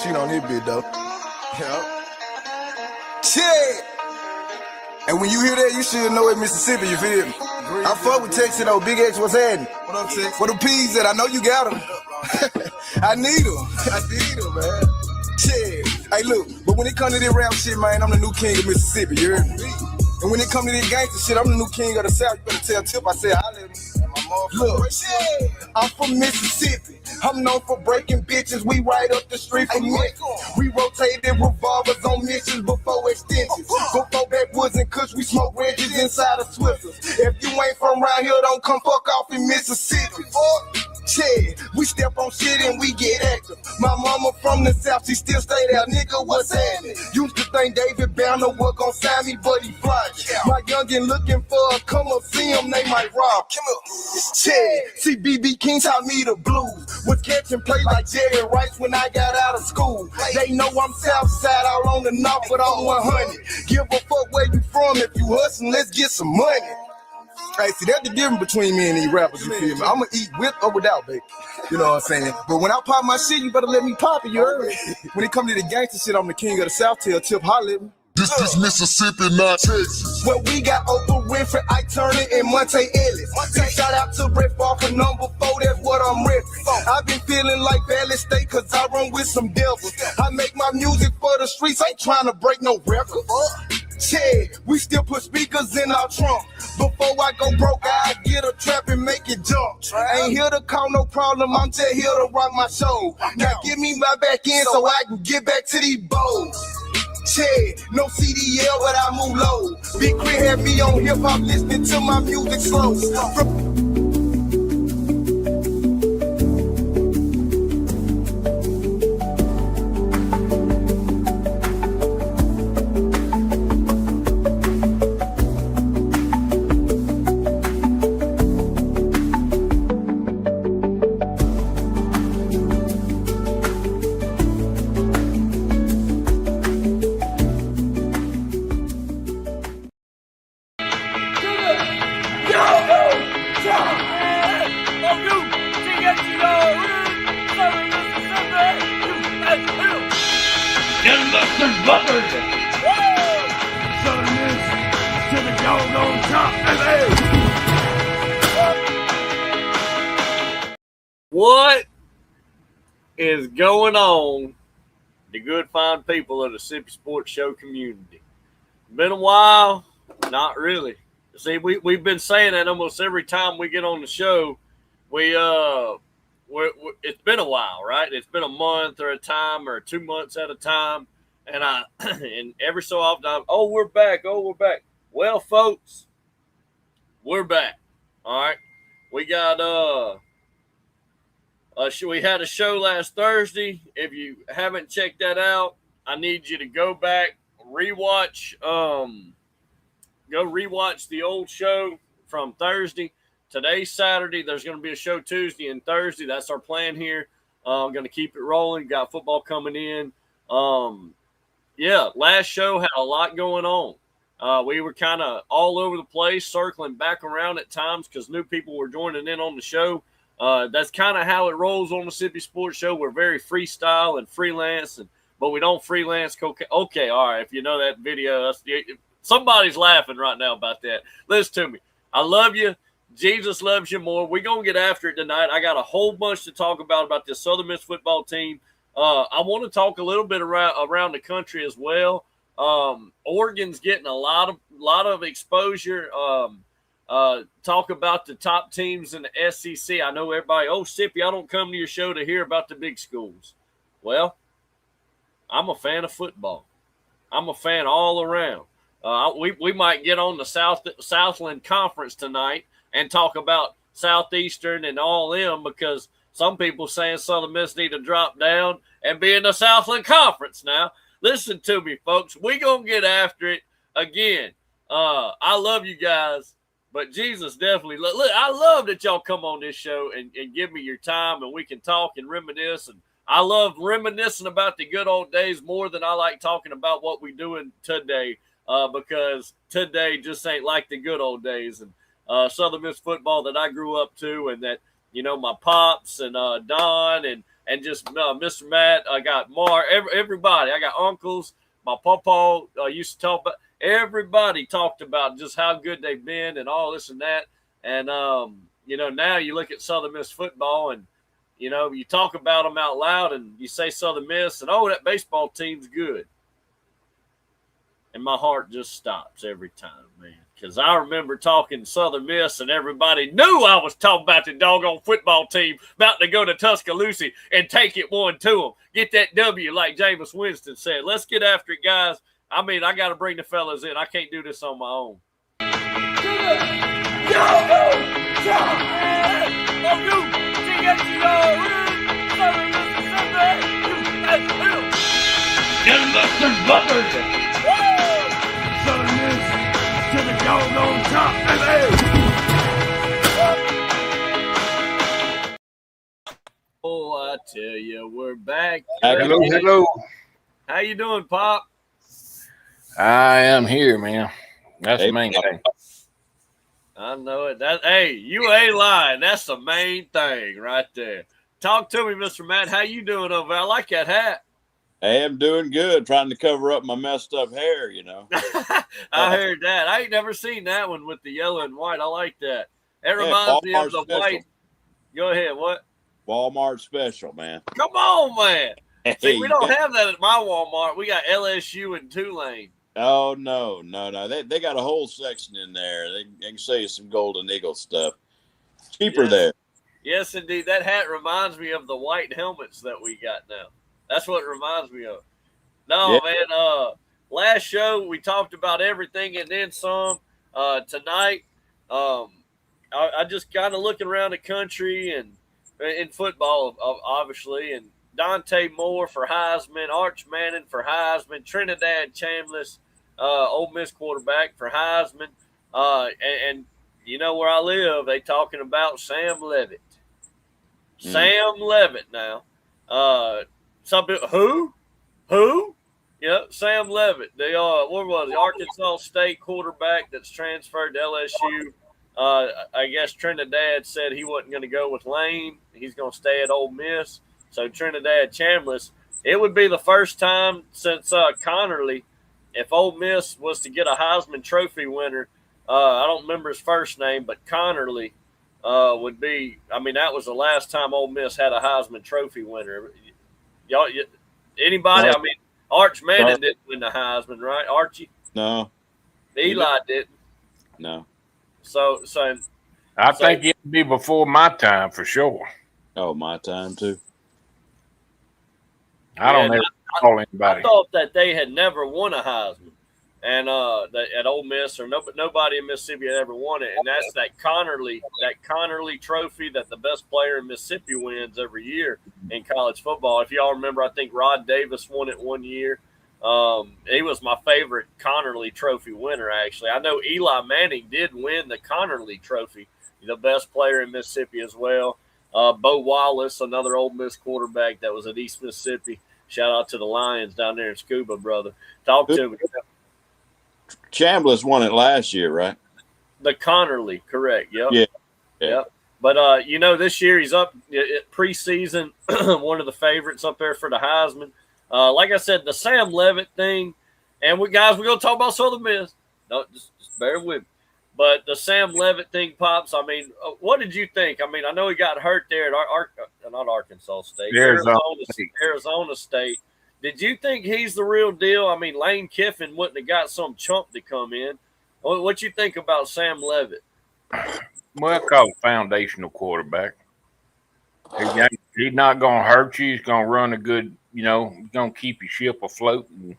sheet on this bit, though. Yeah. Shit! And when you hear that, you should know it's Mississippi, you feel me? I fuck with Texas, though. Big X, what's happening? What up, Texas? Where the P's at? I know you got them. I need them. I need them, man. Shit. Hey, look, but when it comes to this rap shit, man, I'm the new king of Mississippi, you heard me? And when it comes to this gangster shit, I'm the new king of the South. You better tell Tip I said I let him. Look, I'm from Mississippi. I'm known for breaking bitches. We right up the street from Memphis. We rotated revolvers on missions before extensions. Before backwoods and kush, we smoke Reggies inside of Swifters. If you ain't from around here, don't come fuck off in Mississippi. Yeah, we step on shit and we get active. My mama from the South, she still stay there, nigga, what's happening? Used to think David Banner was gon' sign me, but he flying. My youngin' looking for a come up, see him, they might rob. Yeah, see BB King taught me the blues. Was catching play like Jerry Rice when I got out of school. They know I'm Southside, all on the north, but I'm 100. Give a fuck where you from, if you hustlin', let's get some money. Hey, see, that's the difference between me and these rappers, you feel me? I'ma eat with or without, baby. You know what I'm saying? But when I pop my shit, you better let me pop it, you heard me? When it come to the gangster shit, I'm the king of the South, tell Tip holler at me. This Mississippi, not Texas. Well, we got Oprah Winfrey, Ike Turner, and Monte Ellis. Shout out to Brett Favre for number 4, that's what I'm repping. I've been feeling like Valley State, cause I run with some devils. I make my music for the streets, ain't trying to break no record. Yeah, we still put speakers in our trunk. Before I go broke, I get a trap and make it jump. Ain't here to call no problem, I'm just here to rock my show. Now give me my back end so I can get back to these bowls. Yeah, no CDL, but I move low. Big Crit had me on hip-hop listening to my music slow. What is going on, the good, fine people of the Mississippi Sports Show community? Been a while? Not really. See, we've been saying that almost every time we get on the show. It's been a while, right? It's been a month or a time or 2 months at a time, and and every so often, we're back. Well, folks, we're back. All right, we got we had a show last Thursday. If you haven't checked that out, I need you to go back, rewatch the old show from Thursday. Today's Saturday. There's going to be a show Tuesday and Thursday. That's our plan here. I'm going to keep it rolling. Got football coming in. Last show had a lot going on. We were kind of all over the place, circling back around at times because new people were joining in on the show. That's kind of how it rolls on the Mississippi Sports Show. We're very freestyle and freelance, but we don't freelance cocaine. Okay, all right. If you know that video, somebody's laughing right now about that. Listen to me. I love you. Jesus loves you more. We're going to get after it tonight. I got a whole bunch to talk about this Southern Miss football team. I want to talk a little bit around the country as well. Oregon's getting a lot of exposure. Talk about the top teams in the SEC. I know everybody, Sippy, I don't come to your show to hear about the big schools. Well, I'm a fan of football. I'm a fan all around. We might get on the Southland Conference tonight and talk about Southeastern and all them because some people saying Southern Miss need to drop down and be in the Southland Conference now. Listen to me, folks. We going to get after it again. I love you guys. But Jesus definitely, look, I love that y'all come on this show and give me your time and we can talk and reminisce. And I love reminiscing about the good old days more than I like talking about what we're doing today because today just ain't like the good old days. And Southern Miss football that I grew up to and that, my pops and Don and and just Mr. Matt. I got Mark, everybody. I got uncles. My papa used to talk about. Everybody talked about just how good they've been and all this and that. And now you look at Southern Miss football, and you talk about them out loud, and you say Southern Miss, and that baseball team's good. And my heart just stops every time, man. Because I remember talking Southern Miss, and everybody knew I was talking about the doggone football team about to go to Tuscaloosa and take it 1-2 them. Get that W, like Jameis Winston said. Let's get after it, guys. I mean, I got to bring the fellas in. I can't do this on my own. Southern Miss to the doggone top, baby. Oh, I tell you, we're back. Hello. How you doing, Pop? I am here, man. That's the main thing. I know it. Hey, you ain't lying. That's the main thing right there. Talk to me, Mr. Matt. How you doing over there? I like that hat. Hey, I'm doing good, trying to cover up my messed up hair, I heard that. I ain't never seen that one with the yellow and white. I like that. It reminds me of the special. white. Go ahead. What? Walmart special, man. Come on, man. See, we don't Hey, have that at my Walmart. We got LSU and Tulane. Oh, no. They got a whole section in there. They can sell you some Golden Eagle stuff. Cheaper Yes. there. Yes, indeed. That hat reminds me of the white helmets that we got now. That's what it reminds me of. No, Yeah. man. Last show we talked about everything and then some. Tonight, I just kind of looking around the country and in football, obviously, and Dante Moore for Heisman, Arch Manning for Heisman, Trinidad Chambliss, Ole Miss quarterback for Heisman, and you know where I live, they talking about Sam Levitt. Sam Levitt now. Some people, who? Yeah, Sam Levitt. The what was it? Arkansas State quarterback that's transferred to LSU. I guess Trinidad said he wasn't going to go with Lane. He's going to stay at Ole Miss. So Trinidad Chambliss. It would be the first time since Connerly, if Ole Miss was to get a Heisman Trophy winner. I don't remember his first name, but Connerly would be. I mean, that was the last time Ole Miss had a Heisman Trophy winner. Y'all, anybody? I mean, Arch Manning didn't win the Heisman, right? Archie? No. Eli didn't. No. So I think it'd be before my time for sure. Oh, my time, too. I don't ever call I anybody. thought that they had never won a Heisman, and that at Ole Miss or nobody in Mississippi had ever won it. And that's that Connerly Trophy that the best player in Mississippi wins every year in college football. If y'all remember, I think Rod Davis won it one year. He was my favorite Connerly Trophy winner, actually. I know Eli Manning did win the Connerly Trophy, the best player in Mississippi as well. Bo Wallace, another Ole Miss quarterback that was at East Mississippi. Shout out to the Lions down there in Scuba, brother. Talk to me. Chambliss won it last year, right? The Connerly, correct. Yep. Yeah. Yep. But, this year he's up at preseason, one of the favorites up there for the Heisman. Like I said, the Sam Levitt thing, and we're going to talk about Southern Miss. No, just bear with me. But the Sam Levitt thing, Pops, I mean, what did you think? I mean, I know he got hurt there at not Arkansas State, Arizona State. Did you think he's the real deal? I mean, Lane Kiffin wouldn't have got some chump to come in. What you think about Sam Levitt? Well, called foundational quarterback. He's not going to hurt you. He's going to run a good, he's going to keep your ship afloat and,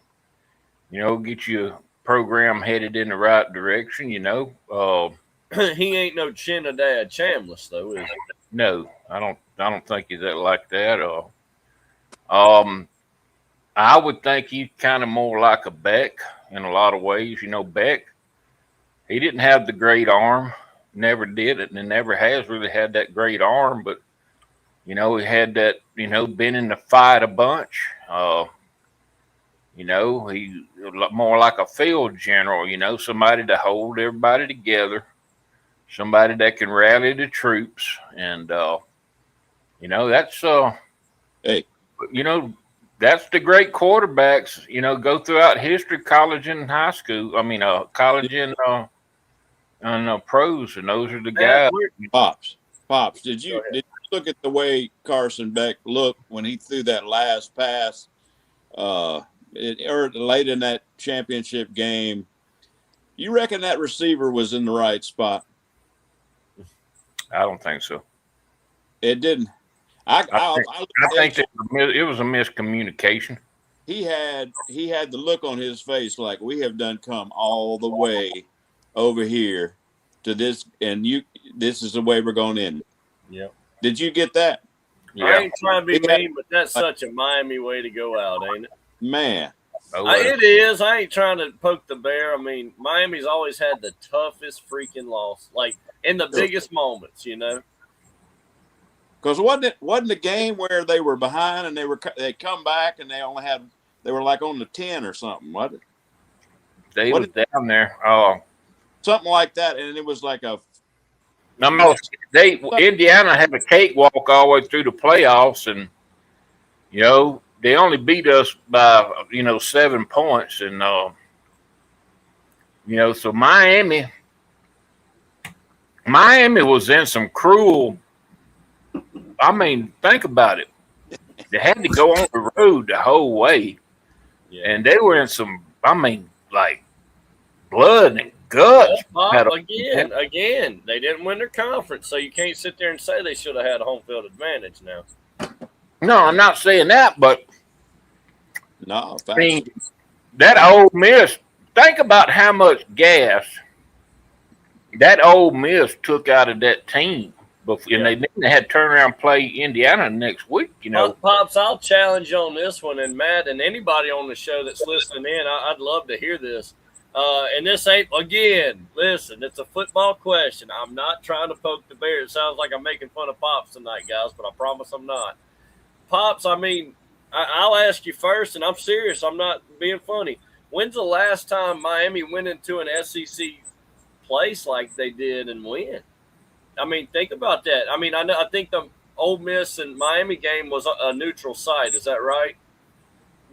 get your program headed in the right direction, He ain't no Trinidad Chambliss, though, is he? No, I don't think he's that like that. I would think he's kind of more like a Beck in a lot of ways. Beck, he didn't have the great arm, never did it, and never has really had that great arm. But, he had that, been in the fight a bunch. He's more like a field general, somebody to hold everybody together, somebody that can rally the troops. And, that's Hey, You know, that's the great quarterbacks. You know, go throughout history, college and high school. I mean, college and pros, and those are the Matt, guys. Pops, did you look at the way Carson Beck looked when he threw that last pass, or late in that championship game? You reckon that receiver was in the right spot? I don't think so. It didn't. I think that it was a miscommunication. He had the look on his face like, we have done come all the way over here to this, and this is the way we're going in. Yeah. Did you get that? Yeah. I ain't trying to be mean, but that's such a Miami way to go out, ain't it? Man. It is. I ain't trying to poke the bear. I mean, Miami's always had the toughest freaking loss, like in the biggest moments, you know. Because wasn't the game where they were behind and they come back and they were like on the 10 or something, wasn't it? They was down there. Something like that, and it was like Indiana had a cakewalk all the way through the playoffs, and you know they only beat us by 7 points, and so Miami was in some cruel. I mean, think about it. They had to go on the road the whole way, and they were in some. I mean, like blood and guts. Again, they didn't win their conference, so you can't sit there and say they should have had a home field advantage now. No, I'm not saying that, but no. I mean, that Ole Miss. Think about how much gas that Ole Miss took out of that team. And they had to turn around and play Indiana next week, you know. Pops, I'll challenge you on this one. And Matt and anybody on the show that's listening in, I'd love to hear this. And this ain't, again, listen, it's a football question. I'm not trying to poke the bear. It sounds like I'm making fun of Pops tonight, guys, but I promise I'm not. Pops, I mean, I'll ask you first, and I'm serious. I'm not being funny. When's the last time Miami went into an SEC place like they did and win? I mean, think about that. I mean, I think the Ole Miss and Miami game was a neutral site. Is that right?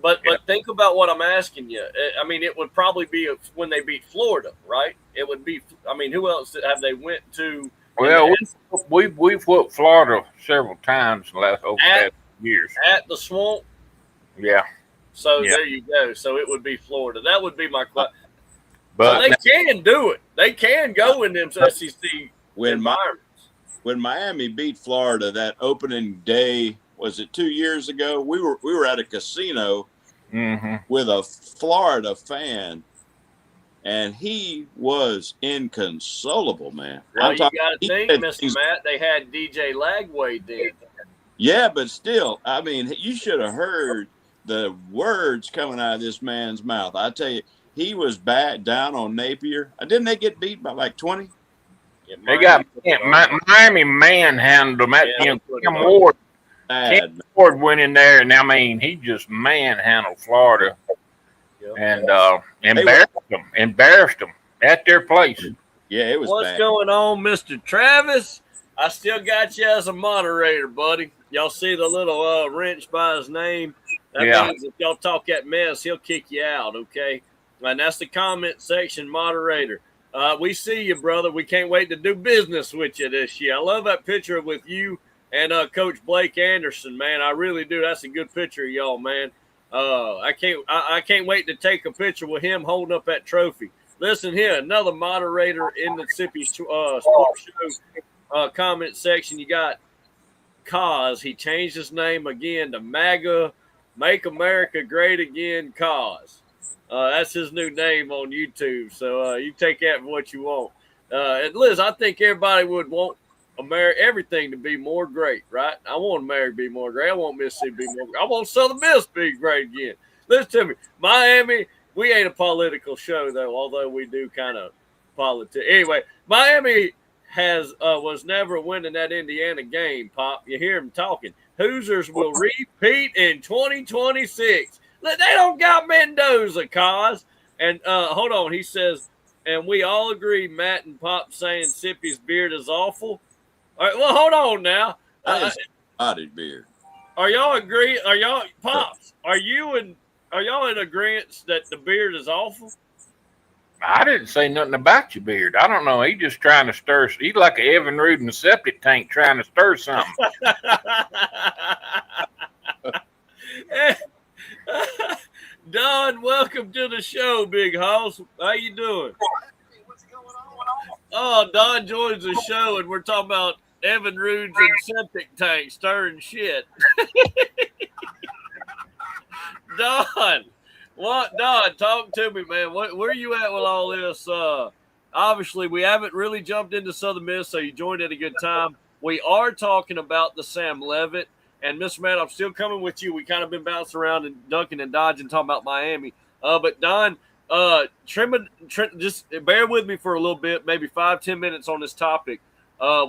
But think about what I'm asking you. I mean, it would probably be when they beat Florida, right? It would be. I mean, who else have they went to? Well, we've whooped Florida several times in the last years at the Swamp. Yeah. So there you go. So it would be Florida. That would be my question. But so they can do it. They can go in them SEC. When Miami beat Florida that opening day, was it 2 years ago? We were at a casino with a Florida fan, and he was inconsolable, man. Well, you got to think, Mr. Matt, they had DJ Lagway then. Yeah, but still, I mean, you should have heard the words coming out of this man's mouth. I tell you, he was back down on Napier. Didn't they get beat by like 20? They got Miami manhandled them. Cam Ward went in there, and I mean, he just manhandled Florida and embarrassed them at their place. Yeah, it was. What's going on, Mr. Travis? I still got you as a moderator, buddy. Y'all see the little wrench by his name? That means if y'all talk that mess, he'll kick you out, okay? And that's the comment section moderator. We see you, brother. We can't wait to do business with you this year. I love that picture with you and Coach Blake Anderson, man. I really do. That's a good picture of y'all, man. I can't wait to take a picture with him holding up that trophy. Listen here, another moderator in the Sippy Sports Show comment section. You got Kaz. He changed his name again to MAGA, Make America Great Again, Kaz. That's his new name on YouTube. So you take that for what you want. And Liz, I think everybody would want everything to be more great, right? I want America to be more great. I want Mississippi to be more great. I want Southern Miss to be great again. Listen to me. Miami, we ain't a political show, though, although we do kind of politics. Anyway, Miami was never winning that Indiana game, Pop. You hear him talking. Hoosiers will repeat in 2026. They don't got Mendoza, Cause. And hold on, he says, and we all agree, Matt and Pop saying Sippy's beard is awful. All right, well, hold on now. That is spotted beard. Are y'all agree? Are y'all pops? Are y'all in agreement that the beard is awful? I didn't say nothing about your beard. I don't know. He's just trying to stir. He's like an Evan Rude in the septic tank trying to stir something. Don, welcome to the show, Big Hoss. How you doing? Oh, Don joins the show, and we're talking about Evan Rude's and septic tank stirring shit. Don, what? Don, talk to me, man. Where are you at with all this? Obviously, we haven't really jumped into Southern Miss, so you joined at a good time. We are talking about the Sam Leavitt. And, Mr. Matt, I'm still coming with you. We kind of been bouncing around and ducking and dodging, talking about Miami. But, Don, just bear with me for a little bit, maybe 5-10 minutes on this topic.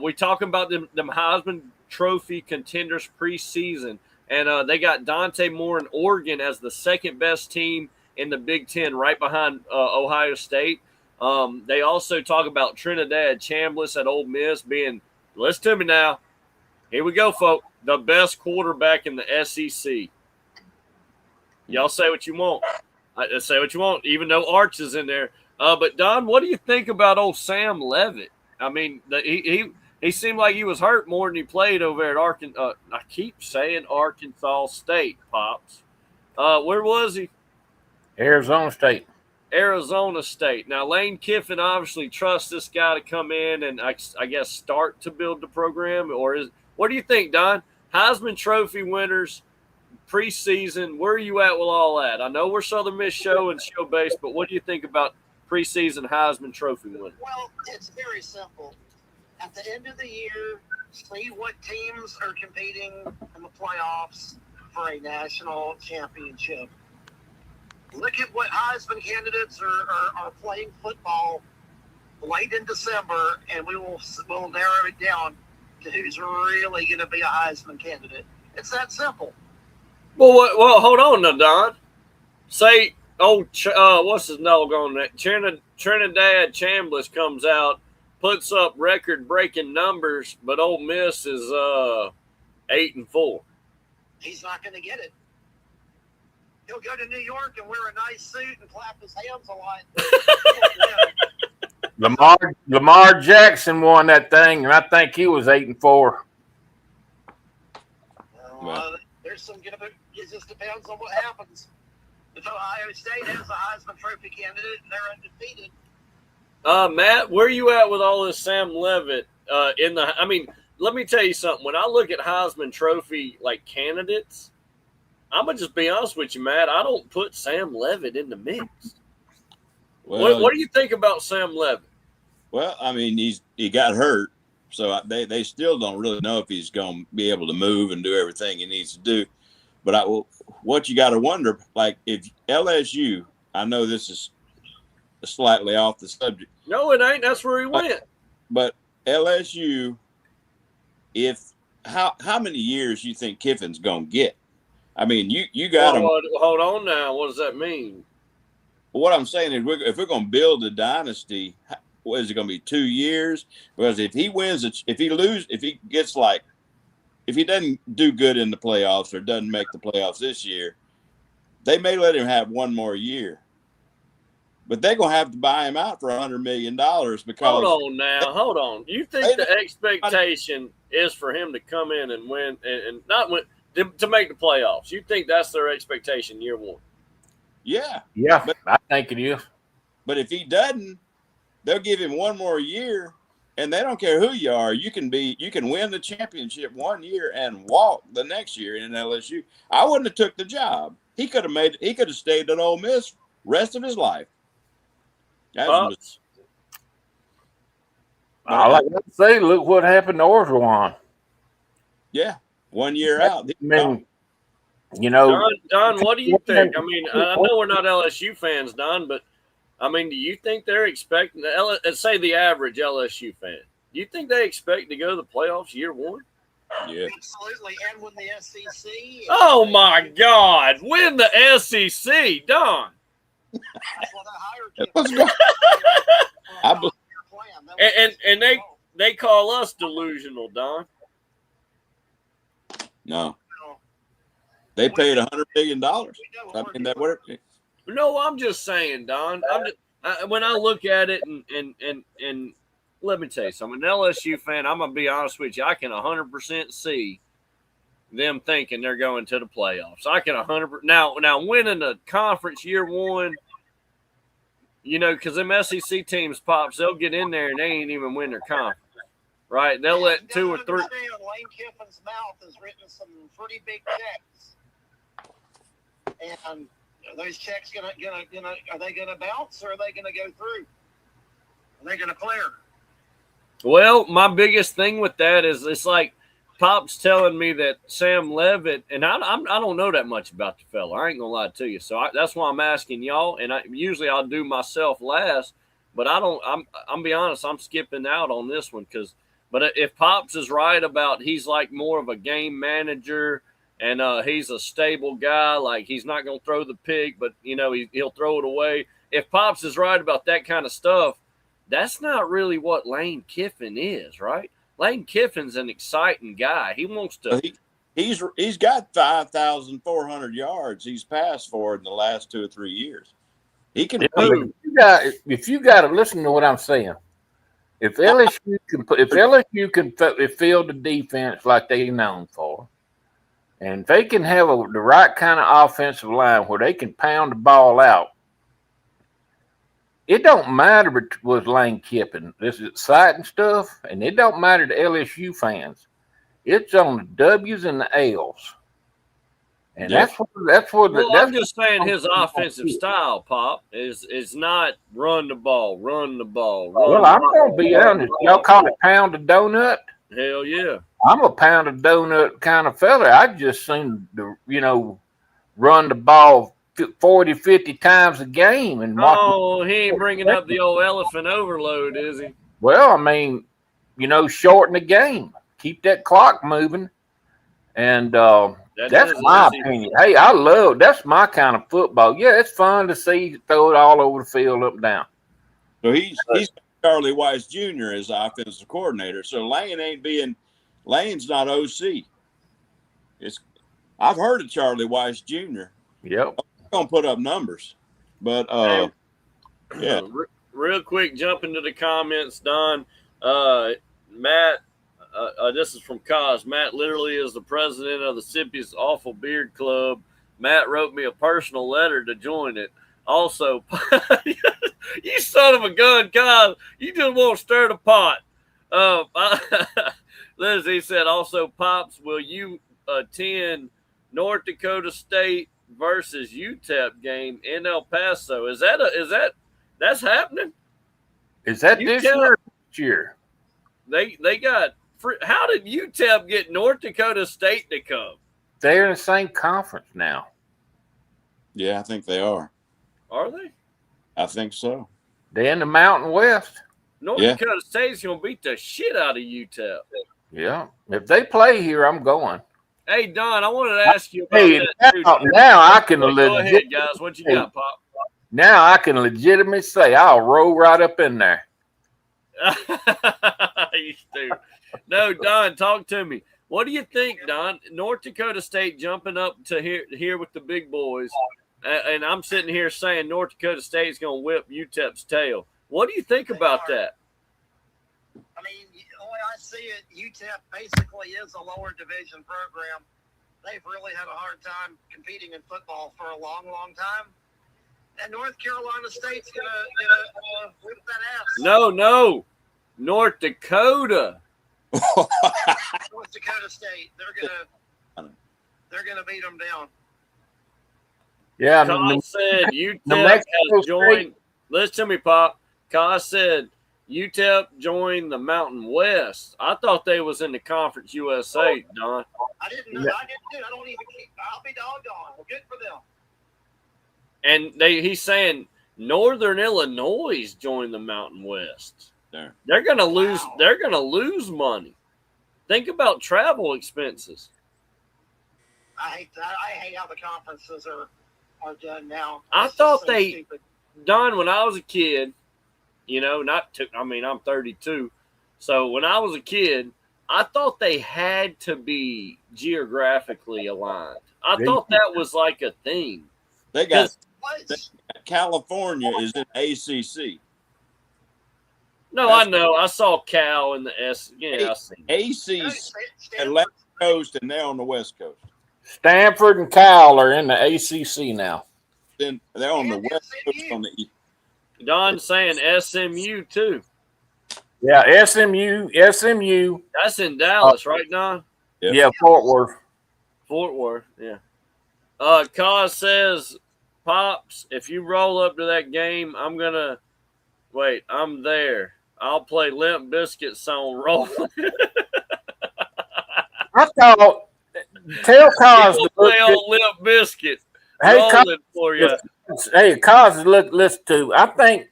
We talking about them Heisman Trophy contenders preseason. And they got Dante Moore in Oregon as the second-best team in the Big Ten, right behind Ohio State. They also talk about Trinidad Chambliss at Ole Miss being – listen to me now. Here we go, folks. The best quarterback in the SEC. Y'all say what you want. I say what you want, even though Arch is in there. But, Don, what do you think about old Sam Leavitt? I mean, he seemed like he was hurt more than he played over at Arkansas. I keep saying Arkansas State, Pops. Where was he? Arizona State. Arizona State. Now, Lane Kiffin obviously trusts this guy to come in and, I guess, start to build the program. What do you think, Don? Heisman Trophy winners, preseason, where are you at with all that? I know we're Southern Miss show and show based, but what do you think about preseason Heisman Trophy winners? Well, it's very simple. At the end of the year, see what teams are competing in the playoffs for a national championship. Look at what Heisman candidates are playing football late in December, and we'll narrow it down to who's really going to be a Heisman candidate. It's that simple. Well, hold on now, Don. Say, what's his doggone that? Trinidad Chambliss comes out, puts up record-breaking numbers, but Ole Miss is 8-4. He's not going to get it. He'll go to New York and wear a nice suit and clap his hands a lot. Lamar Jackson won that thing, and I think he was 8-4. There's some good. It just depends on what happens. If Ohio State has a Heisman Trophy candidate and they're undefeated. Matt, where are you at with all this Sam Leavitt? I mean, let me tell you something. When I look at Heisman Trophy like candidates, I'm gonna just be honest with you, Matt. I don't put Sam Leavitt in the mix. Well, what do you think about Sam Leavitt? Well, I mean, he got hurt, so they still don't really know if he's going to be able to move and do everything he needs to do. But what you got to wonder, like if LSU, I know this is slightly off the subject. No, it ain't. That's where he went. But LSU, how many years you think Kiffin's going to get? I mean, you got him. Hold on now. What does that mean? What I'm saying is, if we're going to build a dynasty, what is it going to be, 2 years? Because if he wins, if he doesn't do good in the playoffs or doesn't make the playoffs this year, they may let him have one more year. But they're going to have to buy him out for $100 million because. Hold on. You think the expectation is for him to come in and win and not win to make the playoffs? You think that's their expectation year one? Yeah, but I think it is. But if he doesn't, they'll give him one more year, and they don't care who you are. You can win the championship 1 year and walk the next year in LSU. I wouldn't have took the job. He could have stayed at Ole Miss rest of his life. I like to say, look what happened to Orgeron. Yeah, 1 year out. I mean, you know, Don, what do you think? I mean, I know we're not LSU fans, Don, but I mean, do you think they're expecting let's say the average LSU fan? Do you think they expect to go to the playoffs year one? Yeah, absolutely, and win the SEC. Oh my God, win the SEC, Don. That's what I hired. And they call us delusional, Don. No. They paid $100 million. I know mean, that worked. No, I'm just saying, Don. When I look at it, and let me tell you something. An LSU fan, I'm gonna be honest with you. I can 100% see them thinking they're going to the playoffs. I can 100%. Now winning the conference year one, you know, because them SEC teams, Pops, they'll get in there and they ain't even win their conference, right? They'll let two or three. Lane Kiffin's mouth has written some pretty big checks, and are those checks are they gonna bounce, or are they gonna go through? Are they gonna clear? Well, my biggest thing with that is it's like Pop's telling me that Sam Levitt, and I don't know that much about the fella. I ain't gonna lie to you. So that's why I'm asking y'all. And usually I'll do myself last, but I'm be honest, I'm skipping out on this one but if Pops is right about he's like more of a game manager and he's a stable guy, like he's not gonna throw the pig, but you know he'll throw it away. If Pops is right about that kind of stuff, that's not really what Lane Kiffin is, right? Lane Kiffin's an exciting guy. He wants to. He's got 5,400 yards he's passed for in the last 2 or 3 years. He can. If you got to listen to what I'm saying, if LSU can field the defense like they're known for, and if they can have the right kind of offensive line where they can pound the ball out, it don't matter with Lane Kiffin. This is exciting stuff, and it don't matter to LSU fans. It's on the W's and the L's, and that's what. I'm just saying his offensive style, Pop, is not run the ball. I'm gonna be honest. Y'all call it pound a donut? Hell yeah! I'm a pound a donut kind of fella. I just seen run the ball 40, 50 times a game. And he ain't bringing up the old elephant overload, is he? Well, I mean, shorten the game. Keep that clock moving. And that's my opinion. Hey, that's my kind of football. Yeah, it's fun to see throw it all over the field up and down. So he's Charlie Weiss Jr. as offensive coordinator. So Lane's not OC. I've heard of Charlie Weiss Jr. Yep. Gonna put up numbers, but yeah. Real quick, jump into the comments, Don. Matt, this is from Kaz. Matt literally is the president of the Sippy's Awful Beard Club. Matt wrote me a personal letter to join it. Also, you son of a gun, Kaz, you just want to stir the pot. Lizzie said, also, Pops, will you attend North Dakota State versus UTEP game in El Paso? That's happening? Is that this year or next year? They got how did UTEP get North Dakota State to come? They're in the same conference now. Yeah, I think they are. Are they? I think so. They're in the Mountain West. North Dakota State's gonna beat the shit out of UTEP. Yeah. If they play here, I'm going. Hey, Don, I wanted to ask you about that. Now I can go ahead, guys. What you got, Pop? Now I can legitimately say I'll roll right up in there. You stupid. No, Don, talk to me. What do you think, Don? North Dakota State jumping up to here with the big boys, and I'm sitting here saying North Dakota State's going to whip UTEP's tail. What do you think about that? I mean, the way I see it, UTEP basically is a lower division program. They've really had a hard time competing in football for a long, long time. And North Carolina State's gonna whip that ass. No, North Dakota. North Dakota State. They're gonna beat them down. Yeah, Kaz said UTEP has joined. Listen to me, Pop. Kaz said UTEP joined the Mountain West. I thought they was in the Conference USA, Don. I didn't know. I don't even. I'll be doggone. Well, good for them. And he's saying Northern Illinois joined the Mountain West. They're gonna lose. Wow. They're gonna lose money. Think about travel expenses. I hate that. I hate how the conferences are done now. I thought stupid. Don, when I was a kid, I'm 32. So when I was a kid, I thought they had to be geographically aligned. I thought that was like a thing. They got What? California is in ACC. No, I know. I saw Cal in the S. Yeah, I seen it. ACC, Atlantic Coast, and they're on the West Coast. Stanford and Cal are in the ACC now. Then they're on the West Coast on the East. Don's saying SMU too. Yeah, SMU. That's in Dallas, right, Don? Yep. Yeah, Fort Worth. Fort Worth, yeah. Cause says, Pops, if you roll up to that game, I'm there. I'll play Limp Bizkit song Roll. I thought, tell Cos to play on Limp Bizkit. Hey, Rolling for you. Hey, Cos, listen to. I think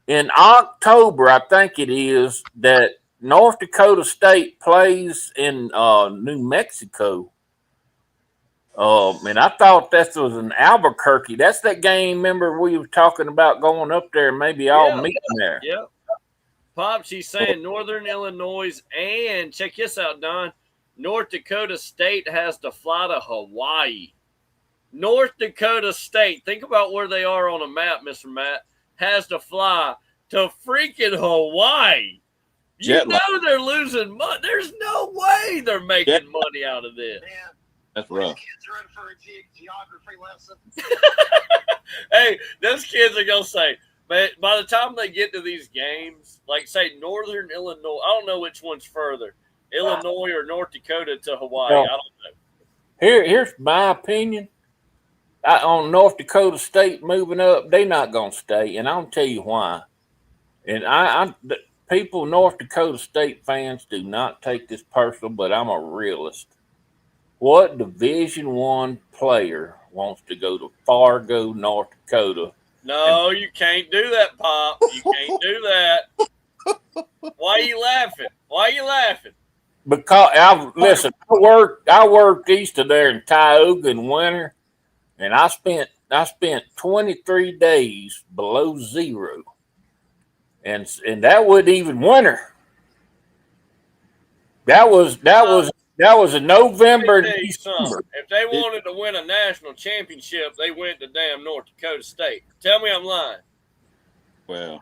in October, I think it is that North Dakota State plays in New Mexico. And I thought that was in Albuquerque. That's that game. Remember, we were talking about going up there, maybe all meeting there. Yeah. Pops, he's saying Northern Illinois and check this out, Don. North Dakota State has to fly to Hawaii. North Dakota State, think about where they are on a map, Mr. Matt, has to fly to freaking Hawaii. You know they're losing money. There's no way they're making money out of this. Man, That's rough. kids are in for a geography lesson. Hey, those kids are going to say, man, by the time they get to these games, like say Northern Illinois, I don't know which one's further, Illinois or North Dakota to Hawaii. Well, I don't know. Here's my opinion. On North Dakota State moving up, they're not going to stay, and I'll tell you why. And the people, North Dakota State fans, do not take this personal, but I'm a realist. What Division I player wants to go to Fargo, North Dakota? No, you can't do that, Pop. You can't do that. Why are you laughing? Because I worked east of there in Tioga in winter, and I spent 23 days below zero, and that wasn't even winter. That was in November and December. If they wanted to win a national championship, they went to damn North Dakota State. Tell me I'm lying. Well,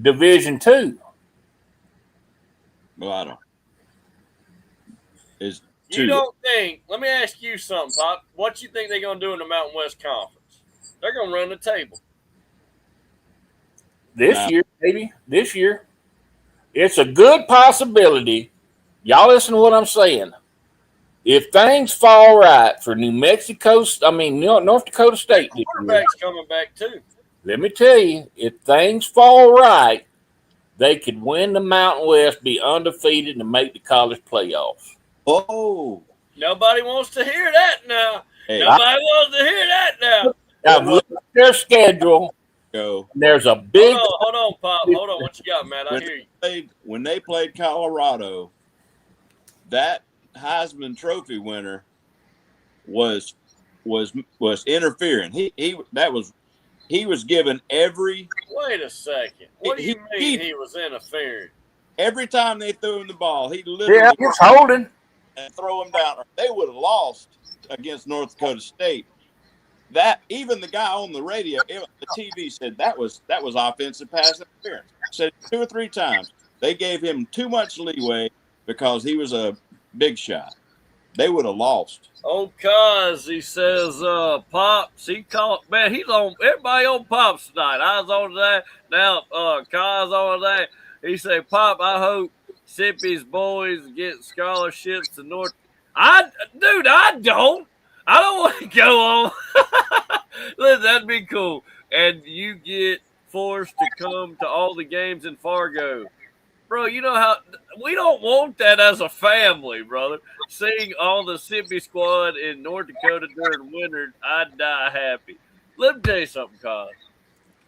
Division II. well, I don't. Is You don't think? Let me ask you something, Pop. What you think they're going to do in the Mountain West Conference? They're going to run the table This year, baby. This year. It's a good possibility. Y'all listen to what I'm saying. If things fall right for North Dakota State, quarterback's coming back too. let me tell you, if things fall right, they could win the Mountain West, be undefeated, and make the college playoffs. Oh, Nobody wants to hear that now. hey, Nobody wants to hear that now. I've looked at their schedule. go. There's a big. Hold on, Pop. Hold on. What you got, man? I hear you. When they played Colorado, that Heisman Trophy winner was interfering. He was given every. Wait a second. What do you mean he was interfering? Every time they threw him the ball, he literally Yeah, it's holding. and throw him down. They would have lost against North Dakota State. That even the guy on the radio, the TV said that was offensive pass interference. Said it 2 or 3 times. They gave him too much leeway because he was a big shot. They would have lost. Oh, cuz he says, Pops, he called, man, he's on, everybody on Pops tonight. I was on that. Now, cuz on that. He said, Pop, I hope Sippy's boys get scholarships to North. I don't. I don't want to go on. Listen, that'd be cool. And you get forced to come to all the games in Fargo. Bro, you know how we don't want that as a family, brother. Seeing all the Sippy squad in North Dakota during winter, I'd die happy. Let me tell you something, Cos.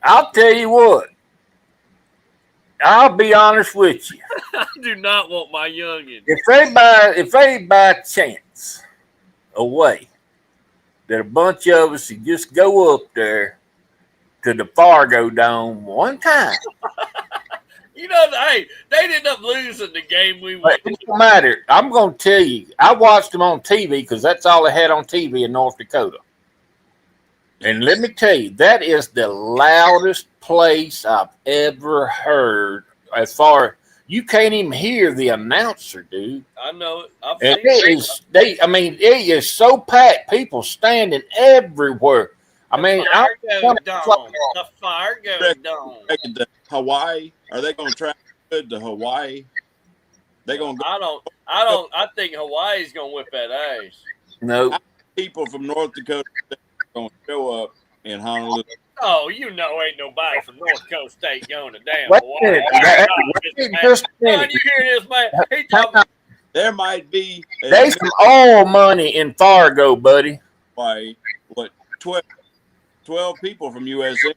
I'll tell you what. I'll be honest with you. I do not want my youngin. If they by chance a way that a bunch of us could just go up there to the Fargo Dome one time. You know, hey, they ended up losing the game we won. But it don't matter. I'm going to tell you, I watched them on TV because that's all they had on TV in North Dakota. And let me tell you, that is the loudest place I've ever heard. As far you can't even hear the announcer, dude. I know it. I've And seen it. it is so packed. People standing everywhere. I mean, The fire goes down. Taking to Hawaii. Are they going to travel good to Hawaii? They going to go. I think Hawaii's gonna whip that ass. No, People from North Dakota are going to show up in Honolulu. Oh, you know, ain't nobody from North Coast State going to damn wait a Hawaii. minute. Just a Man, minute. you hear this, man? He talking. There might be They some oil money in Fargo, buddy. Hawaii, what 12 people from USA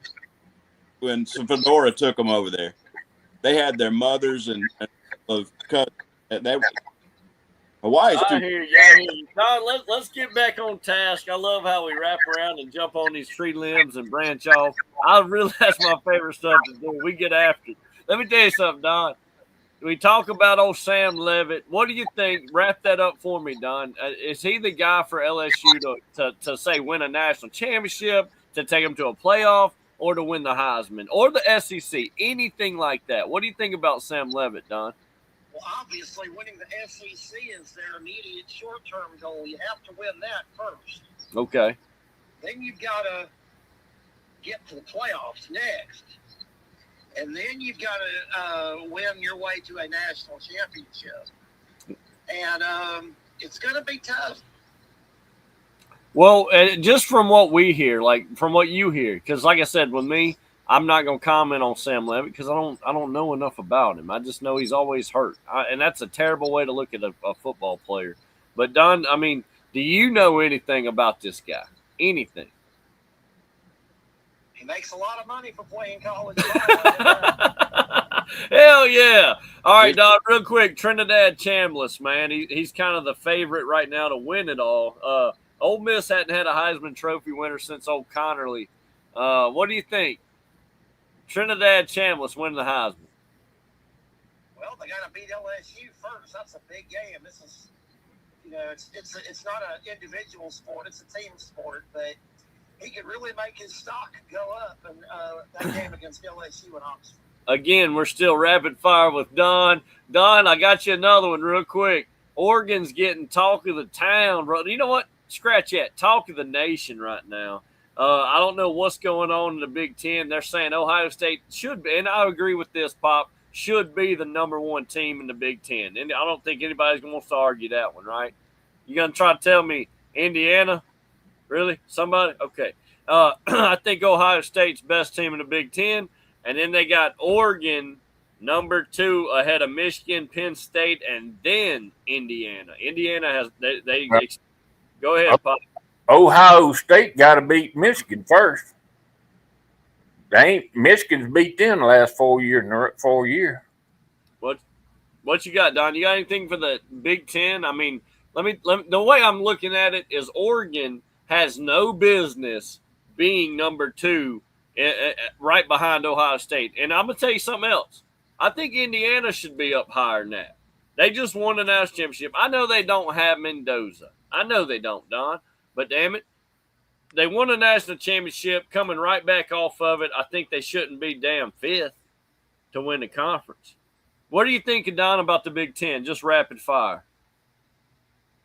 when Fedora took them over there. They had their mothers and cousins. Hawaii's I too. hear you. Don, let's get back on task. I love how we wrap around and jump on these tree limbs and branch off. That's my favorite stuff to do. We get after it. Let me tell you something, Don. We talk about old Sam Levitt. What do you think? Wrap that up for me, Don. Is he the guy for LSU to say win a national championship, to take them to a playoff, or to win the Heisman, or the SEC? Anything like that. What do you think about Sam Levitt, Don? Well, obviously, winning the SEC is their immediate short-term goal. You have to win that first. Okay. Then you've got to get to the playoffs next. And then you've got to win your way to a national championship. And it's going to be tough. Well, just from what we hear, like from what you hear, because like I said, with me, I'm not going to comment on Sam Levitt because I don't know enough about him. I just know he's always hurt, and that's a terrible way to look at a football player. But Don, I mean, do you know anything about this guy? Anything? He makes a lot of money for playing college ball. Hell yeah! All right, Don. Real quick, Trinidad Chambliss, man, he's kind of the favorite right now to win it all. Ole Miss hadn't had a Heisman Trophy winner since old Connerly. What do you think? Trinidad Chambliss winning the Heisman. Well, they got to beat LSU first. That's a big game. This is, it's not an individual sport. It's a team sport. But he could really make his stock go up in that game against LSU in Oxford. Again, we're still rapid fire with Don. Don, I got you another one real quick. Oregon's getting talk of the town, bro. You know what? Scratch that. Talk of the nation right now. I don't know what's going on in the Big Ten. They're saying Ohio State should be, and I agree with this, Pop, should be the number one team in the Big Ten. And I don't think anybody's going to argue that one, right? You going to try to tell me Indiana? Really? Somebody? Okay. I think Ohio State's best team in the Big Ten. And then they got Oregon, number 2, ahead of Michigan, Penn State, and then Indiana. Indiana has they go ahead, Pop. Ohio State got to beat Michigan first. Michigan's beat them the last 4 years. What you got, Don? You got anything for the Big Ten? I mean, let me. The way I'm looking at it is Oregon has no business being number 2, right behind Ohio State. And I'm gonna tell you something else. I think Indiana should be up higher than that. They just won the national championship. I know they don't have Mendoza. I know they don't, Don. But damn it, they won a national championship, coming right back off of it. I think they shouldn't be damn 5th to win the conference. What do you think, Don, about the Big Ten? Just rapid fire.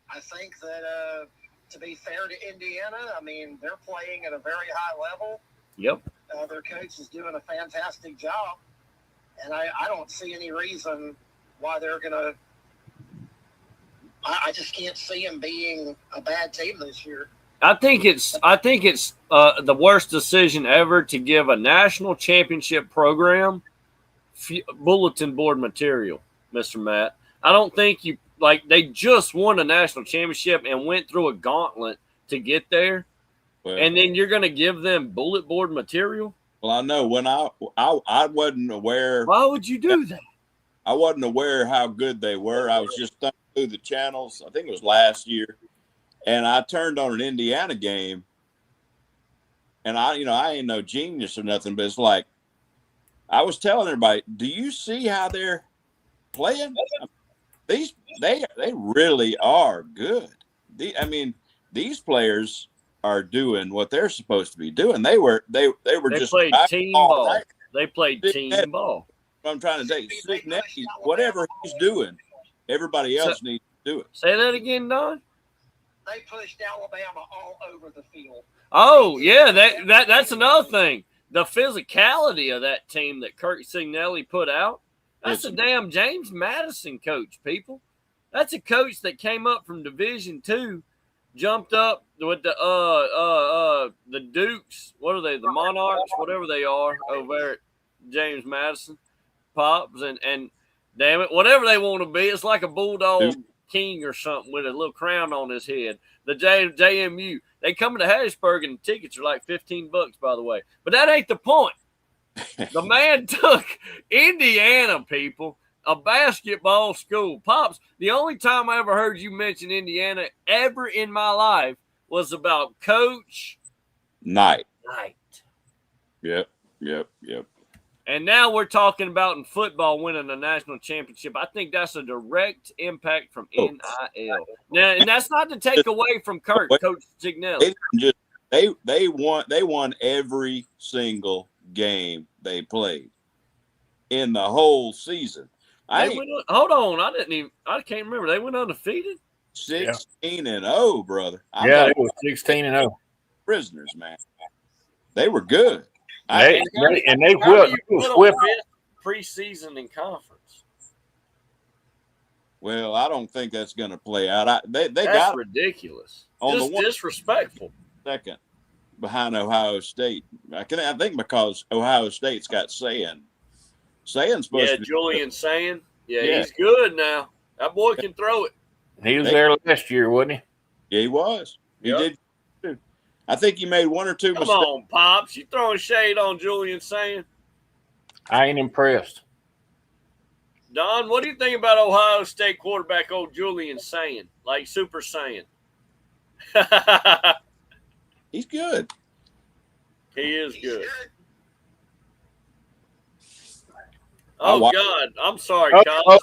I think that, to be fair to Indiana, I mean, they're playing at a very high level. Yep. Their coach is doing a fantastic job. And I don't see any reason why they're going to – I just can't see them being a bad team this year. I think it's the worst decision ever to give a national championship program bulletin board material, Mr. Matt. I don't think they just won a national championship and went through a gauntlet to get there, and then you're going to give them bullet board material? Well, I know when I wasn't aware. Why would you do that? I wasn't aware how good they were. I was just thumbing through the channels. I think it was last year. And I turned on an Indiana game. And I ain't no genius or nothing, but it's like I was telling everybody, do you see how they're playing? They really are good. These players are doing what they're supposed to be doing. They just played team ball. Right. They played team ball. I'm trying to say, whatever he's doing, everybody else needs to do it. Say that again, Don. They pushed Alabama all over the field. Oh yeah, that's another thing. The physicality of that team that Kirk Signelli put out. That's a damn James Madison coach, people. That's a coach that came up from Division II, jumped up with the Dukes. What are they? The Monarchs, whatever they are over there at James Madison, Pops, and damn it, whatever they want to be. It's like a Bulldog king or something with a little crown on his head. The JMU. They come to Hattiesburg and the tickets are like $15, by the way. But that ain't the point. The man took Indiana, people, a basketball school. Pops, the only time I ever heard you mention Indiana ever in my life was about Coach Knight. Yep. And now we're talking about in football winning a national championship. I think that's a direct impact from NIL. Now, and that's not to take away from Kirk, Coach Signelli. They won every single game they played in the whole season. Hold on, I can't remember. They went undefeated. 16-0, brother. It was 16-0. Prisoners, man. They were good. They whipped preseason and conference. Well, I don't think that's going to play out. That's got ridiculous. Just disrespectful. Second behind Ohio State. I think because Ohio State's got Sayin. Sayin's supposed to be Julian Sayin. Yeah, he's good now. That boy can throw it. He was there last year, wasn't he? Yeah, he was. He did. I think he made one or two mistakes. Come on, Pops. You throwing shade on Julian Sayin? I ain't impressed. Don, what do you think about Ohio State quarterback old Julian Sayin? Like Super Saiyan? He's good. He is good. Oh, God. I'm sorry, Kyle.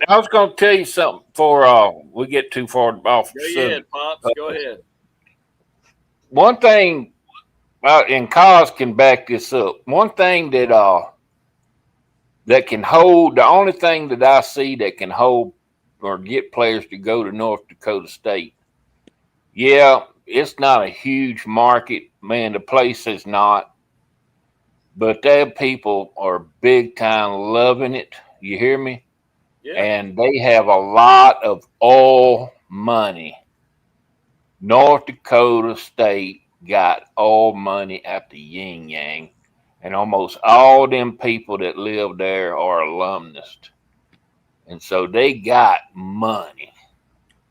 I was going to tell you something before we get too far off. Go ahead, Pops. Go ahead. One thing, and Kaz can back this up. One thing that can hold, the only thing that I see that can hold or get players to go to North Dakota State. Yeah, it's not a huge market. Man, the place is not. But their people are big time loving it. You hear me? Yeah. And they have a lot of oil money. North Dakota State got oil money at the yin yang. And almost all them people that live there are alumnus. And so they got money.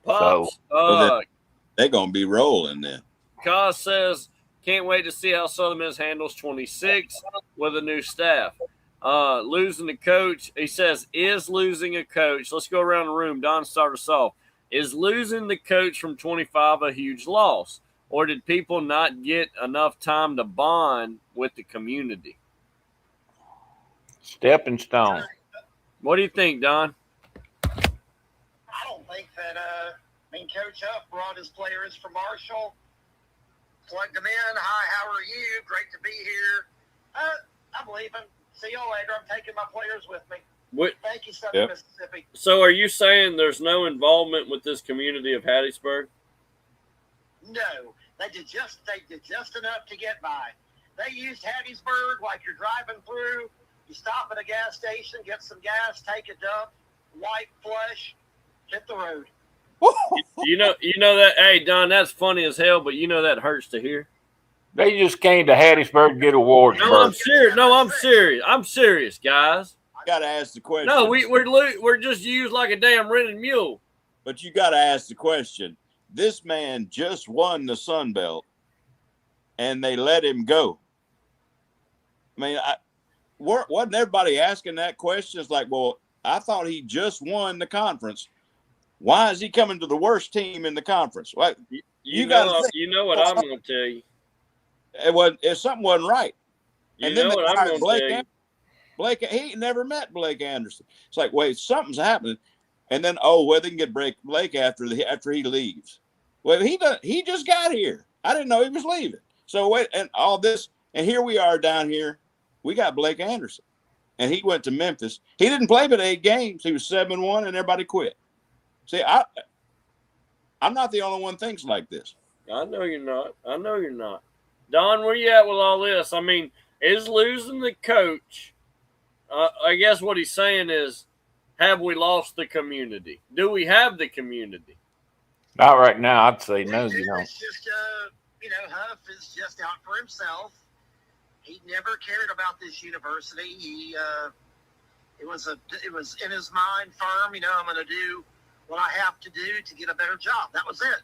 Pops, they're going to be rolling then. Kaz says, can't wait to see how Southern Miss handles 26 with a new staff. Losing the coach, he says, is losing a coach. Let's go around the room. Don, start us off. Is losing the coach from 25 a huge loss? Or did people not get enough time to bond with the community? Stepping stone. What do you think, Don? I don't think that, Coach Huff brought his players from Marshall, plugged them in. Hi, how are you? Great to be here. I'm leaving. See you later. I'm taking my players with me. Thank you, Southern Mississippi. So are you saying there's no involvement with this community of Hattiesburg? No. They did just enough to get by. They used Hattiesburg like you're driving through. You stop at a gas station, get some gas, take a dump, wipe, flush, hit the road. You know that, hey, Don, that's funny as hell, but you know that hurts to hear. They just came to Hattiesburg to get awards. No, I'm serious. I'm serious, guys. I got to ask the question. No, we're just used like a damn rented mule. But you got to ask the question. This man just won the Sun Belt, and they let him go. I mean, wasn't everybody asking that question? It's like, well, I thought he just won the conference. Why is he coming to the worst team in the conference? Well, you know what I'm going to tell you. If something wasn't right. And then what I'm going to tell you. Blake, he never met Blake Anderson. It's like, wait, something's happening. And then, they can get Blake after he leaves. Well, he just got here. I didn't know he was leaving. So wait, and all this, and here we are down here. We got Blake Anderson, and he went to Memphis. He didn't play but 8 games. He was 7-1, and everybody quit. See, I'm not the only one thinks like this. I know you're not. Don, where you at with all this? I mean, is losing the coach, I guess what he's saying is, have we lost the community? Do we have the community? Not right now. I'd say no. It's just, Huff is just out for himself. He never cared about this university. It was in his mind firm. I'm going to do what I have to do to get a better job. That was it.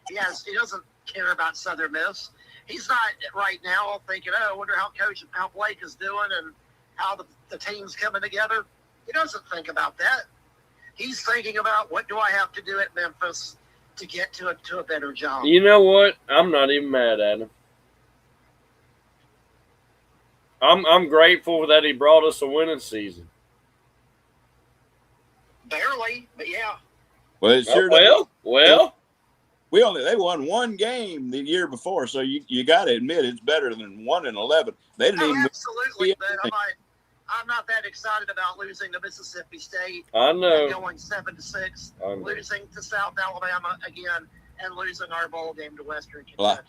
He doesn't care about Southern Miss. He's not right now thinking, I wonder how Blake is doing and how the team's coming together. He doesn't think about that. He's thinking about, what do I have to do at Memphis to get to a better job? You know what? I'm not even mad at him. I'm grateful that he brought us a winning season. Barely, but yeah. Well, it sure well. They won 1 game the year before, so you got to admit it's better than 1-11. They didn't even absolutely, but I'm not that excited about losing to Mississippi State. I know. Going 7-6, losing to South Alabama again, and losing our bowl game to Western Kentucky. Well,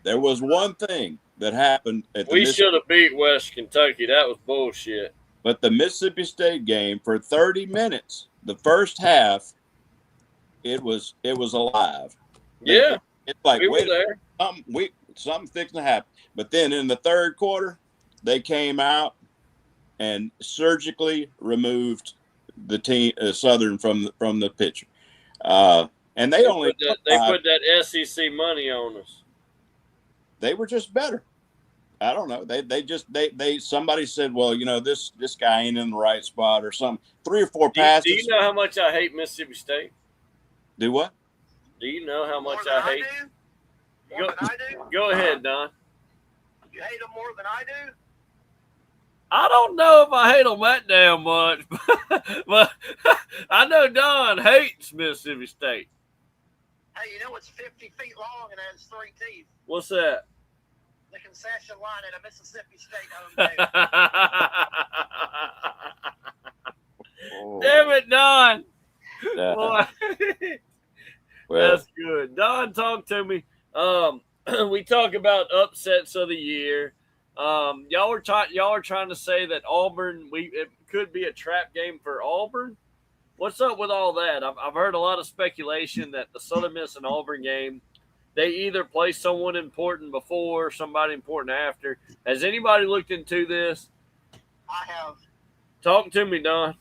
there was one thing that happened we should have beat West Kentucky. That was bullshit. But the Mississippi State game, for 30 minutes, the first half, it was alive. Yeah, it's like, we were there. Something fixing to happen. But then in the third quarter, they came out and surgically removed the team Southern from the picture, and they put that SEC money on us. They were just better. I don't know. Somebody said, well, this guy ain't in the right spot or something. 3 or 4 passes. Do you know how much I hate Mississippi State? Do what? Do you know how much I hate? More than I do? Go ahead, Don. You hate them more than I do? I don't know if I hate them that damn much, but I know Don hates Mississippi State. Hey, it's 50 feet long and has 3 teeth. What's that? The concession line at a Mississippi State home game. Damn it, Don. Boy. Well, that's good. Don, talk to me. We talk about upsets of the year. Y'all are trying to say that Auburn, it could be a trap game for Auburn. What's up with all that? I've heard a lot of speculation that the Southern Miss and Auburn game, they either play someone important before or somebody important after. Has anybody looked into this? I have. Talk to me, Don.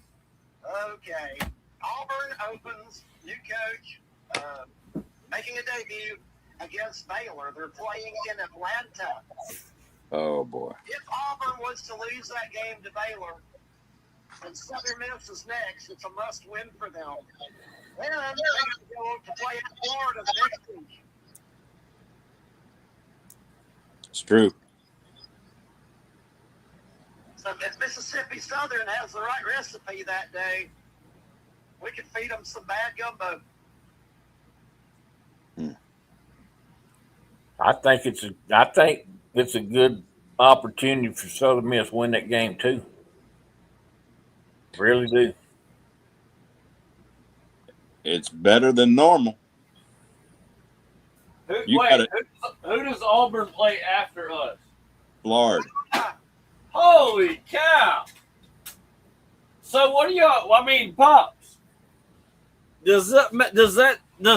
Okay. Auburn opens, new coach, making a debut against Baylor. They're playing in Atlanta. Oh, boy. If Auburn was to lose that game to Baylor, and Southern Miss is next, it's a must-win for them. Then they're going to go to play in Florida the next week. It's true. So if Mississippi Southern has the right recipe that day, we could feed them some bad gumbo. I think it's a good opportunity for Southern Miss to win that game too. Really do. It's better than normal. Who does Auburn play after us? Florida. Holy cow! So what do y'all? I mean, Pops. Does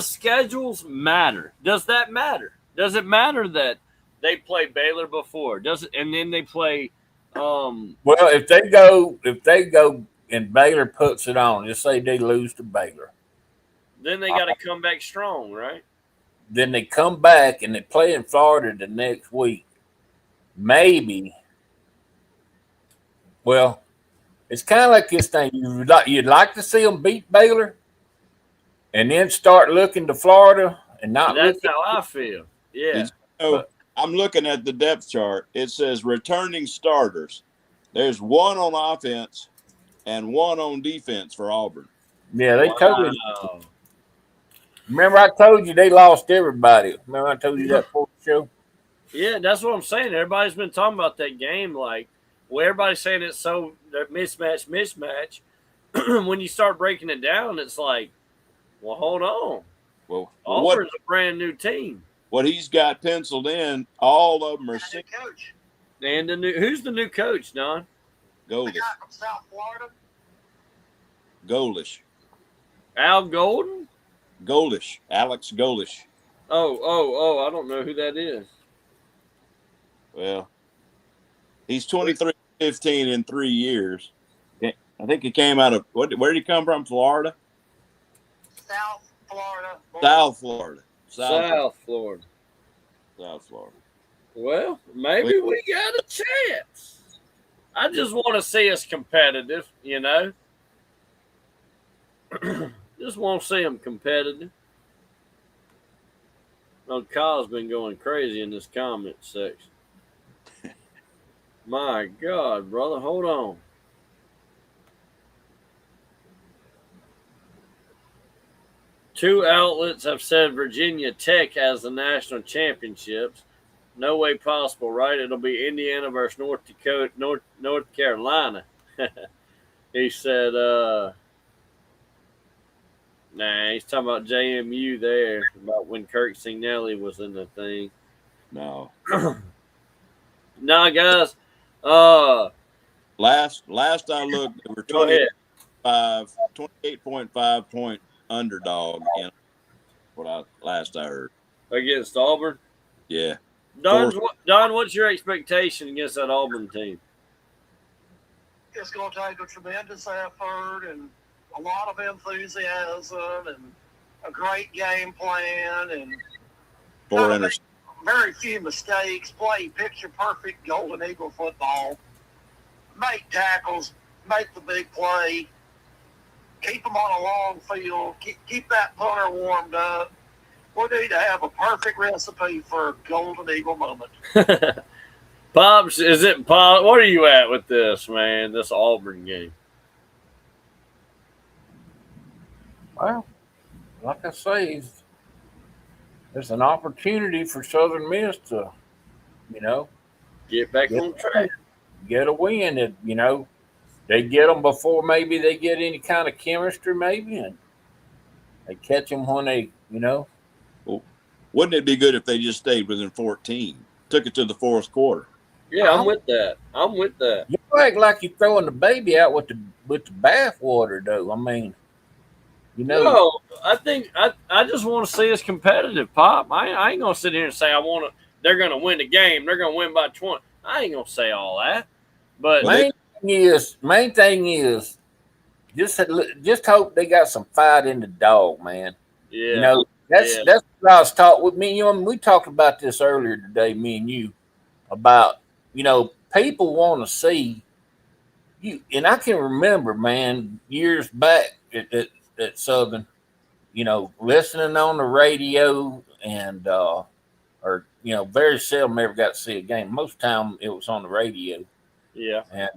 schedules matter? Does that matter? Does it matter that they play Baylor before? And then they play? Well, if they go and Baylor puts it on, just say they lose to Baylor, then they got to come back strong, right? Then they come back and they play in Florida the next week. Maybe. Well, it's kind of like this thing. You'd like to see them beat Baylor, and then start looking to Florida and not. That's how I feel. Yeah. I'm looking at the depth chart. It says returning starters. There's one on offense and one on defense for Auburn. Yeah, they totally. Remember, I told you they lost everybody. Remember, I told you that before the show. Yeah, that's what I'm saying. Everybody's been talking about that game. Like, well, everybody's saying it's so mismatch. When you start breaking it down, it's like, well, hold on. Well, Auburn's a brand new team. What he's got penciled in, all of them are coach. And who's the new coach, Don? Golish. The guy from South Florida. Golish. Al Golden? Golish. Alex Golish. Oh, I don't know who that is. Well, he's 23-15 in 3 years. I think he came out of where did he come from? Florida? South Florida. South Florida. South Florida. South Florida. Well, maybe we got a chance. I just want to see us competitive, you know. Just want to see them competitive. Oh, Kyle's been going crazy in this comment section. My God, brother, hold on. Two outlets have said Virginia Tech has the national championships. No way possible, right? It'll be Indiana versus North Carolina. He said, nah, he's talking about JMU there, about when Kirk Signelli was in the thing. No. Nah, guys. Last I looked, they were 28.5 point underdog in what last I heard. Against Auburn? Yeah. Don, what's your expectation against that Auburn team? It's going to take a tremendous effort and a lot of enthusiasm and a great game plan and very few mistakes. Play picture-perfect Golden Eagle football. Make tackles. Make the big play. Keep them on a long field. Keep that punter warmed up. We need to have a perfect recipe for a Golden Eagle moment. Pops, is it Pop? What are you at with this, man? This Auburn game? Well, like I say, there's an opportunity for Southern Miss to, get back on track. Get a win. And, they get them before maybe they get any kind of chemistry, maybe, and they catch them when they, Well, wouldn't it be good if they just stayed within 14, took it to the fourth quarter? Yeah, I'm with that. You act like you're throwing the baby out with the bath water, though. I mean, No, I think I just want to see us competitive, Pop. I ain't gonna sit here and say they're gonna win the game. They're gonna win by 20. I ain't gonna say all that. But main thing is just hope they got some fight in the dog, man. Yeah. That's what I was talking with me. We talked about this earlier today, me and you, about people want to see you. And I can remember, man, years back at Southern, listening on the radio and very seldom ever got to see a game. Most time it was on the radio. Yeah. And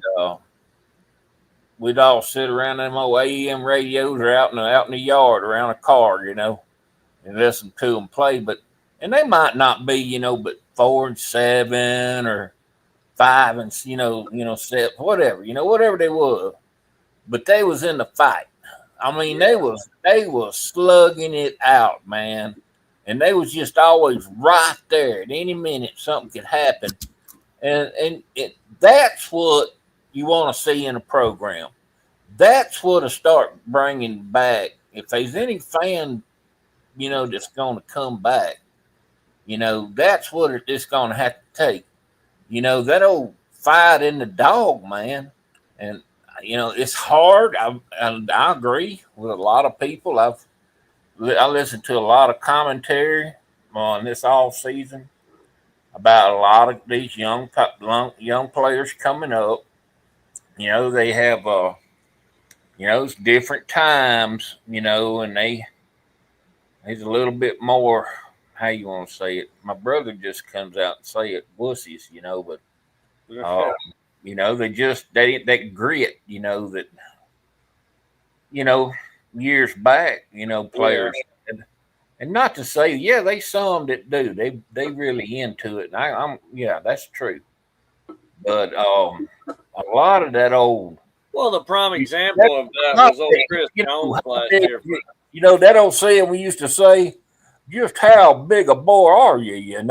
we'd all sit around them old AM radios or out in the yard around a car, and listen to them play. And they might not be, but 4-7 or 5 7, whatever, whatever they were. But they was in the fight. I mean, they was slugging it out, man. And they was just always right there. At any minute, something could happen. And that's what you want to see in a program. That's what to start bringing back. If there's any fan, that's going to come back, that's what it's going to have to take. That old fight in the dog, man. And, it's hard. I agree with a lot of people. I listened to a lot of commentary on this off season about a lot of these young players coming up. They have, it's different times, and there's a little bit more, how you want to say it. My brother just comes out and say it, wussies, but You know, that grit, years back, players. And not to say, they some that do. They really into it. And that's true. But a lot of that old. Well, the prime example of that was old Chris Jones last year. That old saying we used to say, just how big a boy are you,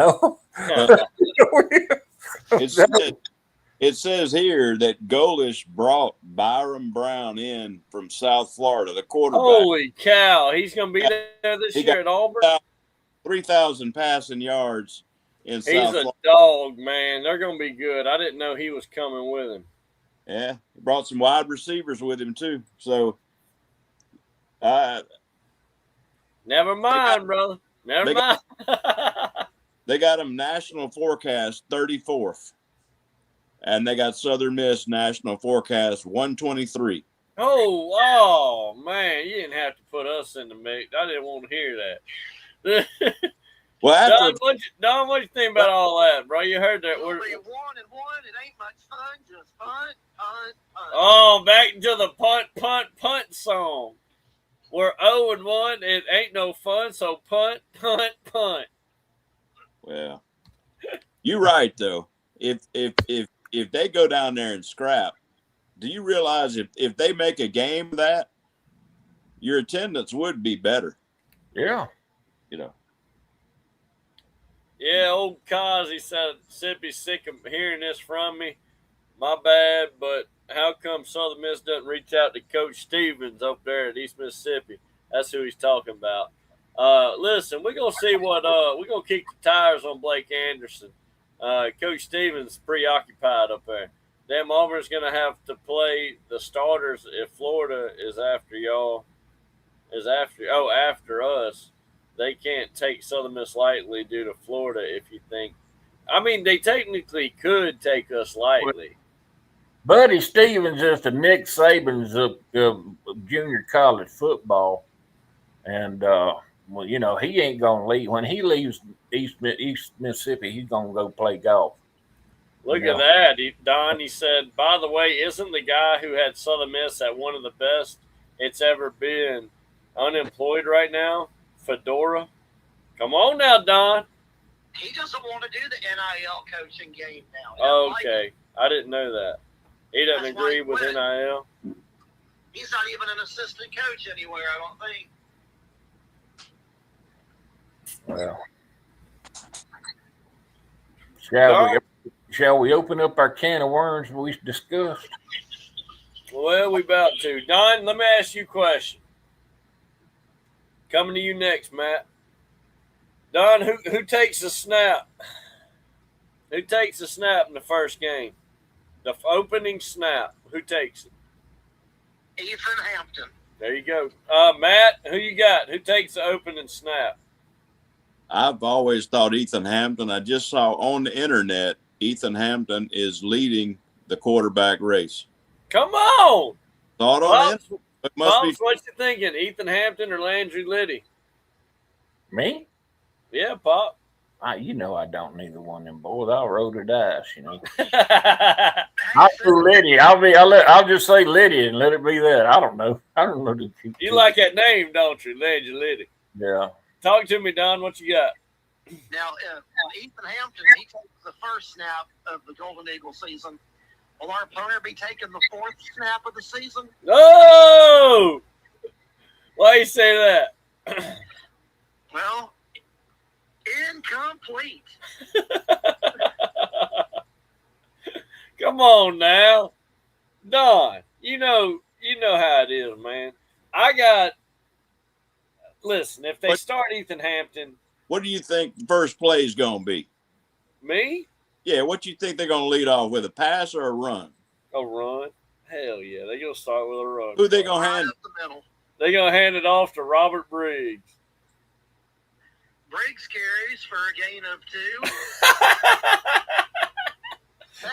It says here that Golish brought Byron Brown in from South Florida, the quarterback. Holy cow. He's going to be there this year at Auburn? 3,000 passing yards in South Florida. He's a dog, man. They're going to be good. I didn't know he was coming with him. Yeah, he brought some wide receivers with him, too. So, never mind, brother. Never mind. They got him national forecast 34th. And they got Southern Miss national forecast 123. Oh, man. You didn't have to put us in the mix. I didn't want to hear that. Well, Don, what you think about all that, bro? You heard that. We're 1-1. It ain't much fun. Just punt. Oh, back to the punt song. We're 0-1. It ain't no fun, so punt. Well, you're right, though. If they go down there and scrap, do you realize if they make a game of that, your attendance would be better? Yeah. Yeah, old Kazi said, Sippy's sick of hearing this from me. My bad, but how come Southern Miss doesn't reach out to Coach Stevens up there at East Mississippi? That's who he's talking about. Listen, we're going to see what we're going to kick the tires on Blake Anderson. Coach Stevens preoccupied up there. Damn, Auburn's going to have to play the starters if Florida is after y'all. After us. They can't take Southern Miss lightly due to Florida if you think. I mean, they technically could take us lightly. Buddy Stevens is the Nick Saban's of junior college football. And, he ain't going to leave. When he leaves East Mississippi, he's going to go play golf. Look at that. Don, he said, by the way, isn't the guy who had Southern Miss at one of the best it's ever been unemployed right now? Fedora? Come on now, Don. He doesn't want to do the NIL coaching game now. Okay. I didn't know that. He doesn't agree with NIL? He's not even an assistant coach anywhere, I don't think. Well, shall we open up our can of worms we discussed? Well, we about to. Don, let me ask you a question. Coming to you next, Matt. Don, who takes the snap? Who takes the snap in the first game? The opening snap. Who takes it? Ethan Hampton. There you go. Matt, who you got? Who takes the opening snap? I've always thought Ethan Hampton. I just saw on the internet Ethan Hampton is leading the quarterback race. Come on. Thought on it. Pops, what you thinking? Ethan Hampton or Landry Liddy? Me? Yeah, Pop. I don't neither one of them boys. I'll roll the dice, I'll do Liddy. I'll just say Liddy and let it be that. I don't know. You like that name, don't you? Landry Liddy. Yeah. Talk to me, Don. What you got? Now, Ethan Hampton, he takes the first snap of the Golden Eagle season. Will our opponent be taking the fourth snap of the season? No! Why you say that? Well, incomplete. Come on now. Don, you know how it is, man. Listen, if they start Ethan Hampton. What do you think the first play is going to be? Me? Yeah, what do you think they're going to lead off with, a pass or a run? A run? Hell yeah, they're going to start with a run. Who they going to hand? They're going to hand it off to Robert Briggs. Briggs carries for a gain of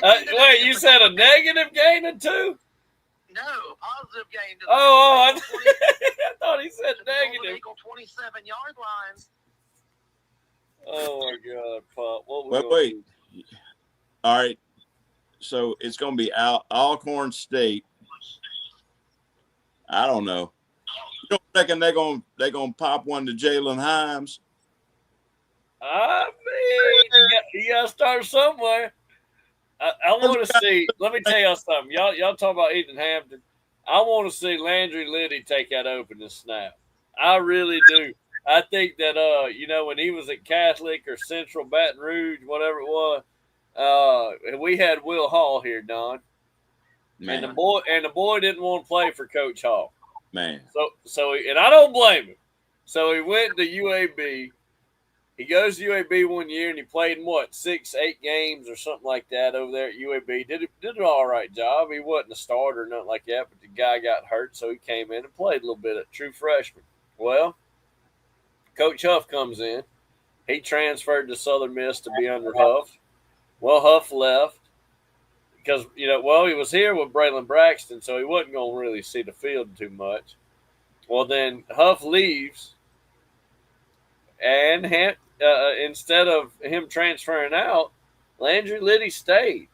2. Wait, you said a negative gain of 2? No, positive gain to I thought he said negative. Eagle 27-yard line. Oh my God, Pop! What wait. All right. So it's going to be Alcorn State. I don't know. You don't reckon they're gonna pop one to Jalen Himes? I mean, you got to start somewhere. I want to see. Let me tell y'all something. Y'all talk about Ethan Hampton. I want to see Landry Liddy take that opening snap. I really do. I think that when he was at Catholic or Central Baton Rouge, whatever it was, we had Will Hall here, Don. Man. And the boy didn't want to play for Coach Hall. Man. So and I don't blame him. So he went to UAB. He goes to UAB one year and he played in 6-8 games or something like that over there at UAB. Did an all right job. He wasn't a starter or nothing like that, but the guy got hurt, so he came in and played a little bit at true freshman. Well, Coach Huff comes in. He transferred to Southern Miss to be under Huff. Well, Huff left because, he was here with Braylon Braxton, so he wasn't going to really see the field too much. Well, then Huff leaves, and instead of him transferring out, Landry Liddy stayed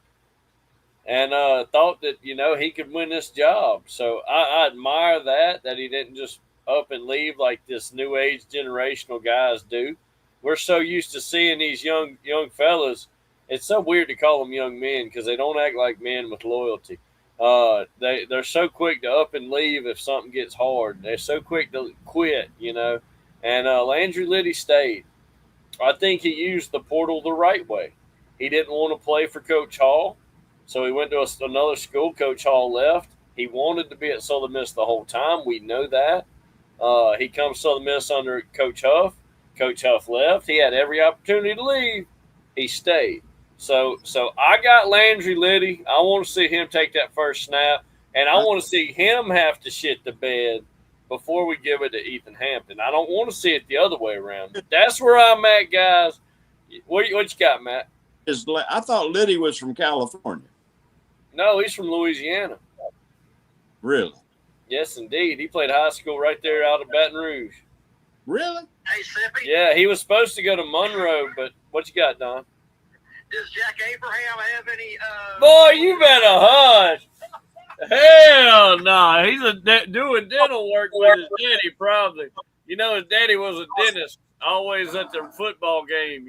and thought that, he could win this job. So I admire that he didn't just up and leave like this new age generational guys do. We're so used to seeing these young fellas. It's so weird to call them young men because they don't act like men with loyalty. They're so quick to up and leave if something gets hard. They're so quick to quit, And Landry Liddy stayed. I think he used the portal the right way. He didn't want to play for Coach Hall, so he went to another school. Coach Hall left. He wanted to be at Southern Miss the whole time. We know that. He comes to Southern Miss under Coach Huff. Coach Huff left. He had every opportunity to leave. He stayed. So I got Landry Liddy. I want to see him take that first snap, and I want to see him have to shit the bed before we give it to Ethan Hampton. I don't want to see it the other way around. That's where I'm at, guys. What you got, Matt? I thought Liddy was from California. No, he's from Louisiana. Really? Yes, indeed. He played high school right there out of Baton Rouge. Really? Hey, Sippy. Yeah, he was supposed to go to Monroe, but what you got, Don? Does Jack Abraham have any? Boy, you better hush. Hell no. He's doing dental work with his daddy, probably. His daddy was a dentist, always at the football game,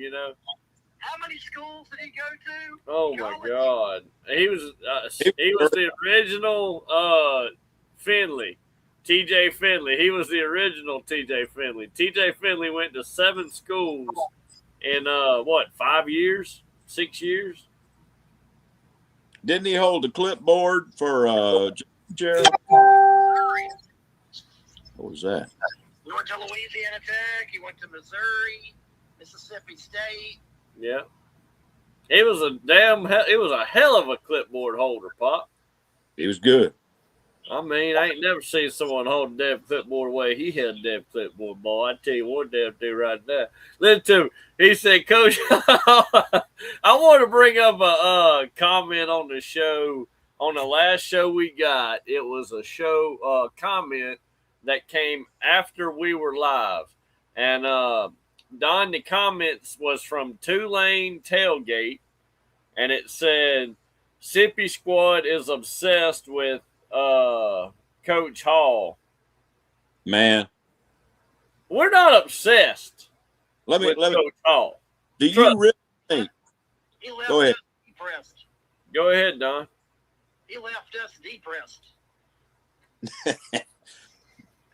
How many schools did he go to? Oh, my God. He was the original Finley, TJ Finley. He was the original TJ Finley. TJ Finley went to 7 schools in, 5 years? 6 years? Didn't he hold a clipboard for Jared? What was that? He went to Louisiana Tech. He went to Missouri, Mississippi State. Yeah. It was a hell of a clipboard holder, Pop. He was good. I mean, I ain't never seen someone hold a damn clipboard the way he held a damn clipboard, boy. I tell you one damn thing right now. Listen to him. He said, Coach, I want to bring up a comment on the show. On the last show we got, it was a show comment that came after we were live. And Don, the comments was from Tulane Tailgate, and it said, Sippy Squad is obsessed with Coach Hall. Man. We're not obsessed with Coach Hall. Do you really think? He left Go ahead. us depressed. Go ahead, Don. He left us depressed.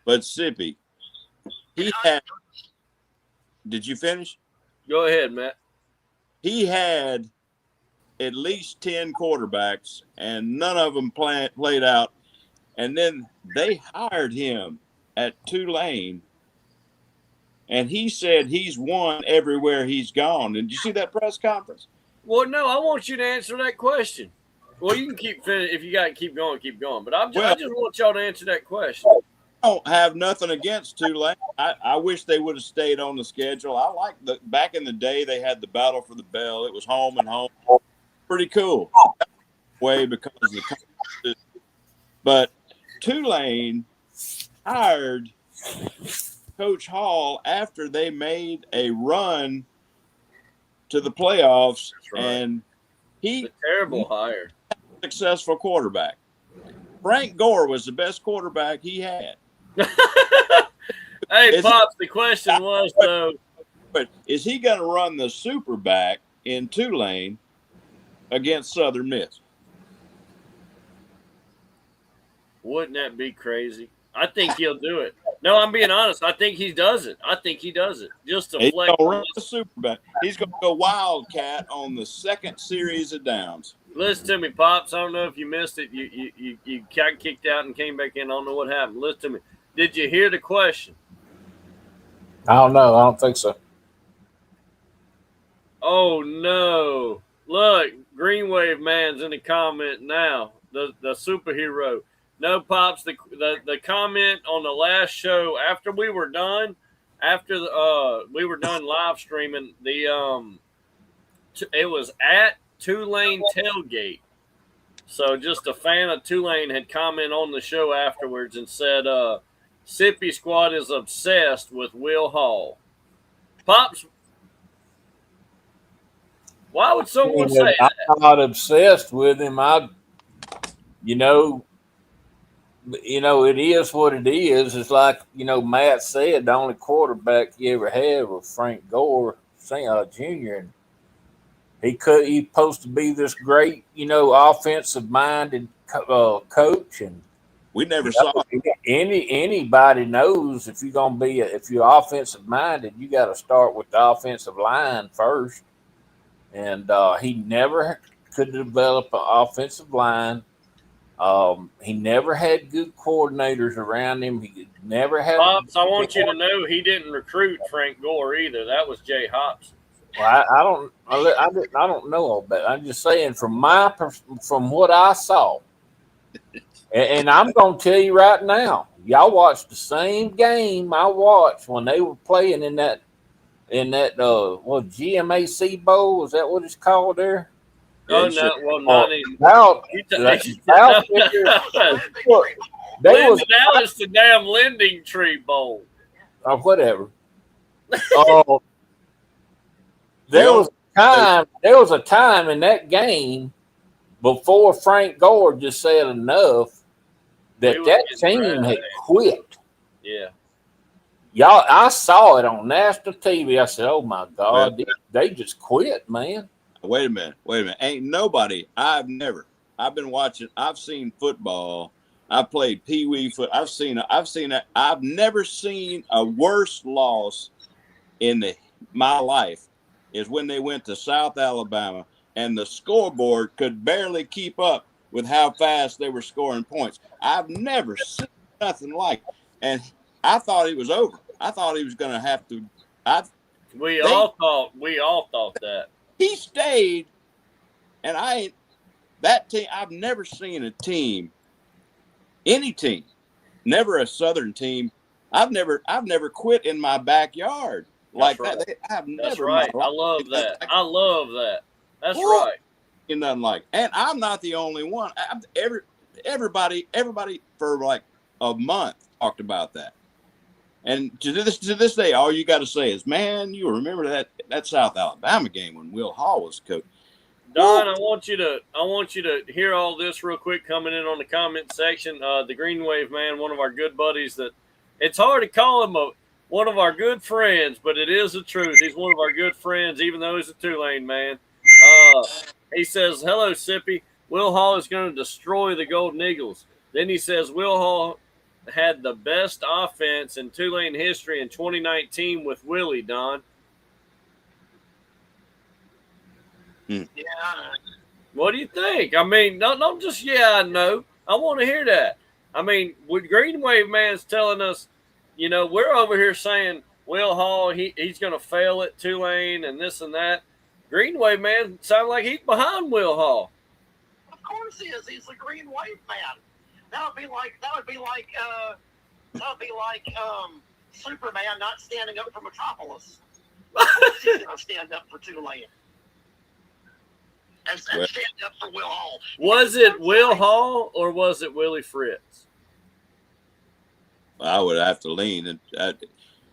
But Sippy, did you finish? Go ahead, Matt. He had at least 10 quarterbacks, and none of them played out. And then they hired him at Tulane, and he said he's won everywhere he's gone. Did you see that press conference? Well, no, I want you to answer that question. Well, you can keep if you got to keep going, But I just want y'all to answer that question. I don't have nothing against Tulane. I wish they would have stayed on the schedule. I like back in the day they had the battle for the bell. It was home and home. Pretty cool. Way because of the but Tulane hired Coach Hall after they made a run to the playoffs, right. And He a terrible hire. Successful quarterback. Frank Gore was the best quarterback he had. Hey, Pops, the question was, though, but is he going to run the super back in Tulane against Southern Miss? wouldn't that be crazy? I think he'll do it. No, I'm being honest. I think he does it. I think he does it. Just to He's flex. going to run the super back. He's going to go Wildcat on the second series of downs. Listen to me, Pops. I don't know if you missed it. You got kicked out and came back in. I don't know what happened. Listen to me. Did you hear the question? I don't know. I don't think so. Oh, no. Look, Green Wave Man's in the comment now. The superhero. No, Pops, the comment on the last show after we were done, we were done live streaming, it was at Tulane Tailgate. So just a fan of Tulane had commented on the show afterwards and said, Sippy Squad is obsessed with Will Hall. Pops, why would someone say that? I'm not obsessed with him. It is what it is. It's like, Matt said, the only quarterback you ever had was Frank Gore Jr. And he's supposed to be this great, offensive minded coach. And we never saw it. Anybody knows if you're offensive minded, you got to start with the offensive line first. And he never could develop an offensive line. He never had good coordinators around him. He never had. Pops, I want you to know he didn't recruit Frank Gore either. That was Jay Hopson. Well, I don't know all that. I'm just saying from what I saw, and I'm going to tell you right now, y'all watched the same game I watched when they were playing in that GMAC Bowl. Was that what it's called there? Oh, no, well, not even. Now it's the damn Lending Tree Bowl. Or whatever. There was a time in that game before Frank Gore just said enough that team had quit. Yeah. Y'all, I saw it on national TV. I said, oh, my God, they just quit, man. Wait a minute. Ain't nobody. I've seen football. I played Pee-wee foot. I've seen it. I've never seen a worse loss in my life is when they went to South Alabama and the scoreboard could barely keep up with how fast they were scoring points. I've never seen nothing like it. And I thought it was over. I thought he was going to have to. We all thought that. He stayed, and that team. I've never seen a team, any team, never a Southern team. I've never quit in my backyard like that. I've never. That's right. I love that. I love that. That's right. Nothing like, and I'm not the only one. Everybody for like a month talked about that. And to this day, all you got to say is, man, you remember that South Alabama game when Will Hall was coach. Don, I want you to hear all this real quick coming in on the comment section. The Green Wave Man, one of our good buddies, that it's hard to call him one of our good friends, but it is the truth. He's one of our good friends, even though he's a Tulane man. He says, hello, Sippy. Will Hall is going to destroy the Golden Eagles. Then he says, Will Hall had the best offense in Tulane history in 2019 with Willie, Don. Yeah. What do you think? I mean, don't just, I know. I want to hear that. I mean, with Green Wave Man's telling us, we're over here saying Will Hall, he's going to fail at Tulane and this and that. Green Wave Man sounds like he's behind Will Hall. Of course he is. He's the Green Wave Man. That would be like Superman not standing up for Metropolis. He's going to stand up for Tulane and stand up for Will Hall. Was it Will Hall or was it Willie Fritz? I would have to lean.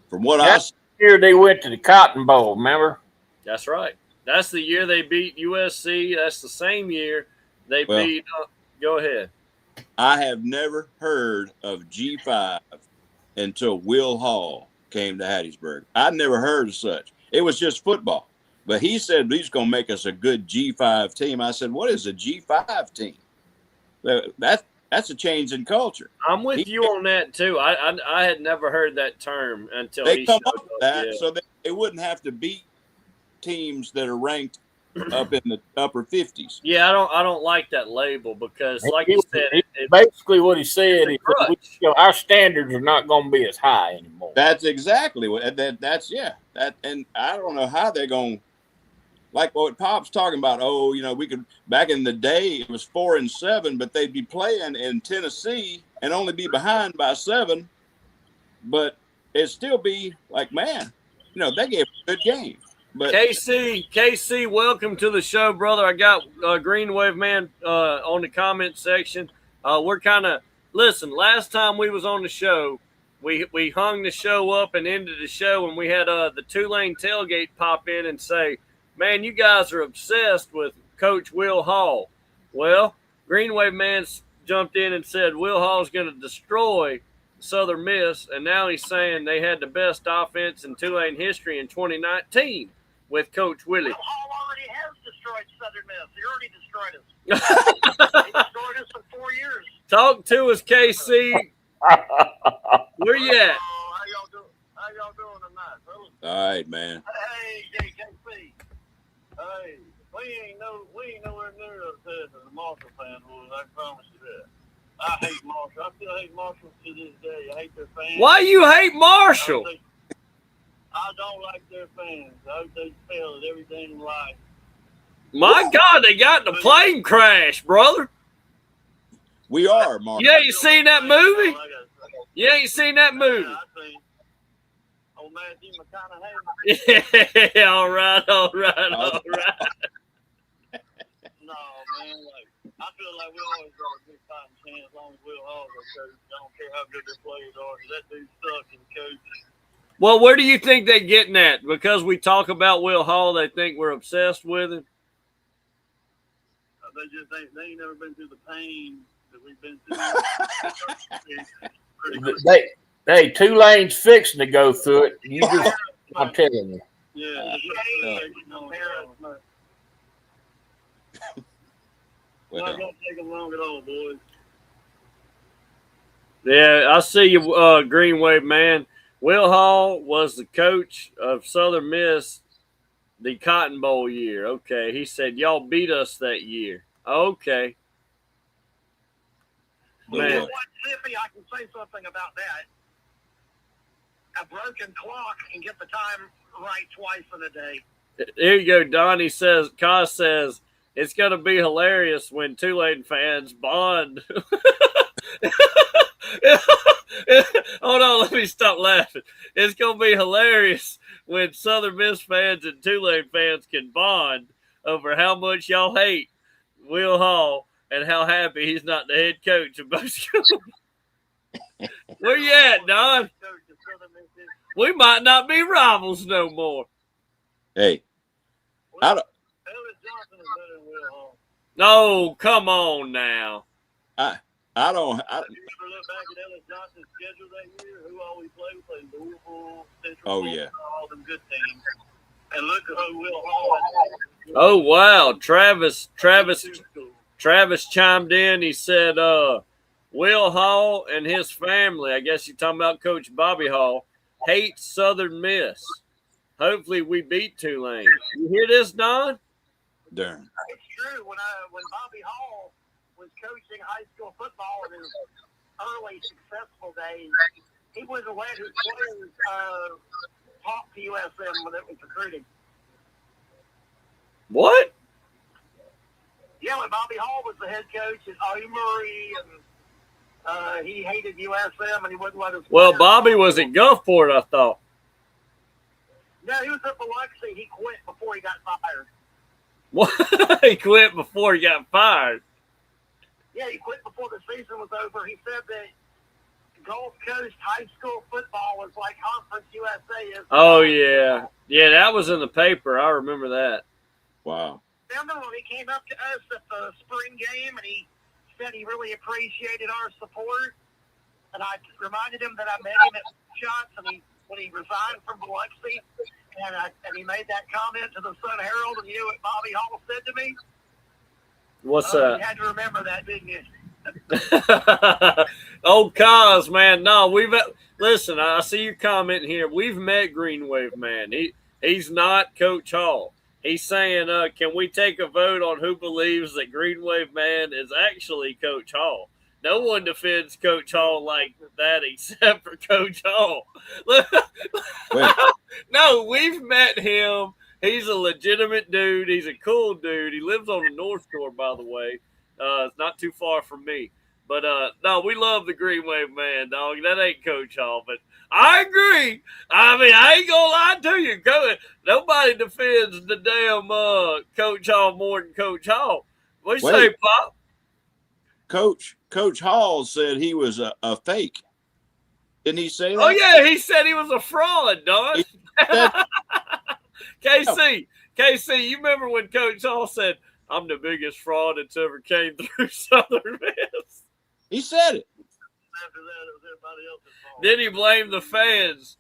From what I year they went to the Cotton Bowl, remember? That's right. That's the year they beat USC. That's the same year they beat. Go ahead. I have never heard of G5 until Will Hall came to Hattiesburg. I'd never heard of such. It was just football. But he said he's going to make us a good G5 team. I said, what is a G5 team? That's a change in culture. I'm with you on that too. I had never heard that term until they he come showed up with that so that they wouldn't have to beat teams that are ranked up in the upper 50s. Yeah, I don't like that label because, like you said, basically what he said is our standards are not going to be as high anymore. That's exactly what that's and I don't know how they're going. Like what Pop's talking about, we could back in the day it was 4-7, but they'd be playing in Tennessee and only be behind by 7, but it'd still be like, man, they gave a good game. But KC, welcome to the show, brother. I got Green Wave Man on the comment section. We're kind of listen. Last time we was on the show, we hung the show up and ended the show, and we had the Tulane tailgate pop in and say, man, you guys are obsessed with Coach Will Hall. Well, Green Wave Man jumped in and said Will Hall's going to destroy Southern Miss, and now he's saying they had the best offense in Tulane history in 2019 with Coach Willie. Will Hall already has destroyed Southern Miss. He already destroyed us. He destroyed us in 4 years. Talk to us, KC. Where you at? How y'all doing tonight, fellas? All right, man. Hey, JKC. Hey, we ain't nowhere near upset as a Marshall fan, boys. I promise you that. I hate Marshall. I still hate Marshall to this day. I hate their fans. Why you hate Marshall? I don't like their fans. I hope they fail at everything in life. My God, they got in the plane crash, brother. We are, Marshall. You ain't seen that movie? You ain't seen that movie? Yeah, I seen old Matthew McConaughey. Yeah, all right. No, man, I feel like we always got a big fighting chance as long as Will Hall's our coach. I don't care how good their players are. That dude sucks as a coach. Well, where do you think they're getting at? Because we talk about Will Hall, they think we're obsessed with him? They ain't never been through the pain that we've been through. Tulane's fixing to go through it. I'm telling you. Yeah. Not gonna take them long at all, boys. Yeah, I see you, Green Wave Man. Will Hall was the coach of Southern Miss the Cotton Bowl year. Okay, he said y'all beat us that year. Okay. Man. You know what, Zippy, I can say something about that. A broken clock can get the time right twice in a day. Here you go, Donnie says, Kaz says, it's going to be hilarious when Tulane fans bond. Hold on, let me stop laughing. It's going to be hilarious when Southern Miss fans and Tulane fans can bond over how much y'all hate Will Hall and how happy he's not the head coach of both schools. Where you at, Don? We might not be rivals no more. Hey, I don't. No, come on now. I don't. If you ever look back at Ellis Johnson's schedule that year, who always played? We played Louisville, Central. Oh yeah. All them good teams. And look at who Will Hall had. Oh wow, Travis chimed in. He said, Will Hall and his family, I guess you're talking about Coach Bobby Hall, hate Southern Miss. Hopefully we beat Tulane. You hear this, Don? Darn. It's true. When Bobby Hall was coaching high school football in his early successful days, he was the one who players talked to USM when it was recruiting. What? Yeah, when Bobby Hall was the head coach at Emory, and he hated USM, and he wouldn't let us. Well, Bobby was at Gulfport, I thought. No, he was at Biloxi. He quit before he got fired. What? He quit before he got fired. Yeah, he quit before the season was over. He said that Gulf Coast high school football was like Conference USA is. Oh, yeah. Yeah, that was in the paper. I remember that. Wow. Remember when he came up to us at the spring game and he said he really appreciated our support? And I reminded him that I met him at Shots and when he resigned from Biloxi, and he made that comment to the Sun Herald, and you know what Bobby Hall said to me? What's that? You had to remember that, didn't you? Oh, Cos, man. No, listen, I see your comment here. We've met Green Wave Man. He's not Coach Hall. He's saying, can we take a vote on who believes that Green Wave Man is actually Coach Hall? No one defends Coach Hall like that except for Coach Hall. No, we've met him. He's a legitimate dude. He's a cool dude. He lives on the North Shore, by the way. It's not too far from me. But, no, we love the Green Wave Man, dog. That ain't Coach Hall. But I agree. I mean, I ain't going to lie to you. Nobody defends the damn Coach Hall more than Coach Hall. What you say, Pop? Coach Hall said he was a fake. Didn't he say that? Oh, yeah. He said he was a fraud, dog. KC, you remember when Coach Hall said, I'm the biggest fraud that's ever came through Southern Miss? He said it. After that, it was everybody else's fault. Then he blamed the fans.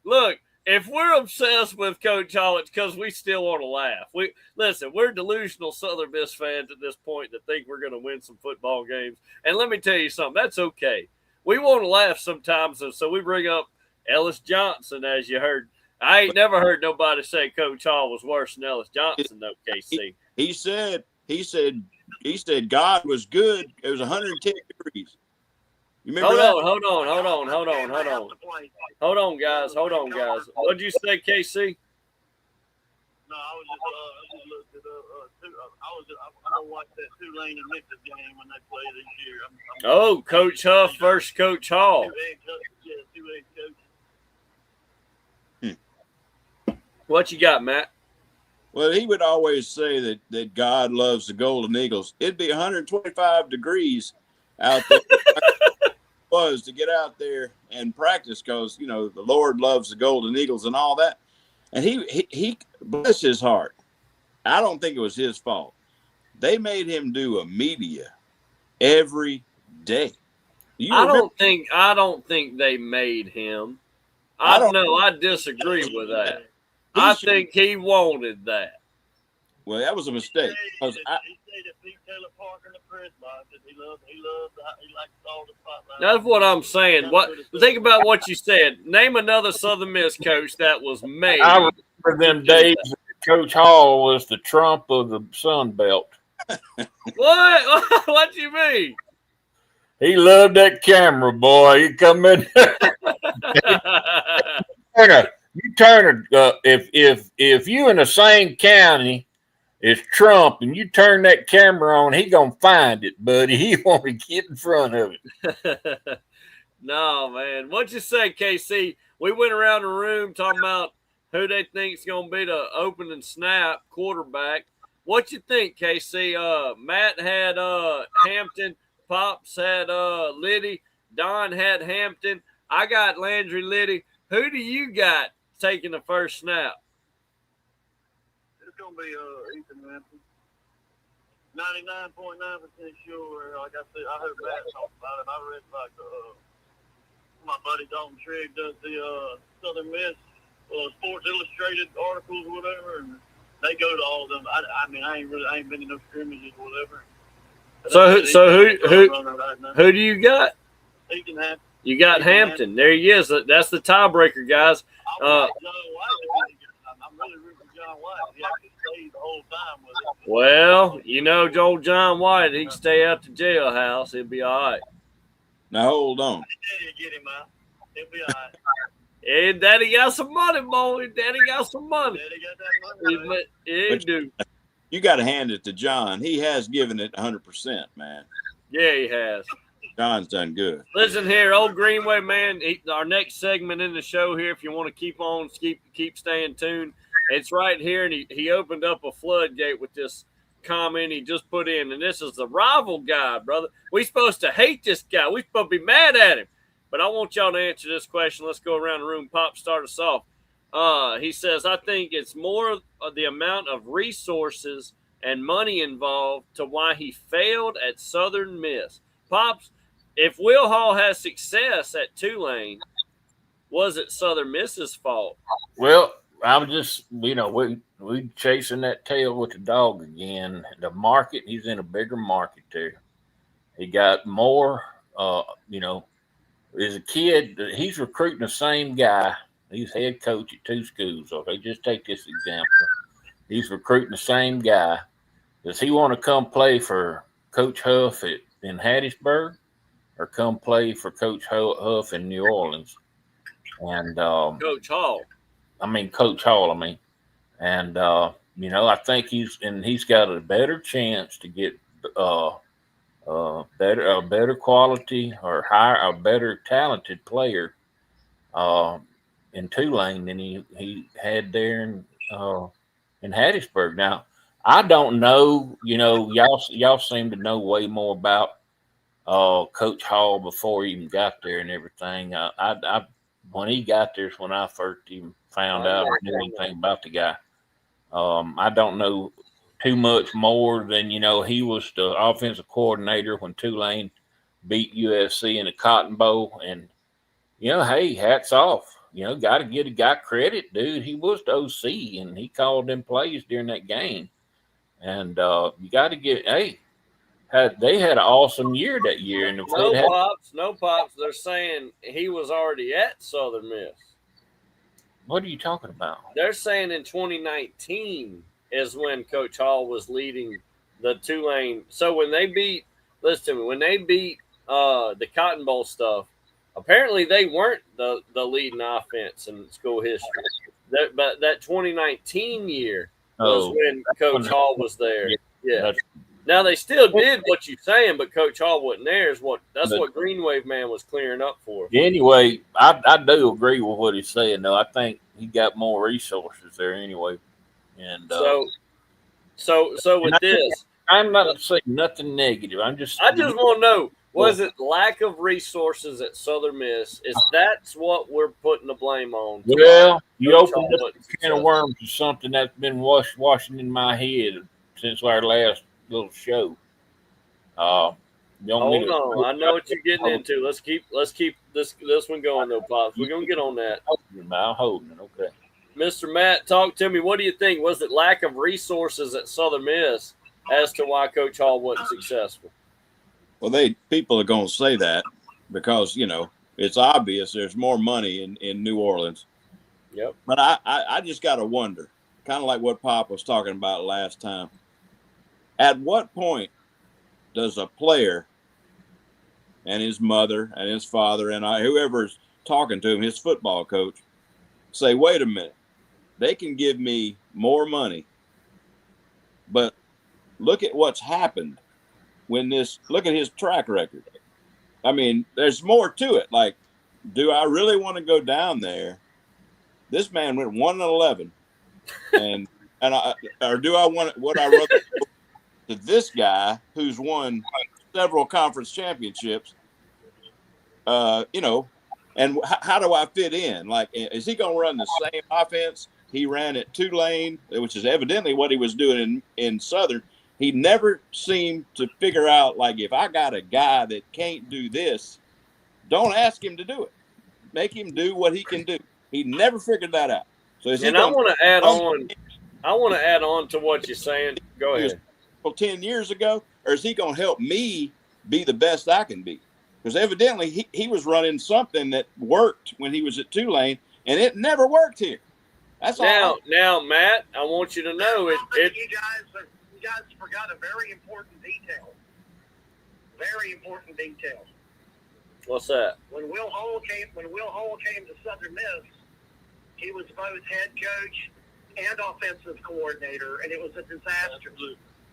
Look, if we're obsessed with Coach Hall, it's because we still want to laugh. We're delusional Southern Miss fans at this point that think we're going to win some football games. And let me tell you something, that's okay. We want to laugh sometimes, so we bring up Ellis Johnson, as you heard. I ain't never heard nobody say Coach Hall was worse than Ellis Johnson, though, KC. He said God was good. It was 110 degrees. You remember that? Hold on, guys. What'd you say, KC? No, I was just looking up. I watched that Tulane and Memphis game when they play this year. Oh, Coach Huff versus Coach Hall. Two-head coach. What you got, Matt? Well, he would always say that God loves the Golden Eagles. It'd be 125 degrees out there. Was to get out there and practice because, you know, the Lord loves the Golden Eagles and all that. And he bless his heart. I don't think it was his fault. They made him do a media every day. I don't think they made him. I disagree with that. I think he wanted that. Well, that was a mistake. He said that Pete Taylor Parker in the press box. He likes all the spotlight. That's what I'm saying. Think about what you said. Name another Southern Miss coach that was made. I remember them days that Coach Hall was the Trump of the Sun Belt. What? What you mean? He loved that camera, boy. He come in. You turn if you in the same county as Trump and you turn that camera on, he gonna find it, buddy. He want to get in front of it. No, man. What'd you say, KC? We went around the room talking about who they think's gonna be the opening snap quarterback. What you think, KC? Matt had Hampton, Pops had Liddy, Don had Hampton. I got Landry Liddy. Who do you got taking the first snap? It's gonna be Ethan Hampton. 99.9% sure. Like I said, I heard Matt talk about it. I read my buddy Dalton Trigg does the Southern Miss Sports Illustrated articles or whatever, and they go to all of them. I ain't been in no scrimmages or whatever. Who do you got? Ethan Hampton. You got Hampton. There he is. That's the tiebreaker, guys. I'm really rooting for John White. He actually stayed the whole time with it. Well, you know, Joel John White, he can stay out the jailhouse. He'll be all right. Now, hold on. Daddy get him out. He'll be all right. Hey, Daddy got some money, boy. Daddy got some money. Daddy got that money. Yeah, he do. You got to hand it to John. He has given it 100%, man. Yeah, he has. John's done good. Listen here, old Greenway man. Our next segment in the show here, if you want to keep on, keep staying tuned, it's right here, and he opened up a floodgate with this comment he just put in, and this is the rival guy, brother. We supposed to hate this guy. We supposed to be mad at him, but I want y'all to answer this question. Let's go around the room. Pop, start us off. He says, I think it's more of the amount of resources and money involved to why he failed at Southern Miss. Pops, if Will Hall has success at Tulane, was it Southern Miss's fault? Well, I'm just, we chasing that tail with the dog again. The market, he's in a bigger market there. He got more, as a kid, he's recruiting the same guy. He's head coach at 2 schools. Okay, just take this example. He's recruiting the same guy. Does he want to come play for Coach Huff in Hattiesburg or come play for Coach Huff in New Orleans? And Coach Hall. Coach Hall. And I think he's got a better chance to get better quality or a better talented player in Tulane than he had there in Hattiesburg. Now, I don't know. Y'all seem to know way more about Coach Hall before he even got there and everything. When he got there is when I first even found out or knew anything about the guy. I don't know too much more than, he was the offensive coordinator when Tulane beat USC in the Cotton Bowl. And, hey, hats off. Got to give a guy credit, dude. He was the OC, and he called them plays during that game. And you got to get, they had an awesome year that year. And No pops. They're saying he was already at Southern Miss. What are you talking about? They're saying in 2019 is when Coach Hall was leading the Tulane. So when they beat the Cotton Bowl stuff, apparently they weren't the leading offense in school history. But that 2019 year was when Coach Hall was there. Yeah. Now they still did what you're saying, but Coach Hall wasn't there. That's what Green Wave Man was clearing up for. Anyway, I do agree with what he's saying. Though I think he got more resources there anyway. And so with this, I'm not saying nothing negative. I just want to know: was it lack of resources at Southern Miss? That's what we're putting the blame on? Well, you opened up a can of worms to something that's been washing in my head since our last little show. Hold on, I know what you're getting into. Let's keep this one going though, Pops. We're gonna get on that. I'm holding it. Okay. Mr. Matt, talk to me. What do you think? Was it lack of resources at Southern Miss as to why Coach Hall wasn't successful? Well, people are going to say that because, it's obvious there's more money in New Orleans. Yep. But I just got to wonder, kind of like what Pop was talking about last time. At what point does a player and his mother and his father and whoever's talking to him, his football coach, say, wait a minute, they can give me more money, but look at what's happened look at his track record. There's more to it. Like, do I really want to go down there? This man went 1-11, or do I want what I rather to this guy who's won several conference championships? And how do I fit in? Like, is he going to run the same offense he ran at Tulane, which is evidently what he was doing in Southern? He never seemed to figure out, like, if I got a guy that can't do this, don't ask him to do it. Make him do what he can do. He never figured that out. So I want to add on. I want to add on to what you're saying. Go ahead. 10 years ago, or is he going to help me be the best I can be? Because evidently he was running something that worked when he was at Tulane, and it never worked here. That's all. Now, Matt, I want you to know it. You guys forgot a very important detail. Very important detail. What's that? When Will Hall came to Southern Miss, he was both head coach and offensive coordinator, and it was a disaster.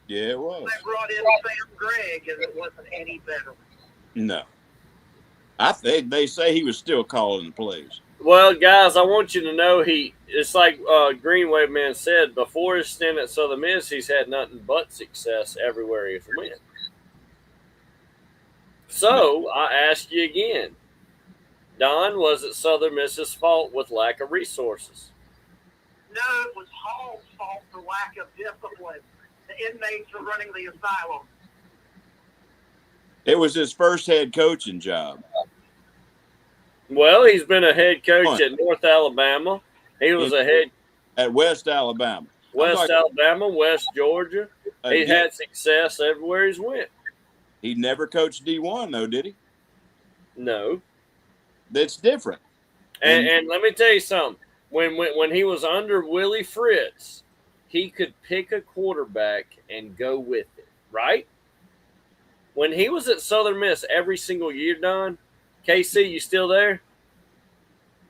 Yeah, it was. They brought in Sam Gregg, and it wasn't any better. No. They say he was still calling the plays. Well, guys, I want you to know it's like Green Wave Man said, before his stint at Southern Miss, he's had nothing but success everywhere he's went. So I ask you again, Don, was it Southern Miss's fault with lack of resources? No, it was Hall's fault for lack of discipline. The inmates were running the asylum. It was his first head coaching job. Well, he's been a head coach at North Alabama. He was a head at West Alabama. West Alabama, West Georgia. He had success everywhere he's went. He never coached D1 though, did he? No. That's different. And let me tell you something. When he was under Willie Fritz, he could pick a quarterback and go with it, right? When he was at Southern Miss every single year, Don, KC, you still there?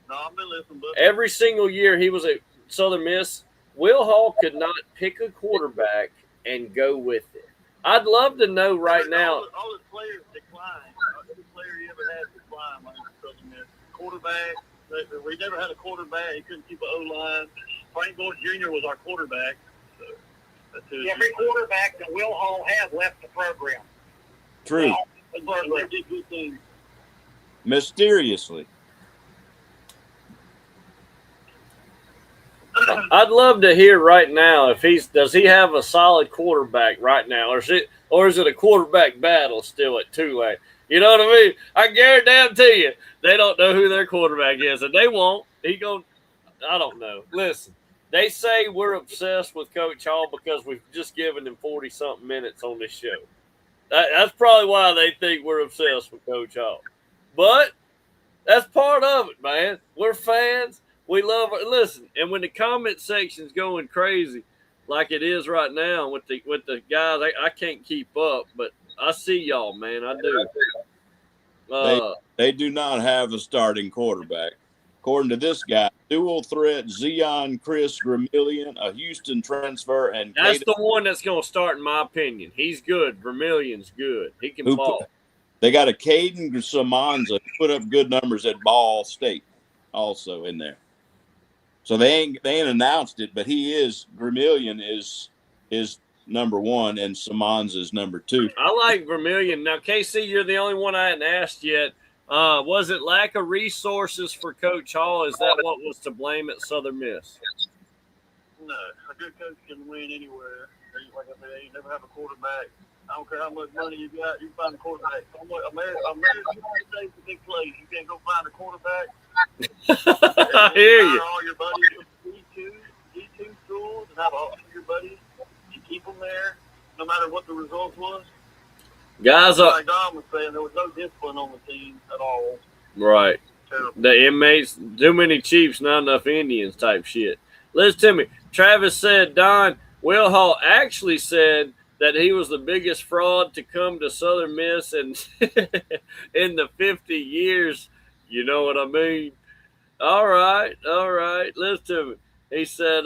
No, I've been listening, but every single year he was at Southern Miss, Will Hall could not pick a quarterback and go with it. I'd love to know right now. All his players declined. Every player he ever had declined when he was at Southern Miss. Quarterback. We never had a quarterback. He couldn't keep an O-line. Frank Gore Jr. was our quarterback. So every quarterback that Will Hall had left the program. True. They did good things. Mysteriously. I'd love to hear right now if does he have a solid quarterback right now, or is it a quarterback battle still at Tulane? You know what I mean? I guarantee you they don't know who their quarterback is, and they won't. I don't know. Listen, they say we're obsessed with Coach Hall because we've just given him 40-something minutes on this show. That's probably why they think we're obsessed with Coach Hall. But that's part of it, man. We're fans. We love it. Listen, and when the comment section's going crazy like it is right now with the guys, I can't keep up, but I see y'all, man. I do. They do not have a starting quarterback. According to this guy, dual threat Zion Chris Vermillion, a Houston transfer, and that's the one that's going to start, in my opinion. He's good. Vermillion's good. He can ball. They got a Caden Samanza put up good numbers at Ball State, also in there. So they ain't announced it, but Vermillion is number one, and Samanza is number two. I like Vermillion. Now, KC, you're the only one I hadn't asked yet. Was it lack of resources for Coach Hall? Is that what was to blame at Southern Miss? No, a good coach can win anywhere. Like I said, you never have a quarterback. I don't care how much money you got, you find a quarterback. America State's a big place. You can't go find a quarterback. I hear you. All your buddies from D2 schools and have all your buddies. You keep them there, no matter what the result was. Guys, like Don was saying, there was no discipline on the team at all. Right. Terrible. The inmates, too many Chiefs, not enough Indians type shit. Listen to me. Travis said, Don, Will Hall actually said that he was the biggest fraud to come to Southern Miss in the 50 years. You know what I mean? All right. Listen to me. He said,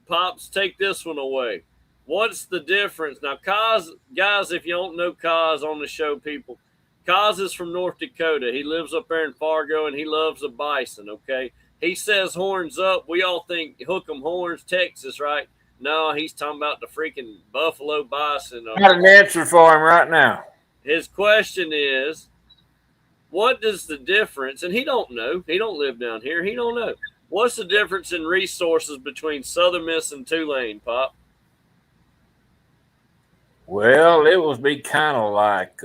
Pops, take this one away. What's the difference? Now, Kaz, guys, if you don't know Kaz on the show, people, Kaz is from North Dakota. He lives up there in Fargo, and he loves the bison, okay? He says horns up. We all think hook 'em horns, Texas, right? No, he's talking about the freaking Buffalo bison. I got an answer for him right now. His question is, what is the difference? And he don't know. He don't live down here. He don't know. What's the difference in resources between Southern Miss and Tulane, Pop? Well, it would be kind of like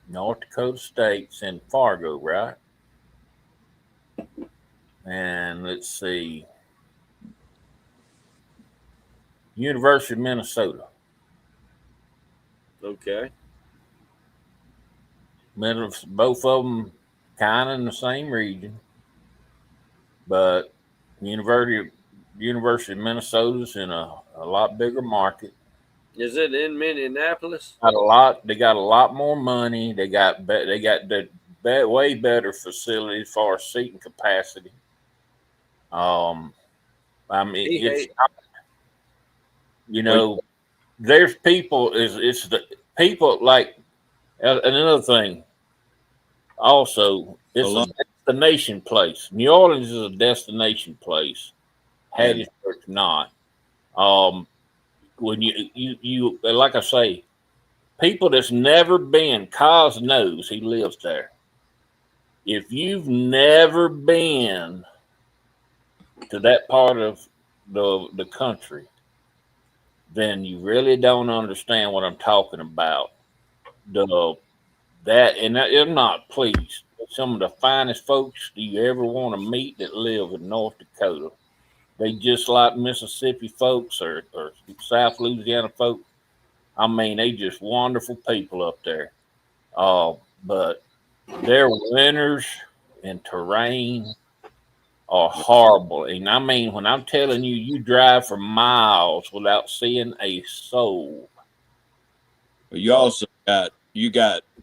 North Dakota State's in Fargo, right? And let's see. University of Minnesota. Okay. Both of them kind of in the same region, but University of Minnesota's in a lot bigger market. Is it in Minneapolis? They got a lot more money. They got the way better facilities as far as seating capacity. I mean, it's there's people. It's the people like another thing. Also, it's a destination place. New Orleans is a destination place. Hattiesburg's not. When you like I say, people that's never been, Kaz knows, he lives there. If you've never been to that part of the country, then you really don't understand what I'm talking about. The that and that, I'm not pleased. Some of the finest folks you ever want to meet that live in North Dakota. They just like Mississippi folks or South Louisiana folks. I mean, they just wonderful people up there. But their winters and terrain are horrible. And I mean, when I'm telling you, you drive for miles without seeing a soul. You also got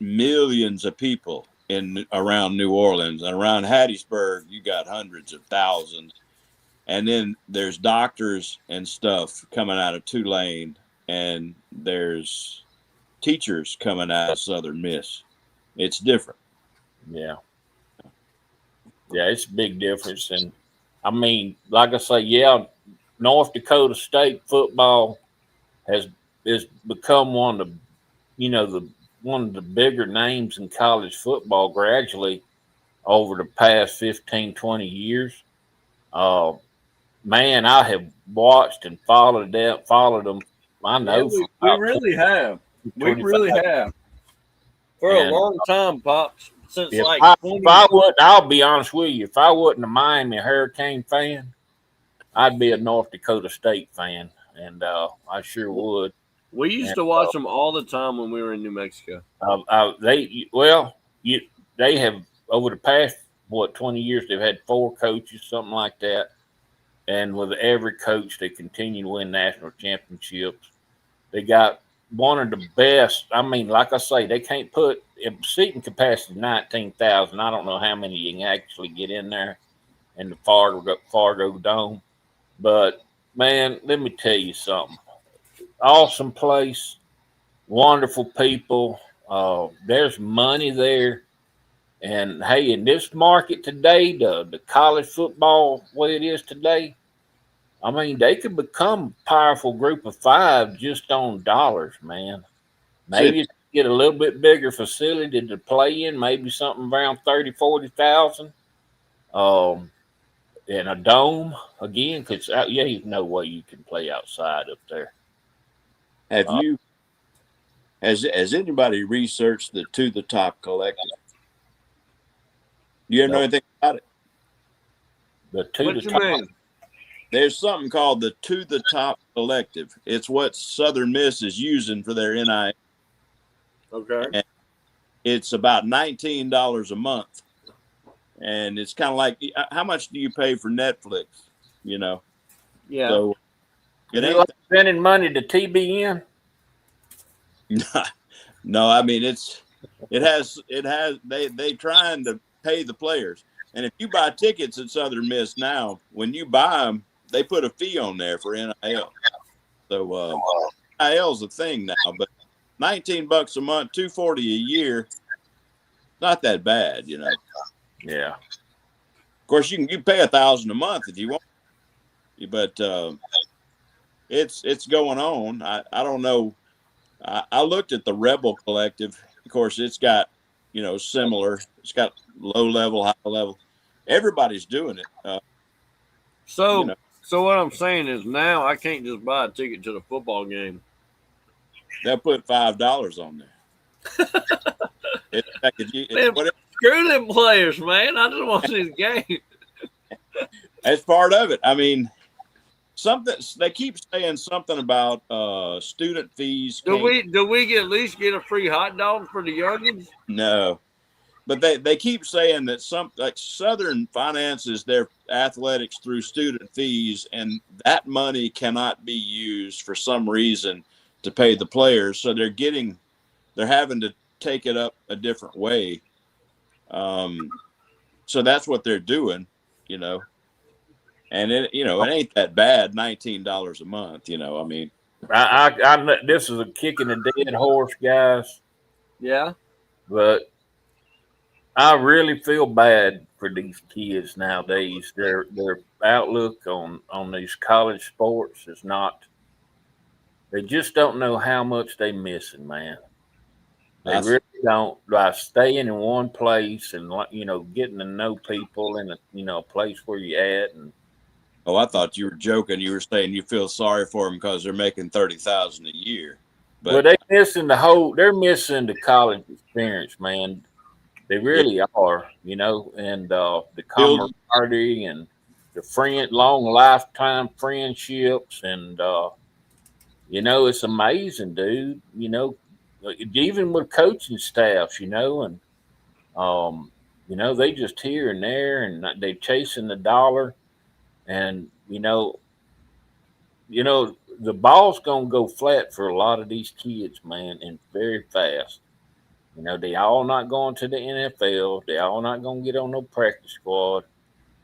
millions of people in around New Orleans and around Hattiesburg. You got hundreds of thousands, and then there's doctors and stuff coming out of Tulane, and there's teachers coming out of Southern Miss. It's different. Yeah. Yeah, it's a big difference. And I mean, like I say, yeah, North Dakota State football has become one of the bigger names in college football gradually over the past 15, 20 years. Man, I have watched and followed them. I know we really have. We really have. For a long time, Pops. Since if like I wouldn't, I'll be honest with you, if I wasn't a Miami Hurricane fan, I'd be a North Dakota State fan, and I sure would. We used to watch them all the time when we were in New Mexico. They have over the past 20 years they've had 4 coaches, something like that, and with every coach they continue to win national championships. They got one of the best. I mean, like I say, they can't put seating capacity 19,000. I don't know how many you can actually get in there in the Fargo Dome, but man, let me tell you something. Awesome place, wonderful people. There's money there, and hey, in this market today, the college football way it is today, I mean, they could become a powerful group of 5 just on dollars, man. Maybe get a little bit bigger facility to play in, maybe something around 30,000-40,000. In a dome again, because there's no way you can play outside up there. Has anybody researched the To the Top Collective? Do you know anything about it? The To the Top. There's something called the To the Top Collective. It's what Southern Miss is using for their NIL. Okay. And it's about $19 a month. And it's kind of like, how much do you pay for Netflix? You know? Yeah. So it ain't like spending money to TBN. No, I mean, they trying to pay the players. And if you buy tickets at Southern Miss now, when you buy them, they put a fee on there for NIL. So NIL's a thing now, but $19 a month, $240 a year, not that bad, you know. Yeah. Of course, you pay $1,000 a month if you want, but it's going on. I don't know. I looked at the Rebel Collective. Of course, it's got similar. It's got low level, high level. Everybody's doing it. So what I'm saying is now I can't just buy a ticket to the football game. They'll put $5 on there. Screw them players, man. I just want this game. That's part of it. I mean, they keep saying something about student fees. Do we at least get a free hot dog for the youngins? No. But they keep saying that Southern finances their athletics through student fees, and that money cannot be used for some reason to pay the players. So they're having to take it up a different way. So that's what they're doing, and it ain't that bad. $19 a month, I mean, I this is a kicking a dead horse, guys. Yeah, but I really feel bad for these kids nowadays. Their outlook on these college sports is not. They just don't know how much they missing, man. They really don't. By staying in one place and getting to know people in a place where you at, and Oh, I thought you were joking. You were saying you feel sorry for them because they're making $30,000 a year. But Well, they're missing the college experience, man. They really are, you know, and the camaraderie and the long lifetime friendships, and you know, it's amazing, dude. You know, even with coaching staffs, you know, and you know, they just here and there, and they chasing the dollar, and you know, the ball's gonna go flat for a lot of these kids, man, and very fast. You know, they all not going to the NFL. They all not gonna get on no practice squad,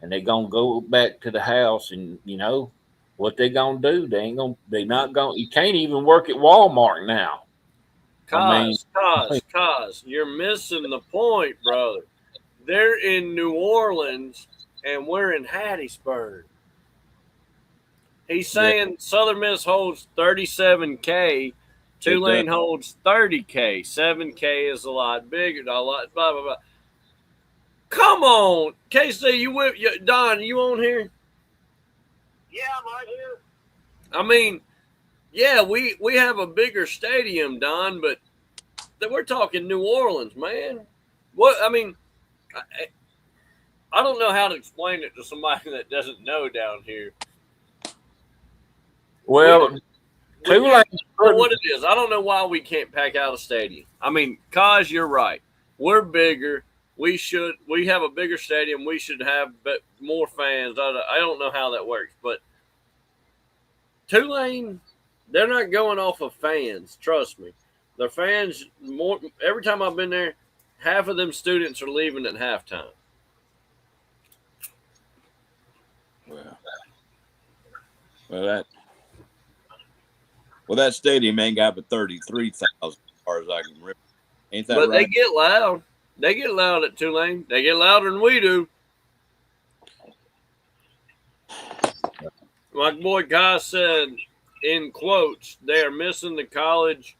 and they gonna go back to the house. And you know what they gonna do? They ain't gonna. They not gonna. You can't even work at Walmart now. Cause, you're missing the point, brother. They're in New Orleans, and we're in Hattiesburg. He's saying Southern Miss holds 37K. Tulane holds 30K. 7K is a lot bigger. A lot. Blah blah blah. Come on, KC. Don? You on here? Yeah, I'm right here. I mean, yeah, we have a bigger stadium, Don, but we're talking New Orleans, man. What I mean, I don't know how to explain it to somebody that doesn't know down here. Well, Tulane, what it is, I don't know why we can't pack out a stadium. I mean, cause you're right, we're bigger. We have a bigger stadium. We should have more fans. I don't know how that works, but Tulane, they're not going off of fans. Trust me. Their fans, every time I've been there, half of them students are leaving at halftime. Well, that stadium ain't got but 33,000 as far as I can remember. Ain't that but right? They get loud. They get loud at Tulane. They get louder than we do. My boy Guy said, in quotes, they are missing the college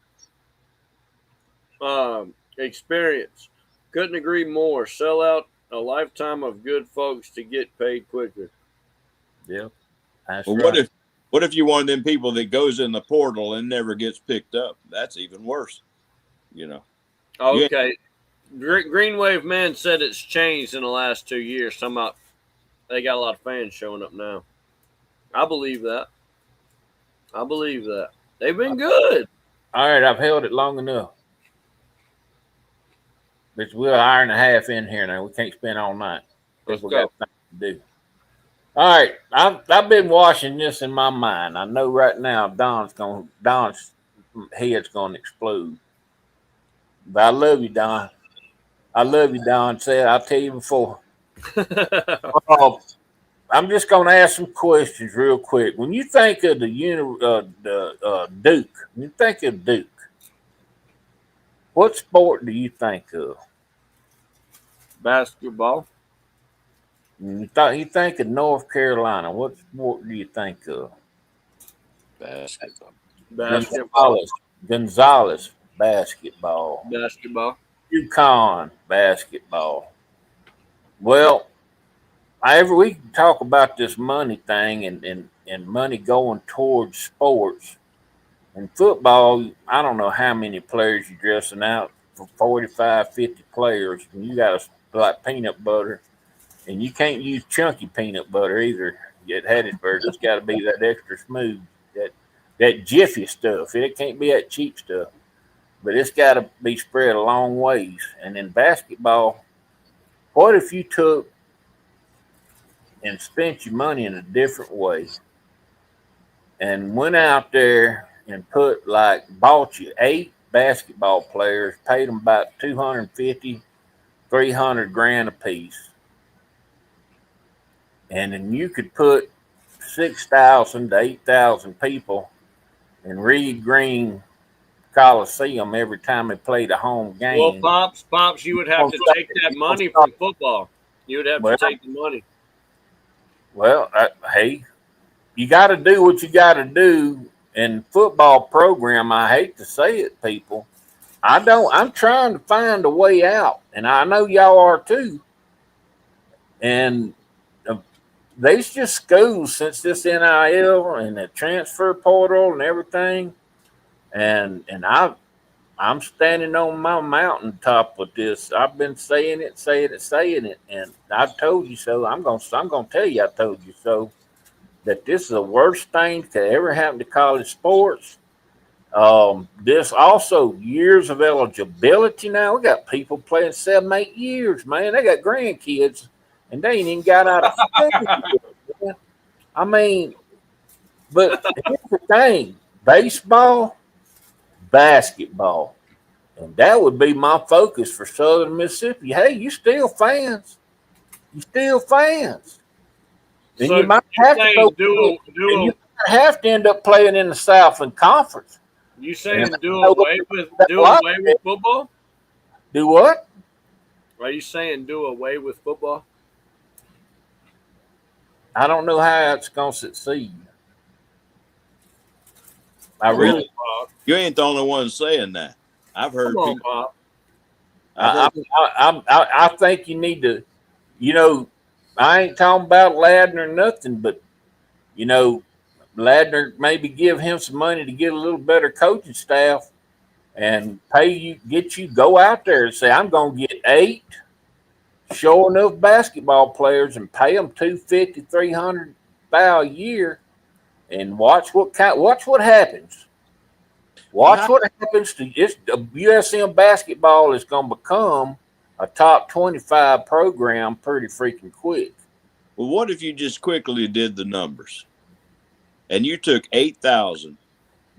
experience. Couldn't agree more. Sell out a lifetime of good folks to get paid quicker. Yep. Well, right. What if you one of them people that goes in the portal and never gets picked up? That's even worse. You know. Okay. Green Wave Man said it's changed in the last 2 years. They got a lot of fans showing up now. I believe that. They've been good. All right, I've held it long enough. We're an hour and a half in here now. We can't spend all night. Let's we go. got things to do. All right, I've been watching this in my mind. I know right now Don's head's gonna explode. But I love you, Don. Said I'll tell you before. I'm just gonna ask some questions real quick. When you think of Duke, when you think of Duke, what sport do you think of? Basketball. You think of North Carolina. What sport do you think of? Basketball. Gonzalez, basketball. UConn, basketball. Well, we can talk about this money thing and money going towards sports. In football, I don't know how many players you're dressing out for 45, 50 players, and you got to like peanut butter, and you can't use chunky peanut butter either. At Hattiesburg, it's got to be that extra smooth, that jiffy stuff. It can't be that cheap stuff, but it's got to be spread a long ways. And in basketball, what if you took and spent your money in a different way and went out there and bought you 8 basketball players, paid them about 250, 300 grand a piece. And then you could put 6,000 to 8,000 people in Reed Green Coliseum every time they played a home game. Well, Pops, you would have to take that money from football. You would have to take the money. Well, hey, you got to do what you got to do. In football program, I hate to say it, people. I'm trying to find a way out, and I know y'all are too. And there's just schools since this NIL and the transfer portal and everything, and I'm standing on my mountaintop with this. I've been saying it, and I told you so. I'm gonna tell you I told you so. That this is the worst thing that could ever happen to college sports. This also years of eligibility. Now we got people playing 7, 8 years, man. They got grandkids, and they ain't even got out of school yet. I mean, but here's the thing: baseball, basketball, and that would be my focus for Southern Mississippi. Hey, you still fans? You still fans? And So you might you're have to saying go. And you might have to end up playing in the Southland Conference. you saying do away with football? Do what? Are you saying do away with football? I don't know how it's going to succeed. I really. You ain't the only one saying that. I've heard Come on, people. Pop. I think you need to. You know, I ain't talking about Ladner or nothing, but you know, Ladner maybe give him some money to get a little better coaching staff and pay you, go out there and say, I'm going to get 8 sure enough basketball players and pay them $250, $300 a year, and watch what happens. Watch what happens to USM basketball is going to become a top 25 program pretty freaking quick. Well, what if you just quickly did the numbers and you took 8,000,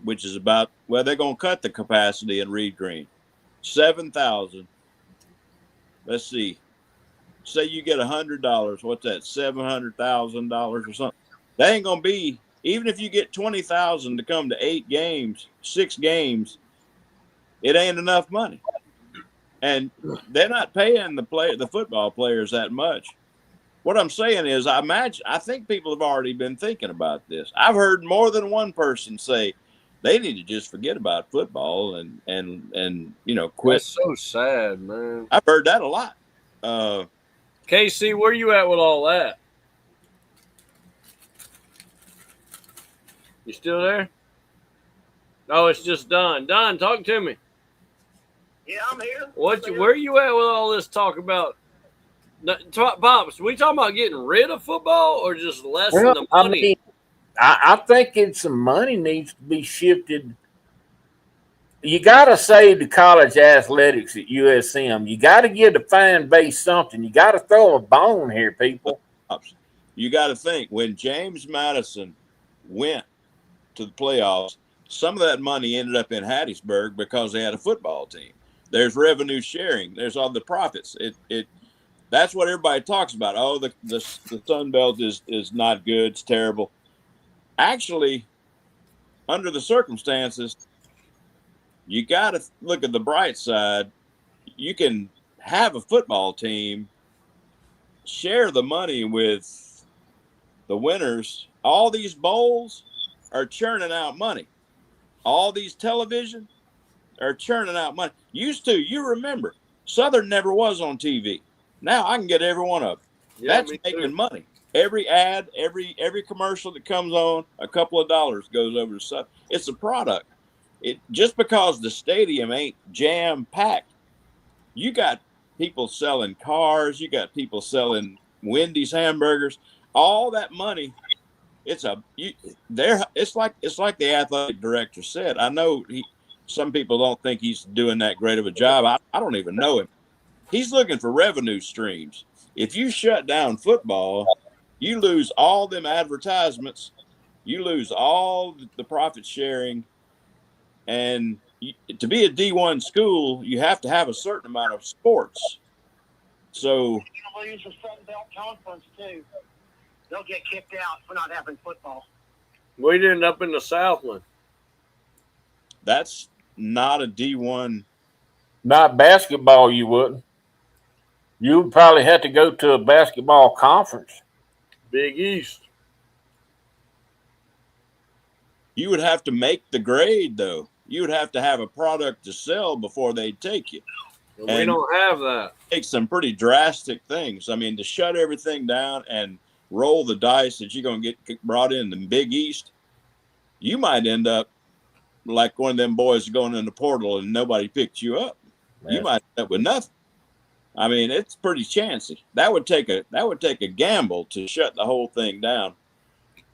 which is about, well, they're going to cut the capacity in Reed Green, 7,000. Let's see. Say you get $100. What's that? $700,000 or something. That ain't going to be, even if you get 20,000 to come to 8 games, 6 games, it ain't enough money. And they're not paying the football players that much. What I'm saying is, I think people have already been thinking about this. I've heard more than one person say they need to just forget about football and quit. That's so sad, man. I've heard that a lot. KC, where you at with all that? You still there? No, it's just Don. Don, talk to me. Yeah, I'm here. Where you at with all this talk about? Pops, we talking about getting rid of football or just less than the money? I think some money needs to be shifted. You got to save the college athletics at USM. You got to give the fan base something. You got to throw a bone here, people. You got to think, when James Madison went to the playoffs, some of that money ended up in Hattiesburg because they had a football team. There's revenue sharing. There's all the profits. That's what everybody talks about. Oh, the Sun Belt is not good. It's terrible. Actually, under the circumstances, you got to look at the bright side. You can have a football team, share the money with the winners. All these bowls are churning out money. All these television are churning out money. You remember, Southern never was on TV. Now I can get every one of them. Yeah, that's making money. Every ad, every commercial that comes on, a couple of dollars goes over to Southern. It's a product. Just because the stadium ain't jam packed, you got people selling cars, you got people selling Wendy's hamburgers, all that money. It's like the athletic director said. I know some people don't think he's doing that great of a job. I don't even know him. He's looking for revenue streams. If you shut down football, you lose all them advertisements, you lose all the profit sharing, and to be a D1 school, you have to have a certain amount of sports. So you'll lose the Sun Belt Conference too. They'll get kicked out for not having football. We'd end up in the Southland. That's not a D1. Not basketball, you wouldn't. You would probably have to go to a basketball conference. Big East. You would have to make the grade, though. You would have to have a product to sell before they'd take you. And we don't have that. Take some pretty drastic things. I mean, to shut everything down and roll the dice that you're going to get brought in the Big East, you might end up like one of them boys going in the portal and nobody picked you up. You might end up with nothing. I mean, it's pretty chancy. That would take a gamble to shut the whole thing down.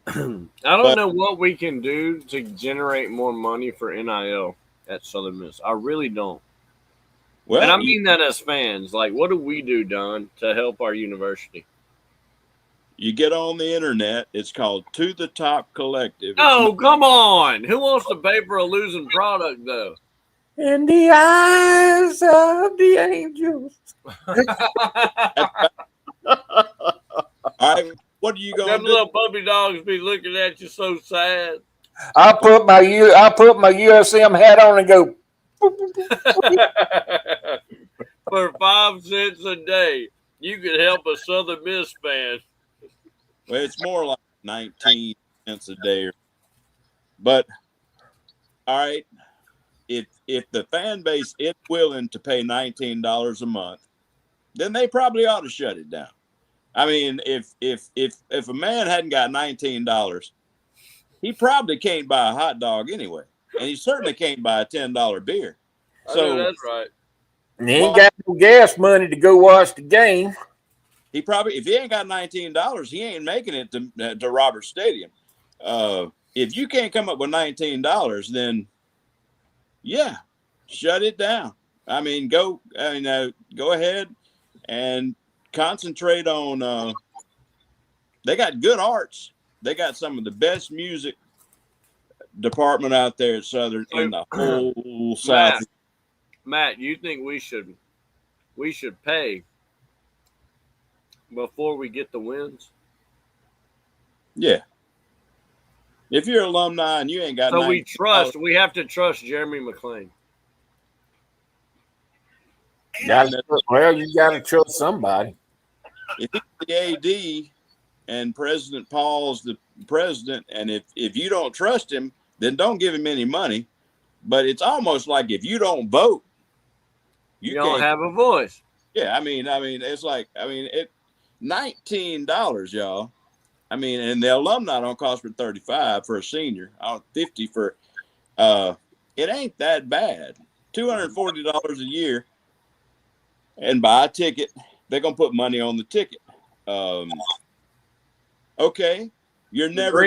I don't know what we can do to generate more money for NIL at Southern Miss. I really don't. Well, and I mean that as fans. Like, what do we do, Don, to help our university? You get on the internet. It's called To the Top Collective. Oh, come on. Who wants to pay for a losing product, though? In the eyes of the angels. All right, what are you going to Them do? little puppy dogs be looking at you so sad. I put my USM hat on and go. For 5 cents a day, you could help a Southern Miss fan. Well, it's more like 19 cents a day. But all right, if the fan base is willing to pay $19 a month, then they probably ought to shut it down. I mean, if a man hadn't got $19, he probably can't buy a hot dog anyway, and he certainly can't buy a $10 beer. So that's right. And he ain't got no gas money to go watch the game. He probably, if he ain't got $19, he ain't making it to Roberts Stadium. If you can't come up with $19, then yeah, shut it down. I mean, go ahead and concentrate on. They got good arts. They got some of the best music department out there at Southern in the whole South. Matt, you think we should pay before we get the wins? Yeah. If you're alumni and you ain't got so we have to trust Jeremy McClain. Well, you got to trust somebody. If he's the AD and President Paul's the president, and if you don't trust him, then don't give him any money. But it's almost like if you don't vote, you don't have a voice. Yeah, I mean, it's like, it $19, y'all. I mean, and the alumni don't cost for $35 for a senior, $50 for. It ain't that bad. $240 a year, and buy a ticket. They're gonna put money on the ticket. Okay, you're never.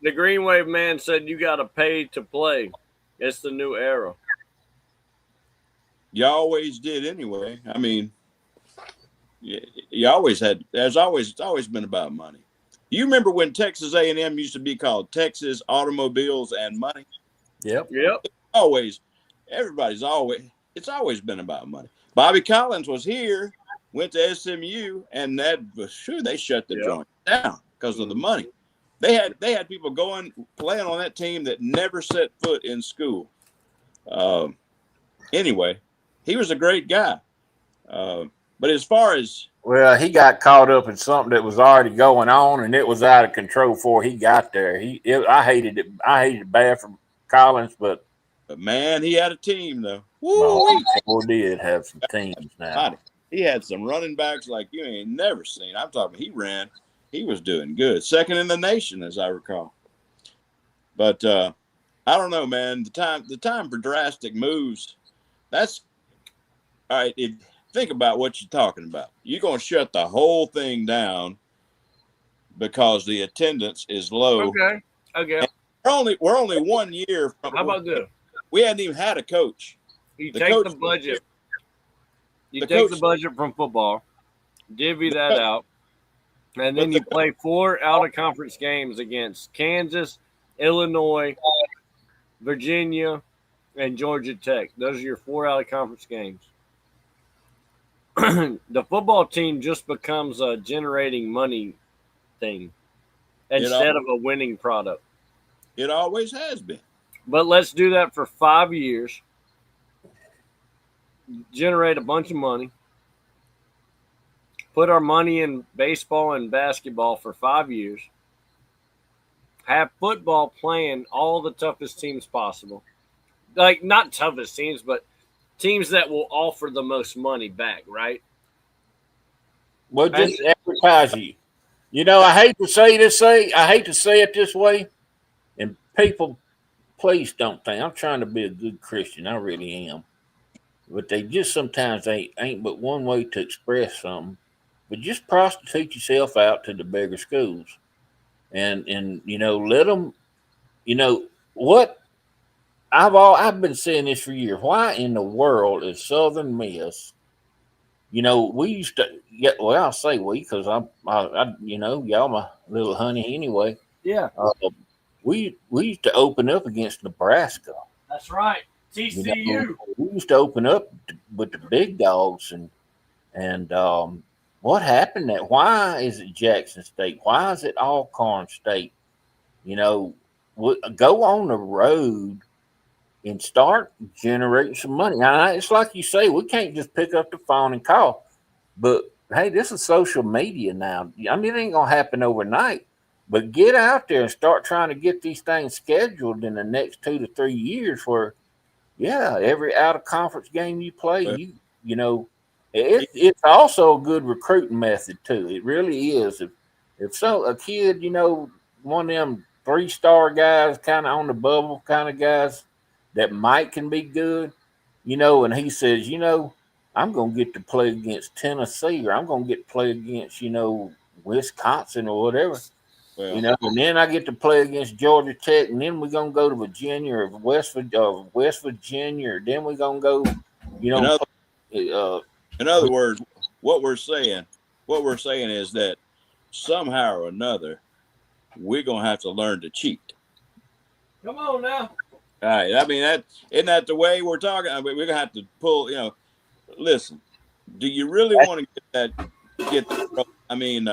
The Green Wave man said you got to pay to play. It's the new era. You always did anyway. I mean, you always had. It's always been about money. You remember when Texas A&M used to be called Texas Automobiles and Money? Yep. It's always been about money. Bobby Collins was here, went to SMU, and they shut the joint down because of the money. They had people playing on that team that never set foot in school. Anyway, he was a great guy. But as far as he got caught up in something that was already going on, and it was out of control before he got there. I hated it. I hated it bad from Collins, but man, he had a team though. He did have some teams now. He had some running backs like you ain't never seen. I'm talking. He ran. He was doing good, second in the nation, as I recall. But I don't know, man. The time for drastic moves. That's all right. Think about what you're talking about. You're going to shut the whole thing down because the attendance is low. Okay. We're only 1 year from. How about this? We hadn't even had a coach. You take the budget. You take the budget from football, divvy that out, and then you play 4 out-of-conference games against Kansas, Illinois, Virginia, and Georgia Tech. Those are your 4 out-of-conference games. The football team just becomes a generating money thing instead of a winning product. It always has been. But let's do that for 5 years. Generate a bunch of money. Put our money in baseball and basketball for 5 years. Have football playing all the toughest teams possible. Like, not toughest teams, but teams that will offer the most money back, right? Well, just advertise you. You know, I hate to say this. I hate to say it this way, and people, please don't think I'm trying to be a good Christian. I really am, but they just sometimes ain't but one way to express something. But just prostitute yourself out to the bigger schools, and let them. You know what? I've been saying this for years. Why in the world is Southern Miss? We used to get. Well, I'll say we because y'all my little honey anyway. Yeah, We used to open up against Nebraska. that's right. TCU. We used to open up with the big dogs, and what happened? Why is it Jackson State? Why is it Alcorn State? Go on the road and start generating some money. Now, it's like you say, we can't just pick up the phone and call. But hey, this is social media now. I mean, it ain't gonna happen overnight. But get out there and start trying to get these things scheduled in the next 2 to 3 years. Where, every out of conference game you play, it's also a good recruiting method too. It really is. If a kid, one of them 3-star guys, kind of on the bubble kind of guys that can be good, and he says, I'm going to get to play against Tennessee, or I'm going to get to play against, Wisconsin or whatever, and then I get to play against Georgia Tech, and then we're going to go to Virginia or West Virginia, or then we're going to go, in other words, what we're saying is that somehow or another, we're going to have to learn to cheat. Come on now. All right. I mean, isn't that the way we're talking? I mean, we're gonna have to pull. Listen. Do you really want to get that? I mean,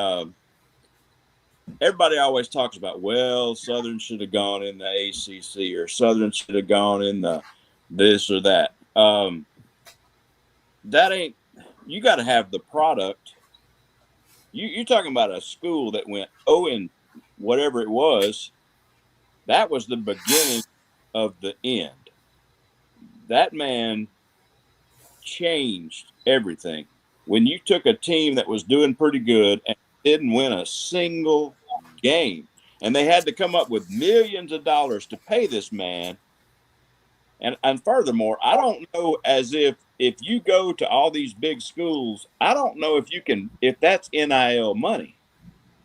everybody always talks about, well, Southern should have gone in the ACC, or Southern should have gone in the this or that. That ain't. You got to have the product. You're talking about a school that went and whatever it was. That was the beginning of the end. That man changed everything. When you took a team that was doing pretty good and didn't win a single game, and they had to come up with millions of dollars to pay this man. And furthermore, I don't know, as if you go to all these big schools, I don't know if that's NIL money.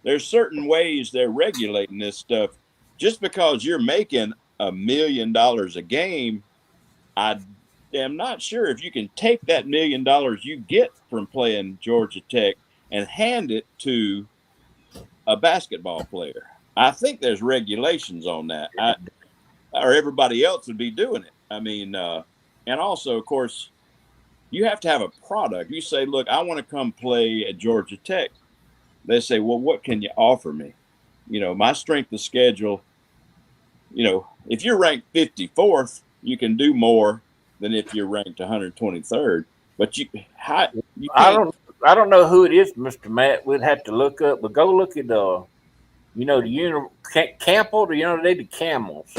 There's certain ways they're regulating this stuff. Just because you're making $1 million a game, I am not sure if you can take that $1 million you get from playing Georgia Tech and hand it to a basketball player. I think there's regulations on that, or everybody else would be doing it. I mean, and also, of course, you have to have a product. You say, look, I want to come play at Georgia Tech. They say, well, what can you offer me? My strength of schedule, if you're ranked 54th, you can do more than if you're ranked 123rd. But I don't know who it is, Mr. Matt. We'd have to look up, but go look at the Campbell. They the Camels.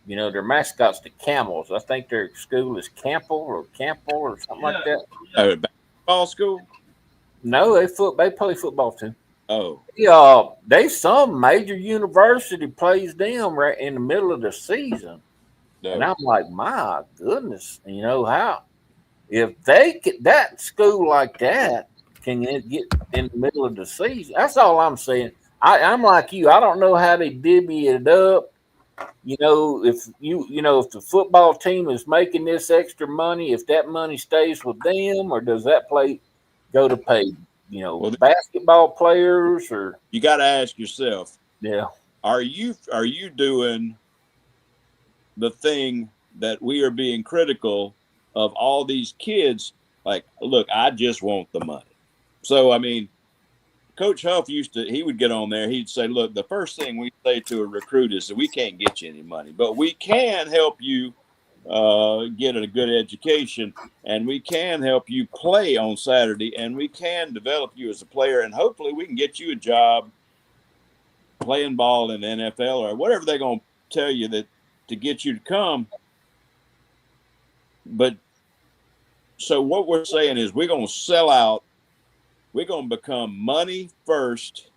Their mascot's the Camels. I think their school is Campbell or something like that. Basketball school? No, they play football too. Oh. Yeah, some major university plays them right in the middle of the season. No. And I'm like, my goodness, how if they get that school like that can get in the middle of the season. That's all I'm saying. I'm like you. I don't know how they divvy it up. If the football team is making this extra money, if that money stays with them, or does that go to pay basketball players? Or you got to ask yourself, are you doing the thing that we are being critical of all these kids? Like, look, I just want the money. So, I mean, Coach Huff he would get on there. He'd say, look, the first thing we say to a recruit is that we can't get you any money, but we can help you get a good education, and we can help you play on Saturday, and we can develop you as a player, and hopefully we can get you a job playing ball in the NFL or whatever they're going to tell you that to get you to come. But so what we're saying is we're going to sell out we're going to become money first,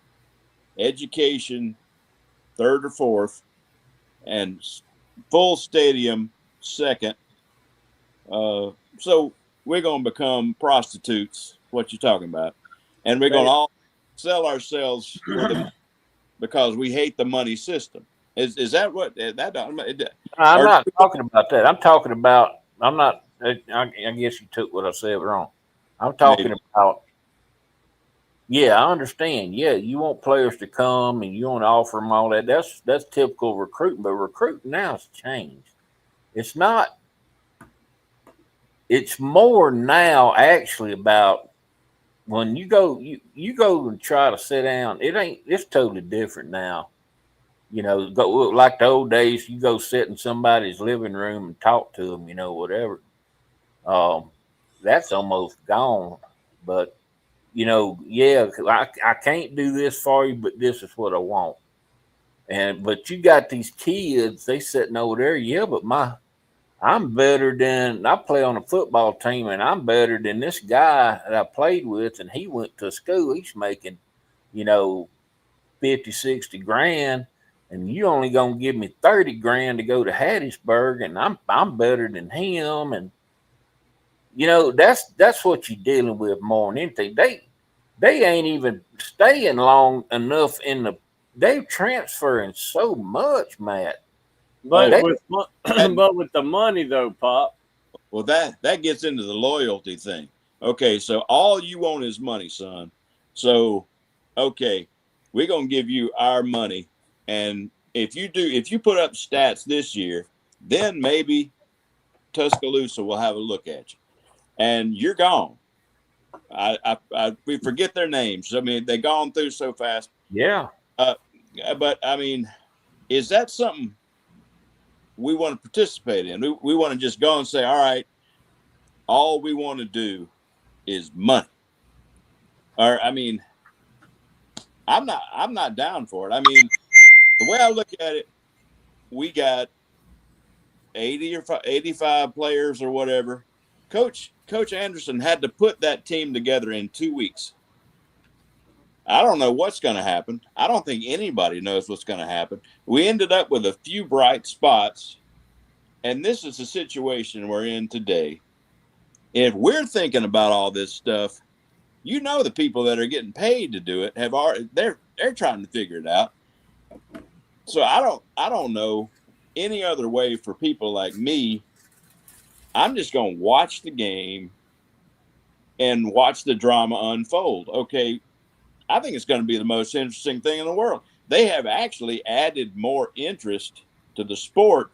education third or fourth, and full stadium second. So we're going to become prostitutes, what you're talking about. And we're going to all sell ourselves for the, because we hate the money system. Is that what that? I'm not talking about that. I'm talking about. I'm not. I guess you took what I said wrong. I'm talking about. Yeah, I understand. Yeah, you want players to come and you want to offer them all that. That's typical recruiting. But recruiting now has changed. It's not. It's more now actually about when you go and try to sit down. It's totally different now. You know, go like the old days. You go sit in somebody's living room and talk to them. You know, whatever. That's almost gone. But you know, yeah, I can't do this for you, but this is what I want. But you got these kids. They sitting over there. Yeah, but I'm better than I play on a football team, and I'm better than this guy that I played with, and he went to school. He's making, 50, 60 grand. And you only gonna give me 30 grand to go to Hattiesburg, and I'm better than him. And that's what you're dealing with more than anything. They ain't even staying long enough they're transferring so much, Matt. But with the money though, Pop. Well, that gets into the loyalty thing. Okay, so all you want is money, son. So, okay, we're gonna give you our money. And if you put up stats this year, then maybe Tuscaloosa will have a look at you, and you're gone. We forget their names. I mean, they've gone through so fast. Yeah. But I mean, is that something we want to participate in? We want to just go and say, all right, all we want to do is money. Or I mean, I'm not down for it. I mean, the way I look at it, we got 80 or 85 players or whatever. Coach Anderson had to put that team together in 2 weeks. I don't know what's going to happen. I don't think anybody knows what's going to happen. We ended up with a few bright spots, and this is the situation we're in today. If we're thinking about all this stuff, the people that are getting paid to do it they're trying to figure it out. So I don't know any other way for people like me. I'm just going to watch the game and watch the drama unfold. Okay, I think it's going to be the most interesting thing in the world. They have actually added more interest to the sport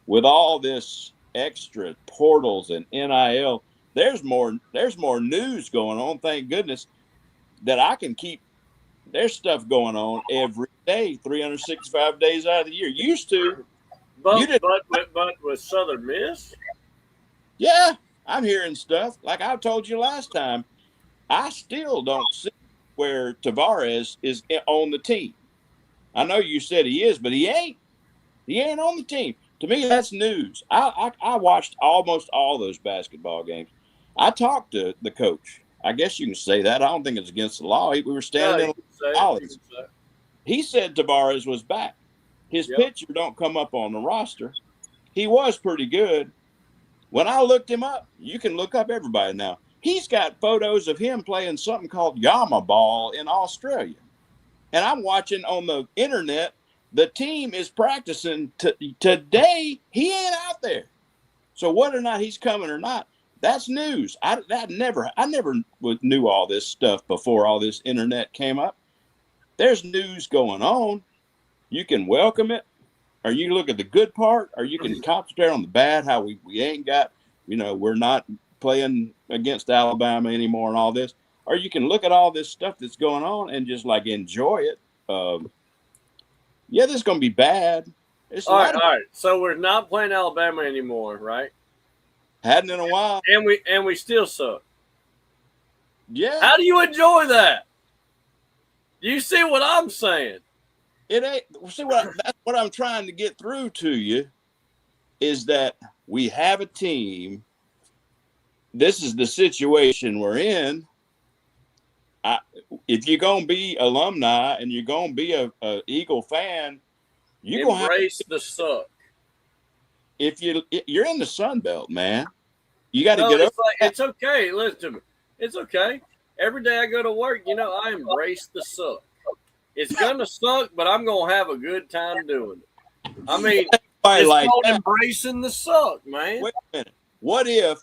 with all this extra portals and NIL. There's more news going on, thank goodness, that I can keep. There's stuff going on every day, 365 days out of the year. Used to. But with Southern Miss? Yeah, I'm hearing stuff. Like I told you last time, I still don't see where Tavares is on the team. I know you said he is, but he ain't. He ain't on the team. To me, that's news. I watched almost all those basketball games. I talked to the coach. I guess you can say that. I don't think it's against the law. We were standing in alleys. He said Tavares was back. His picture don't come up on the roster. He was pretty good. When I looked him up, you can look up everybody now. He's got photos of him playing something called Yama ball in Australia. And I'm watching on the internet, the team is practicing today. He ain't out there. So whether or not he's coming or not, that's news. I never knew all this stuff before all this internet came up. There's news going on. You can welcome it, or you can look at the good part, or you can concentrate on the bad, how we ain't got, we're not playing against Alabama anymore and all this. Or you can look at all this stuff that's going on and just like enjoy it. This is going to be bad. All right. So we're not playing Alabama anymore, right? Hadn't in a while. And we still suck. Yeah. How do you enjoy that? You see what I'm saying? It ain't. See that's what I'm trying to get through to you is that we have a team. This is the situation we're in. if you're gonna be alumni and you're gonna be a Eagle fan, you're gonna embrace the suck. If you're in the Sun Belt, man, you got to No, get up. it's like, it's okay. Listen to me. It's okay. Every day I go to work, I embrace the suck. It's gonna suck, but I'm gonna have a good time doing it. I mean, it's like called embracing the suck, man. Wait a minute. What if?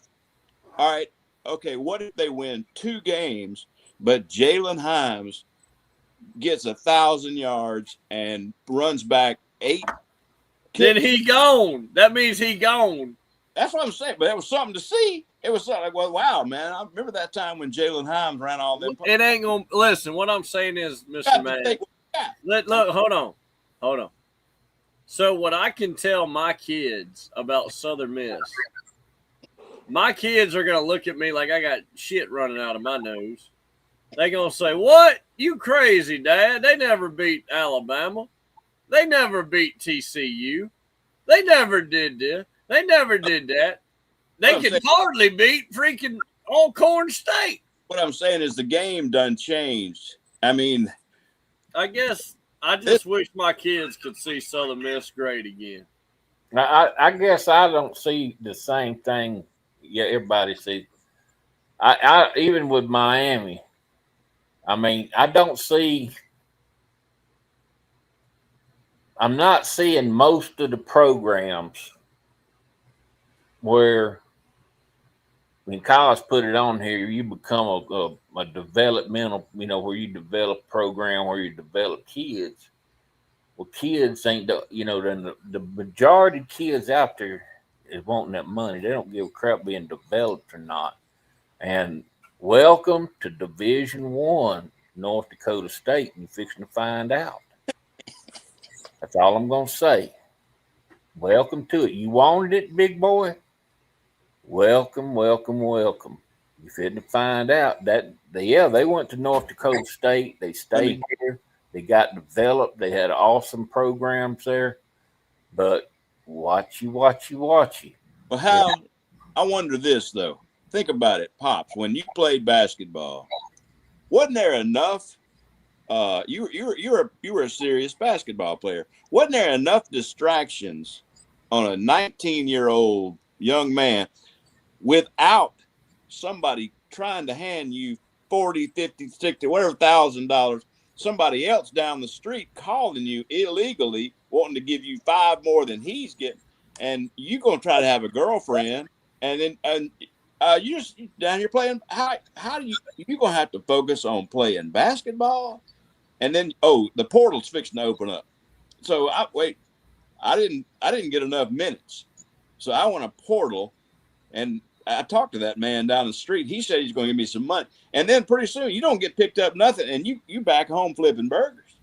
All right. Okay. What if they win 2 games, but Jalen Himes gets 1,000 yards and runs back 8? Then he gone. That means he gone. That's what I'm saying. But it was something to see. It was something like, well, wow, man. I remember that time when Jalen Himes ran all them. It ain't gonna listen. What I'm saying is, Mr. Man, look, hold on. So what I can tell my kids about Southern Miss, my kids are gonna look at me like I got shit running out of my nose. They gonna say, "What? You crazy, Dad? They never beat Alabama. They never beat TCU. They never did this. They never did that. They can hardly beat freaking Alcorn State." What I'm saying is the game done changed. I mean, I guess I just wish my kids could see Southern Miss great again. I guess I don't see the same thing. Yeah, everybody sees. I even with Miami. I mean, I don't see. I'm not seeing most of the programs where, when Kyle's put it on here, you become a developmental, where you develop a program where you develop kids. Well, kids ain't, then the majority of kids out there is wanting that money. They don't give a crap being developed or not. And welcome to Division I, North Dakota State. You're fixing to find out. That's all I'm going to say. Welcome to it. You wanted it, big boy? Welcome, welcome, welcome. You're fitting to find out that, they went to North Dakota State. They stayed here. They got developed. They had awesome programs there. But watch you. Well, I wonder this, though. Think about it, Pops. When you played basketball, wasn't there enough? You were a serious basketball player. Wasn't there enough distractions on a 19-year-old young man without somebody trying to hand you 40, 50, 60, whatever $1,000, somebody else down the street calling you illegally, wanting to give you 5 more than he's getting, and you gonna try to have a girlfriend, and you just down here playing. How do you gonna have to focus on playing basketball? And then, the portal's fixing to open up. So I didn't get enough minutes. So I want a portal. And I talked to that man down the street. He said he's going to give me some money. And then pretty soon you don't get picked up nothing. And you back home flipping burgers.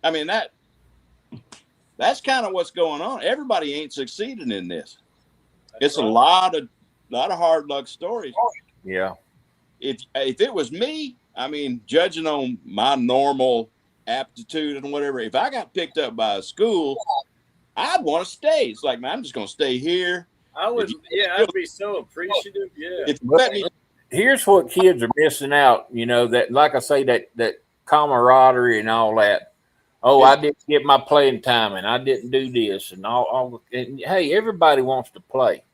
I mean, that's kind of what's going on. Everybody ain't succeeding in this. It's a lot of hard luck stories. Yeah. If it was me, I mean, judging on my normal aptitude and whatever, if I got picked up by a school, I'd want to stay. It's like, man, I'm just going to stay here. I would, I'd be so appreciative. Yeah. If you let me, here's what kids are missing out. That, like I say, that camaraderie and all that. Oh, I didn't get my playing time, and I didn't do this, and all. And hey, everybody wants to play.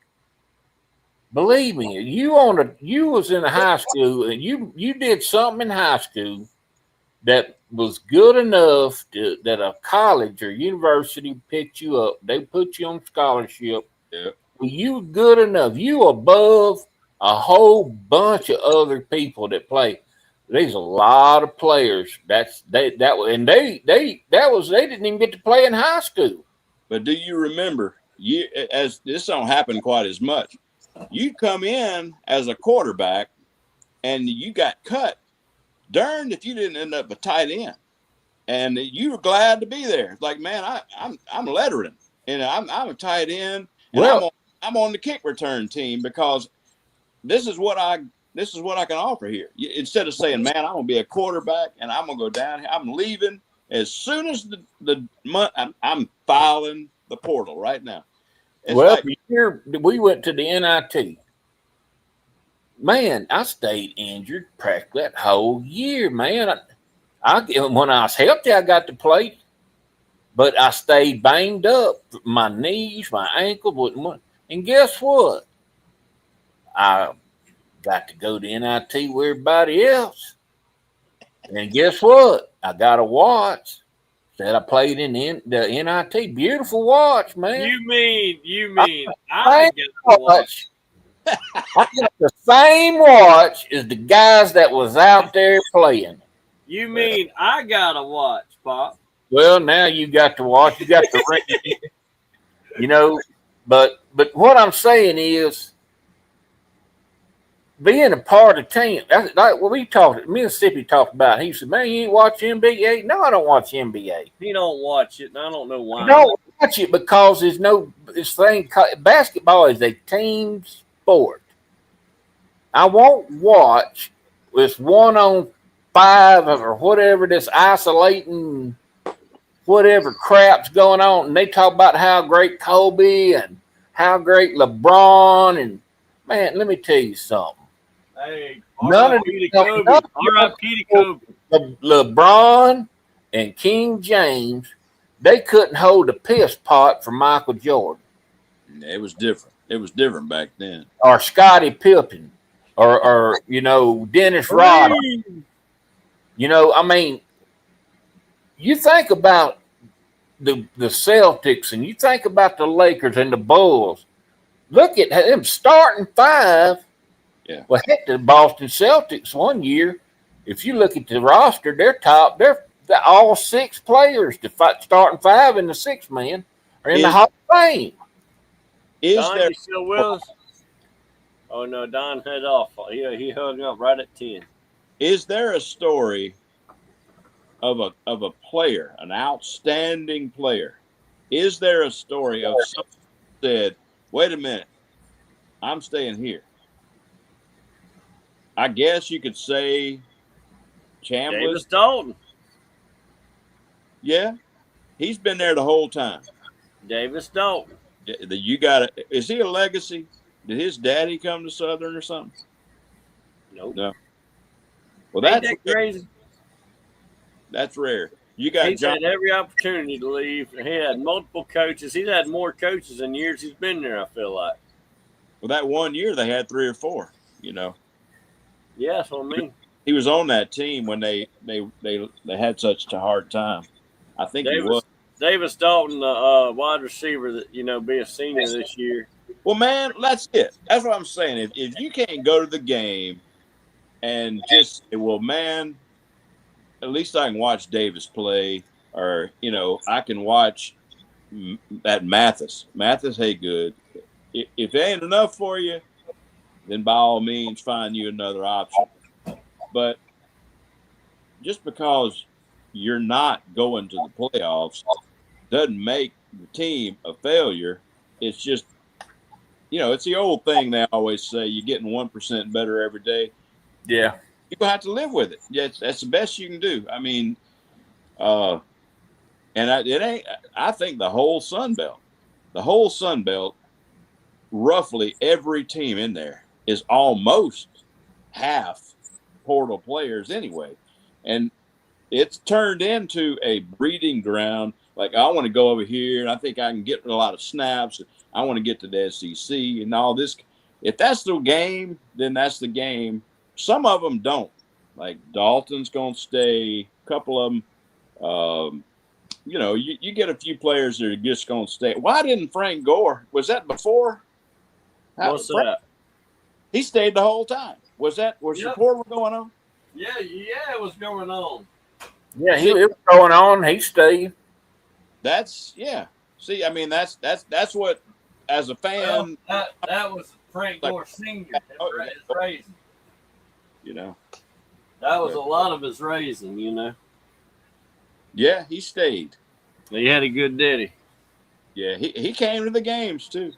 Believe me, you was in a high school and you did something in high school that was good enough that a college or university picked you up. They put you on scholarship. Yeah. You were good enough. You above a whole bunch of other people that play. There's a lot of players they didn't even get to play in high school. But do you remember, as this don't happen quite as much, you come in as a quarterback and you got cut. Darned if you didn't end up a tight end, and you were glad to be there. It's like, man, I'm lettering, and I'm a tight end, and I'm on the kick return team because this is what I can offer here. Instead of saying, man, I'm gonna be a quarterback and I'm gonna go down here, I'm leaving as soon as the month. I'm filing the portal right now. It's we went to the NIT. man, I stayed injured practically that whole year, man. When I was healthy, I got to play, but I stayed banged up. My knees, my ankle, and guess what? I got to go to NIT with everybody else. And guess what? I got a watch that I played in the NIT. Beautiful watch, man. You mean I got the watch? I got the same watch as the guys that was out there playing. You mean I got a watch, Pop? Well, now you got the watch. You got the ring. You know, but what I'm saying is, being a part of the team, that's like what Mississippi talked about. He said, man, you ain't watch NBA? No, I don't watch NBA. He don't watch it, and I don't know why. I don't watch it because there's this thing called basketball is a team sport. I won't watch this 1-on-5 or whatever, this isolating whatever crap's going on. And they talk about how great Kobe and how great LeBron, and man, let me tell you something. Hey, None of R.I.P. to Kobe. R.I.P. to Kobe. LeBron and King James, they couldn't hold a piss pot for Michael Jordan. It was different. It was different back then. Or Scottie Pippen, or Dennis Rodman. I mean, you think about the Celtics and you think about the Lakers and the Bulls. Look at them starting five. Yeah. Well, heck, the Boston Celtics one year, if you look at the roster, they're all 6 players, the starting 5 and the 6 man are in the Hall of Fame. Don, you still with us? Oh no, Don head off. He hung up right at 10. Is there a story of a player, an outstanding player? Is there a story of someone who said, "Wait a minute, I'm staying here"? I guess you could say Chambliss. Davis Dalton. Yeah, he's been there the whole time. Davis Dalton. You got it. Is he a legacy? Did his daddy come to Southern or something? Nope. No. Well, Ain't that's that crazy. That's rare. You got He's John. had every opportunity to leave. He had multiple coaches. He's had more coaches than years he's been there, I feel like. Well, that one year they had 3 or 4. Yeah, that's what I mean. He was on that team when they had such a hard time. I think he was. Davis Dalton, the wide receiver that be a senior this year. Well, man, that's it. That's what I'm saying. If you can't go to the game and just say, well, man, at least I can watch Davis play, or I can watch that Mathis Haygood. If it ain't enough for you, then by all means find you another option. But just because you're not going to the playoffs doesn't make the team a failure. It's just, it's the old thing they always say, you're getting 1% better every day. Yeah. You're going to have to live with it. Yeah, that's the best you can do. I mean, I think the whole Sun Belt, roughly every team in there is almost half portal players anyway. And it's turned into a breeding ground. Like, I want to go over here and I think I can get a lot of snaps. I want to get to the SEC and all this. If that's the game, then that's the game. Some of them don't. Like Dalton's going to stay. A couple of them, you get a few players that are just going to stay. Why didn't Frank Gore? Was that before? What's that? He stayed the whole time. Was the portal going on? Yeah, it was going on. Yeah, it was going on. He stayed. See, I mean, that's what, as a fan. Well, that was Frank Gore Sr. His raising. That was a lot of his raising, Yeah, he stayed. He had a good daddy. Yeah, he came to the games too.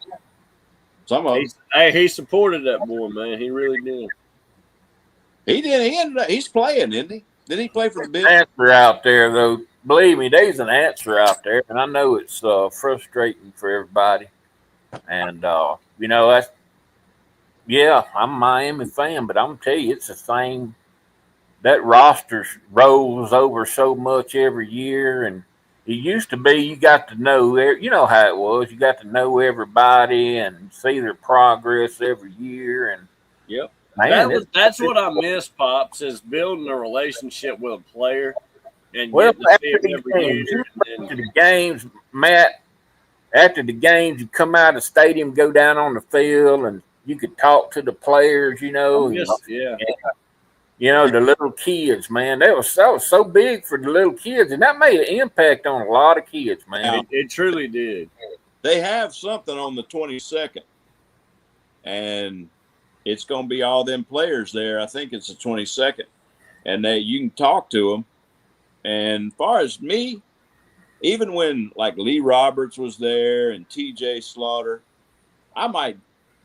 Some of them. He supported that boy, man. He really did. He did. He ended up. He's playing, didn't he? Did he play for the Bills? Answer out there, though. Believe me, there's an answer out there, and I know it's frustrating for everybody. And that's Yeah, I'm a Miami fan, but I'm gonna tell you, it's the same. That roster rolls over so much every year, and it used to be you got to know, you know how it was. You got to know everybody and see their progress every year, and Yep. man, That's what I miss, Pops, is building a relationship with a player and well, getting to see after him the every games, year. And after the games, Matt. After the games, you come out of the stadium, go down on the field, and you could talk to the players. yeah. You know, the little kids, man. That was so big for the little kids, and that made an impact on a lot of kids, man. It truly did. They have something on the 22nd, and it's going to be all them players there. I think it's the 22nd, and you can talk to them. And as far as me, even when like Lee Roberts was there and T.J. Slaughter, I might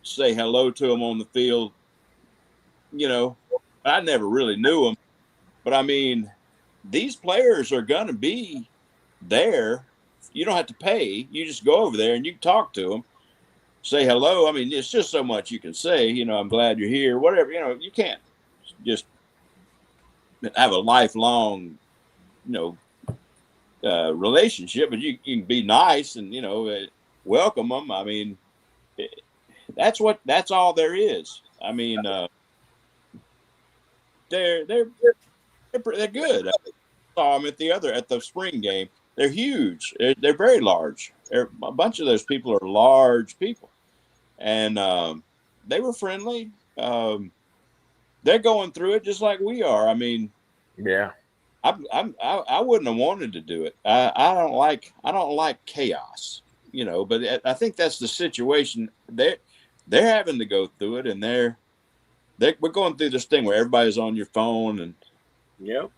say hello to him on the field. You know, I never really knew him, but I mean, these players are going to be there. You don't have to pay. You just go over there and you can talk to them, say hello. I mean, it's just so much you can say. You know, I'm glad you're here. Whatever. You know, you can't just have a lifelong, relationship, but you can be nice and welcome them. I mean, that's all there is. I mean, they're good. I saw them at the spring game. They're huge. They're very large. A bunch of those people are large people, and they were friendly. They're going through it just like we are. I mean, yeah. I wouldn't have wanted to do it. I don't like chaos, but I think that's the situation they're having to go through it, and we're going through this thing where everybody's on your phone, and yep.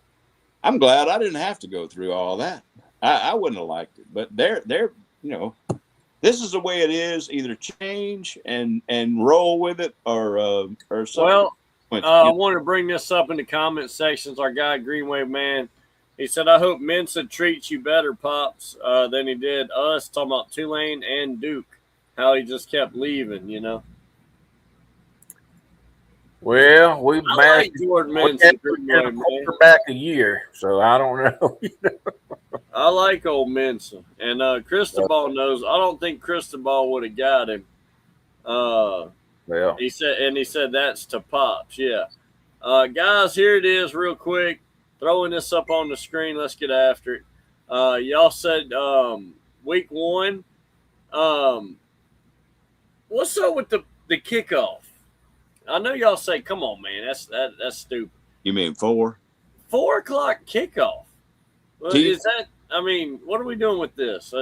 I'm glad I didn't have to go through all that. I wouldn't have liked it, but they're this is the way it is. Either change and roll with it, or something. Well, I want to bring this up in the comment sections. Our guy Greenway Man, he said, "I hope Mensa treats you better, Pops, than he did us." Talking about Tulane and Duke, how he just kept leaving. Well, we've like Jordan Mensa, back a year, so I don't know. I like old Mensa, and Cristobal knows. I don't think Cristobal would have got him. Well, he said that's to Pops. Yeah, guys, here it is, real quick. Throwing this up on the screen. Let's get after it. Y'all said week 1. What's up with the kickoff? I know y'all say, "Come on, man, that's stupid." You mean 4? 4 o'clock kickoff? Is that? I mean, what are we doing with this?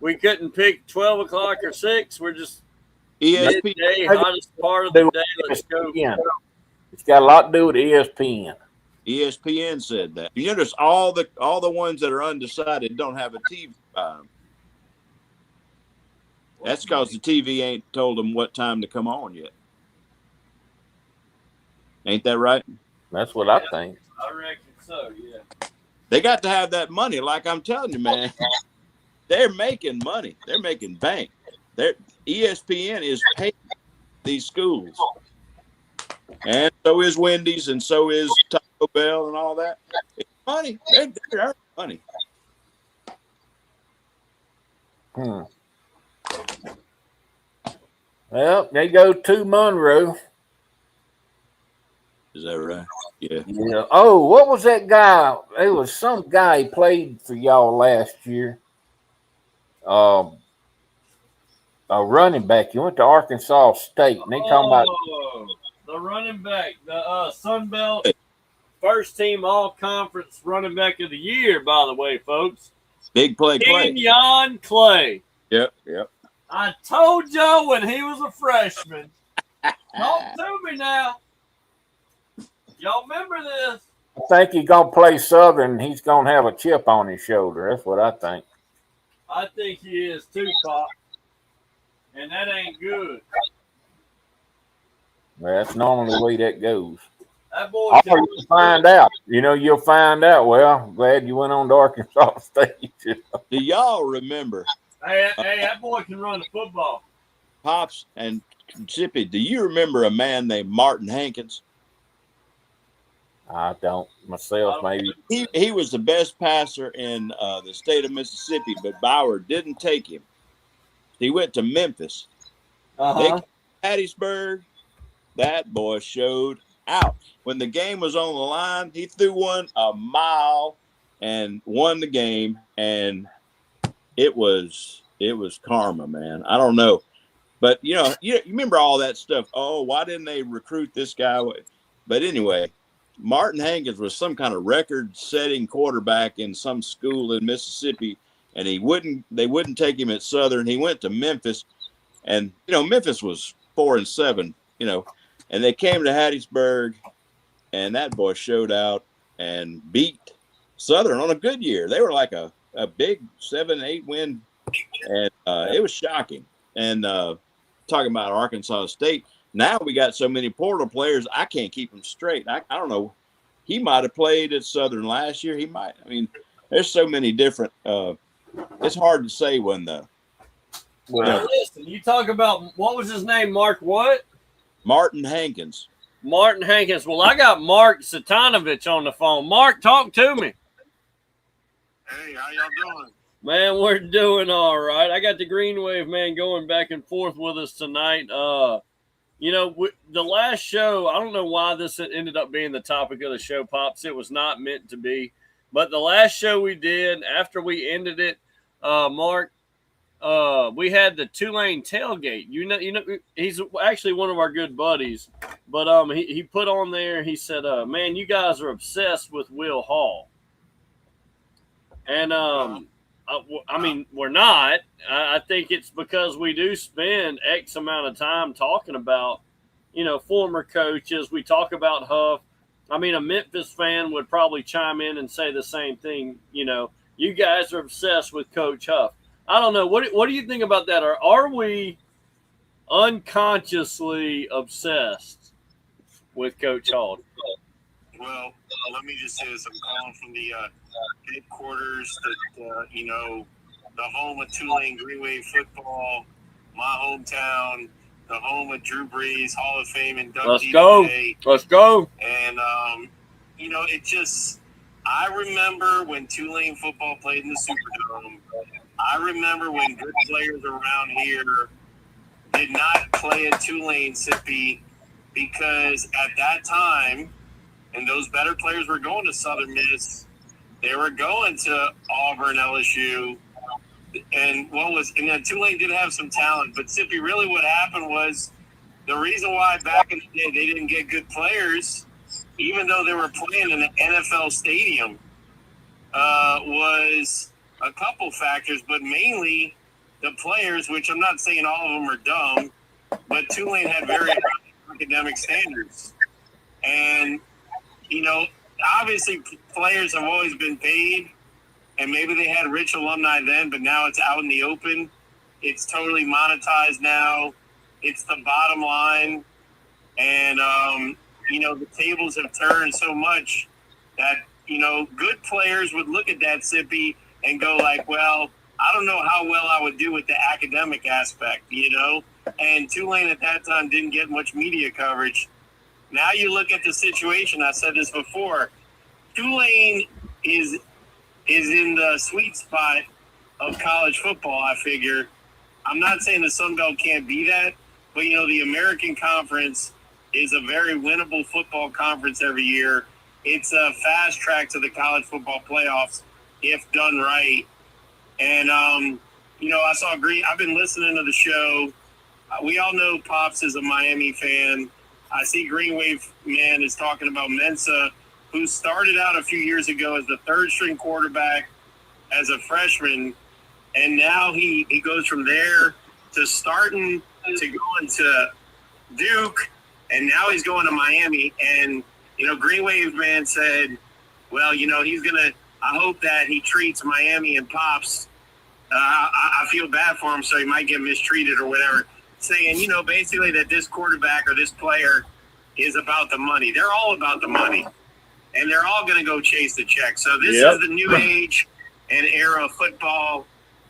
We couldn't pick 12 o'clock or 6. We're just midday, hottest part of the day. Let's go. It's got a lot to do with ESPN. ESPN said that. You notice all the ones that are undecided don't have a TV. That's because the TV ain't told them what time to come on yet. Ain't that right? That's what I think. I reckon so, yeah. They got to have that money. Like I'm telling you, man, they're making money. They're making bank. ESPN is paying these schools. And so is Wendy's, and so is Taco Bell and all that. It's money. They're earning money. Well, they go to Monroe. Is that right? Yeah. Yeah. Oh, what was that guy? There was some guy who played for y'all last year. A running back. He went to Arkansas State, and they talking about the running back, the Sun Belt first team all conference running back of the year. By the way, folks, big play, Kenyon Clay. Yep. I told y'all when he was a freshman. Talk to me now. Y'all remember this? I think he's gonna play Southern. He's gonna have a chip on his shoulder. That's what I think. I think he is too, Pop. And that ain't good. Well, that's normally the way that goes. That boy you'll find out. You'll find out. Well, I'm glad you went on to Arkansas State. Do y'all remember? Hey, that boy can run the football. Pops and Chippy, do you remember a man named Martin Hankins? I don't myself, maybe. He was the best passer in the state of Mississippi, but Bauer didn't take him. He went to Memphis. They came to Hattiesburg. That boy showed out. When the game was on the line, he threw one a mile and won the game. And it was karma, man. I don't know. But, you remember all that stuff. Oh, why didn't they recruit this guy? But anyway, Martin Hankins was some kind of record-setting quarterback in some school in Mississippi, and they wouldn't take him at Southern. He went to Memphis, and, Memphis was 4-7, and they came to Hattiesburg, and that boy showed out and beat Southern on a good year. They were like a big 7-8 win, and it was shocking. And talking about Arkansas State, now we got so many portal players, I can't keep them straight. I don't know. He might have played at Southern last year. He might. I mean, there's so many different it's hard to say when the Well, listen, you talk about, what was his name, Mark what? Martin Hankins. Martin Hankins. Well, I got Mark Satanovich on the phone. Mark, talk to me. Hey, how y'all doing? Man, we're doing all right. I got the Green Wave man going back and forth with us tonight. The last show, I don't know why this ended up being the topic of the show, Pops. It was not meant to be. But the last show we did, after we ended it, Mark, we had the Tulane tailgate. He's actually one of our good buddies. But he put on there, he said, man, you guys are obsessed with Will Hall. And I mean, we're not. I think it's because we do spend X amount of time talking about, former coaches. We talk about Huff. I mean, a Memphis fan would probably chime in and say the same thing. You guys are obsessed with Coach Huff. I don't know. What do you think about that? Or are we unconsciously obsessed with Coach Hall? Well, let me just say this. I'm calling from the headquarters that, the home of Tulane Green Wave football, my hometown, the home of Drew Brees, Hall of Fame inductee. Let's go. Today. Let's go. And, I remember when Tulane football played in the Superdome. I remember when good players around here did not play at Tulane, Sippy, because at that time, and those better players were going to Southern Miss, they were going to Auburn, LSU, and then Tulane did have some talent. But Sippy, really what happened was the reason why back in the day they didn't get good players, even though they were playing in an NFL stadium, was a couple factors, but mainly the players, which I'm not saying all of them are dumb, but Tulane had very high academic standards. And, obviously players have always been paid, and maybe they had rich alumni then, but now it's out in the open. It's totally monetized now. It's the bottom line. And, the tables have turned so much that, good players would look at that, Sippy, and go like, well, I don't know how well I would do with the academic aspect, And Tulane at that time didn't get much media coverage. Now you look at the situation, I said this before, Tulane is in the sweet spot of college football, I figure. I'm not saying the Sun Belt can't be that, but, the American Conference is a very winnable football conference every year. It's a fast track to the college football playoffs if done right. And, I saw Green. I've been listening to the show. We all know Pops is a Miami fan. I see Green Wave man is talking about Mensa, who started out a few years ago as the third-string quarterback as a freshman, and now he goes from there to starting to going to Duke, and now he's going to Miami. And, Green Wave man said, well, he's going to – I hope that he treats Miami and Pops. I feel bad for him, so he might get mistreated or whatever, saying, basically that this quarterback or this player is about the money. They're all about the money, and they're all going to go chase the check. So this is the new age and era of football.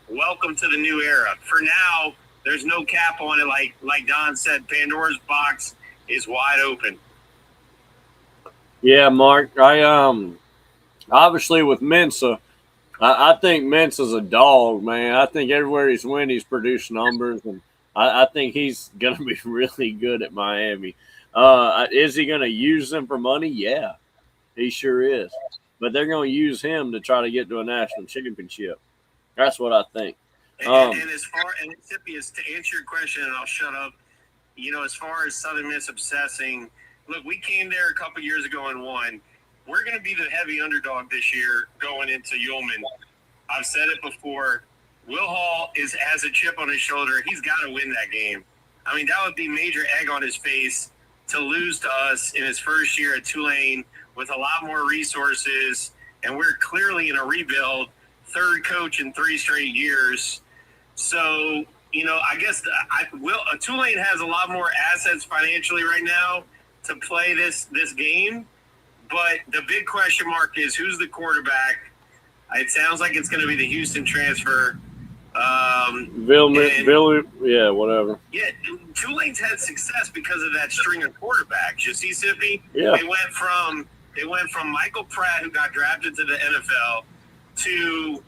Welcome to the new era. For now, there's no cap on it. Like Don said, Pandora's box is wide open. Yeah, Mark. I obviously with Mensa, I think Mensa's a dog, man. I think everywhere he's went, he's produced numbers, and I think he's going to be really good at Miami. Is he going to use them for money? Yeah, he sure is. But they're going to use him to try to get to a national championship. That's what I think. And as far and Scipius, to answer your question, and I'll shut up. As far as Southern Miss obsessing, look, we came there a couple years ago and won. We're going to be the heavy underdog this year going into Ullman. I've said it before. Will Hall has a chip on his shoulder. He's got to win that game. I mean, that would be major egg on his face to lose to us in his first year at Tulane with a lot more resources, and we're clearly in a rebuild, third coach in 3 straight years. So, I guess Tulane has a lot more assets financially right now to play this game. But the big question mark is who's the quarterback? It sounds like it's going to be the Houston transfer. Yeah, whatever. Yeah, Tulane's had success because of that string of quarterbacks. You see, Sippy? Yeah. They went from Michael Pratt, who got drafted to the NFL, to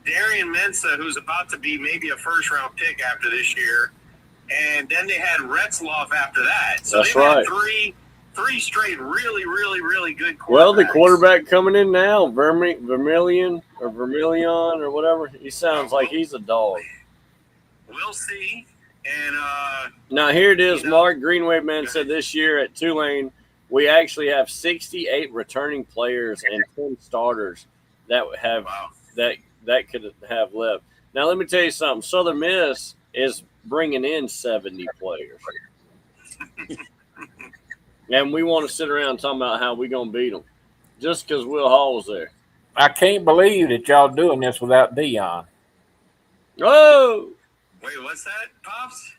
Darian Mensah, who's about to be maybe a first-round pick after this year, and then they had Retzloff after that. So that's they've right. Had three straight really, really, really good quarterbacks. Well, the quarterback coming in now, Vermillion or whatever, he sounds like he's a dog. We'll see. And now here it is. Mark Greenway man said this year at Tulane, we actually have 68 returning players and 10 starters that have that could have left. Now let me tell you something. Southern Miss is bringing in 70 players. And we want to sit around talking about how we're going to beat them just because Will Hall's there. I can't believe that y'all doing this without Dion. Oh! Wait, what's that, Pops?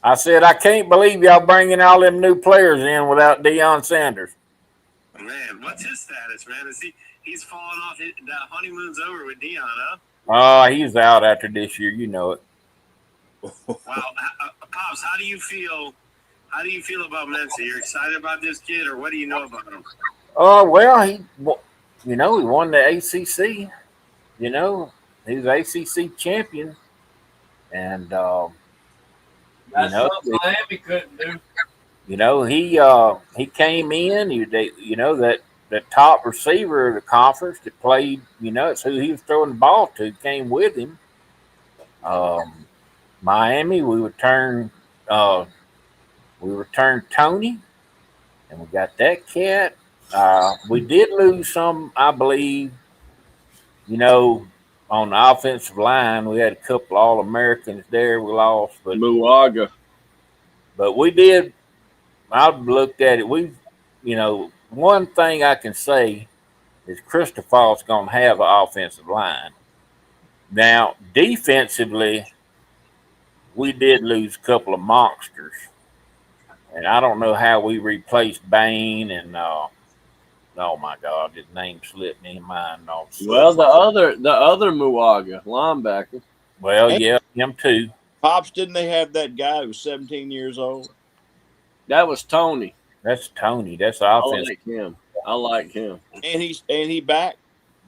I said, I can't believe y'all bringing all them new players in without Deion Sanders. Man, what's his status, man? He's falling off. The honeymoon's over with Dion, huh? Oh, he's out after this year. You know it. Wow. Pops, how do you feel? How do you feel about Mensa? You're excited about this kid, or what do you know about him? Oh, well, he won the ACC. He's ACC champion. And, That's something Miami couldn't do. He came in, the top receiver of the conference that played, it's who he was throwing the ball to, came with him. Miami, we returned Tony, and we got that cat. We did lose some, I believe, on the offensive line. We had a couple All-Americans there we lost. But Muaga. But we did, I've looked at it. One thing I can say is Christopher's going to have an offensive line. Now, defensively, we did lose a couple of monsters. And I don't know how we replaced Bain and oh my God, his name slipped me in mind. Well, the other Muaga linebacker. Well, yeah, him too. Pops, didn't they have that guy who was 17 years old? That was Tony. That's Tony. That's the offense. I like him. And he back?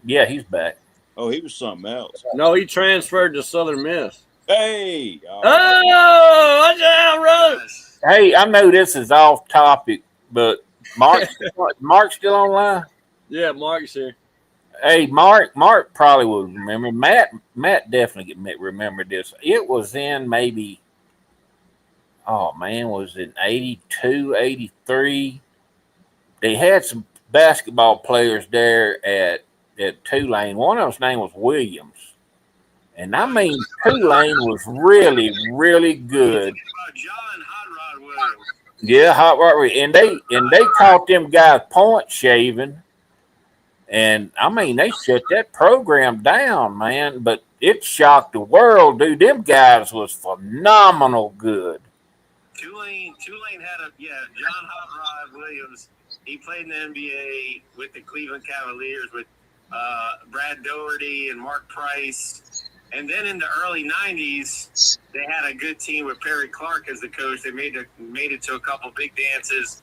Yeah, he's back. Oh, he was something else. No, he transferred to Southern Miss. Hey. Oh, watch out, Rose. Hey, I know this is off topic, but Mark's still online? Yeah, Mark's here. Hey, Mark probably will remember. Matt definitely remember this. It was in maybe, was it 82, 83? They had some basketball players there at Tulane. One of them's name was Williams. And I mean, Tulane was really, really good. John Hot Rod Williams. Yeah, Hot Rod. And they caught them guys point shaving. And I mean, they shut that program down, man. But it shocked the world, dude. Them guys was phenomenal good. Tulane had John Hot Rod Williams. He played in the NBA with the Cleveland Cavaliers with Brad Doherty and Mark Price. And then in the early 90s, they had a good team with Perry Clark as the coach. They made it to a couple big dances.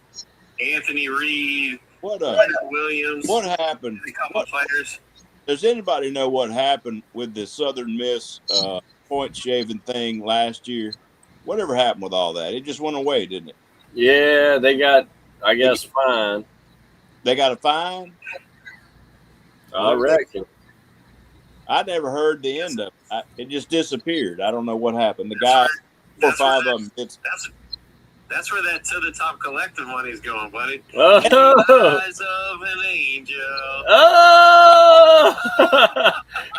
Anthony Reed, Williams. What happened? A couple players. Does anybody know what happened with the Southern Miss point shaving thing last year? Whatever happened with all that? It just went away, didn't it? Yeah, they got, I guess, fined. They got a fine? I reckon. I never heard the end of it. It just disappeared. I don't know what happened. The guy, 4 or 5 of them. That's where that To the Top Collective money is going, buddy. Oh. In the eyes of an angel. Oh!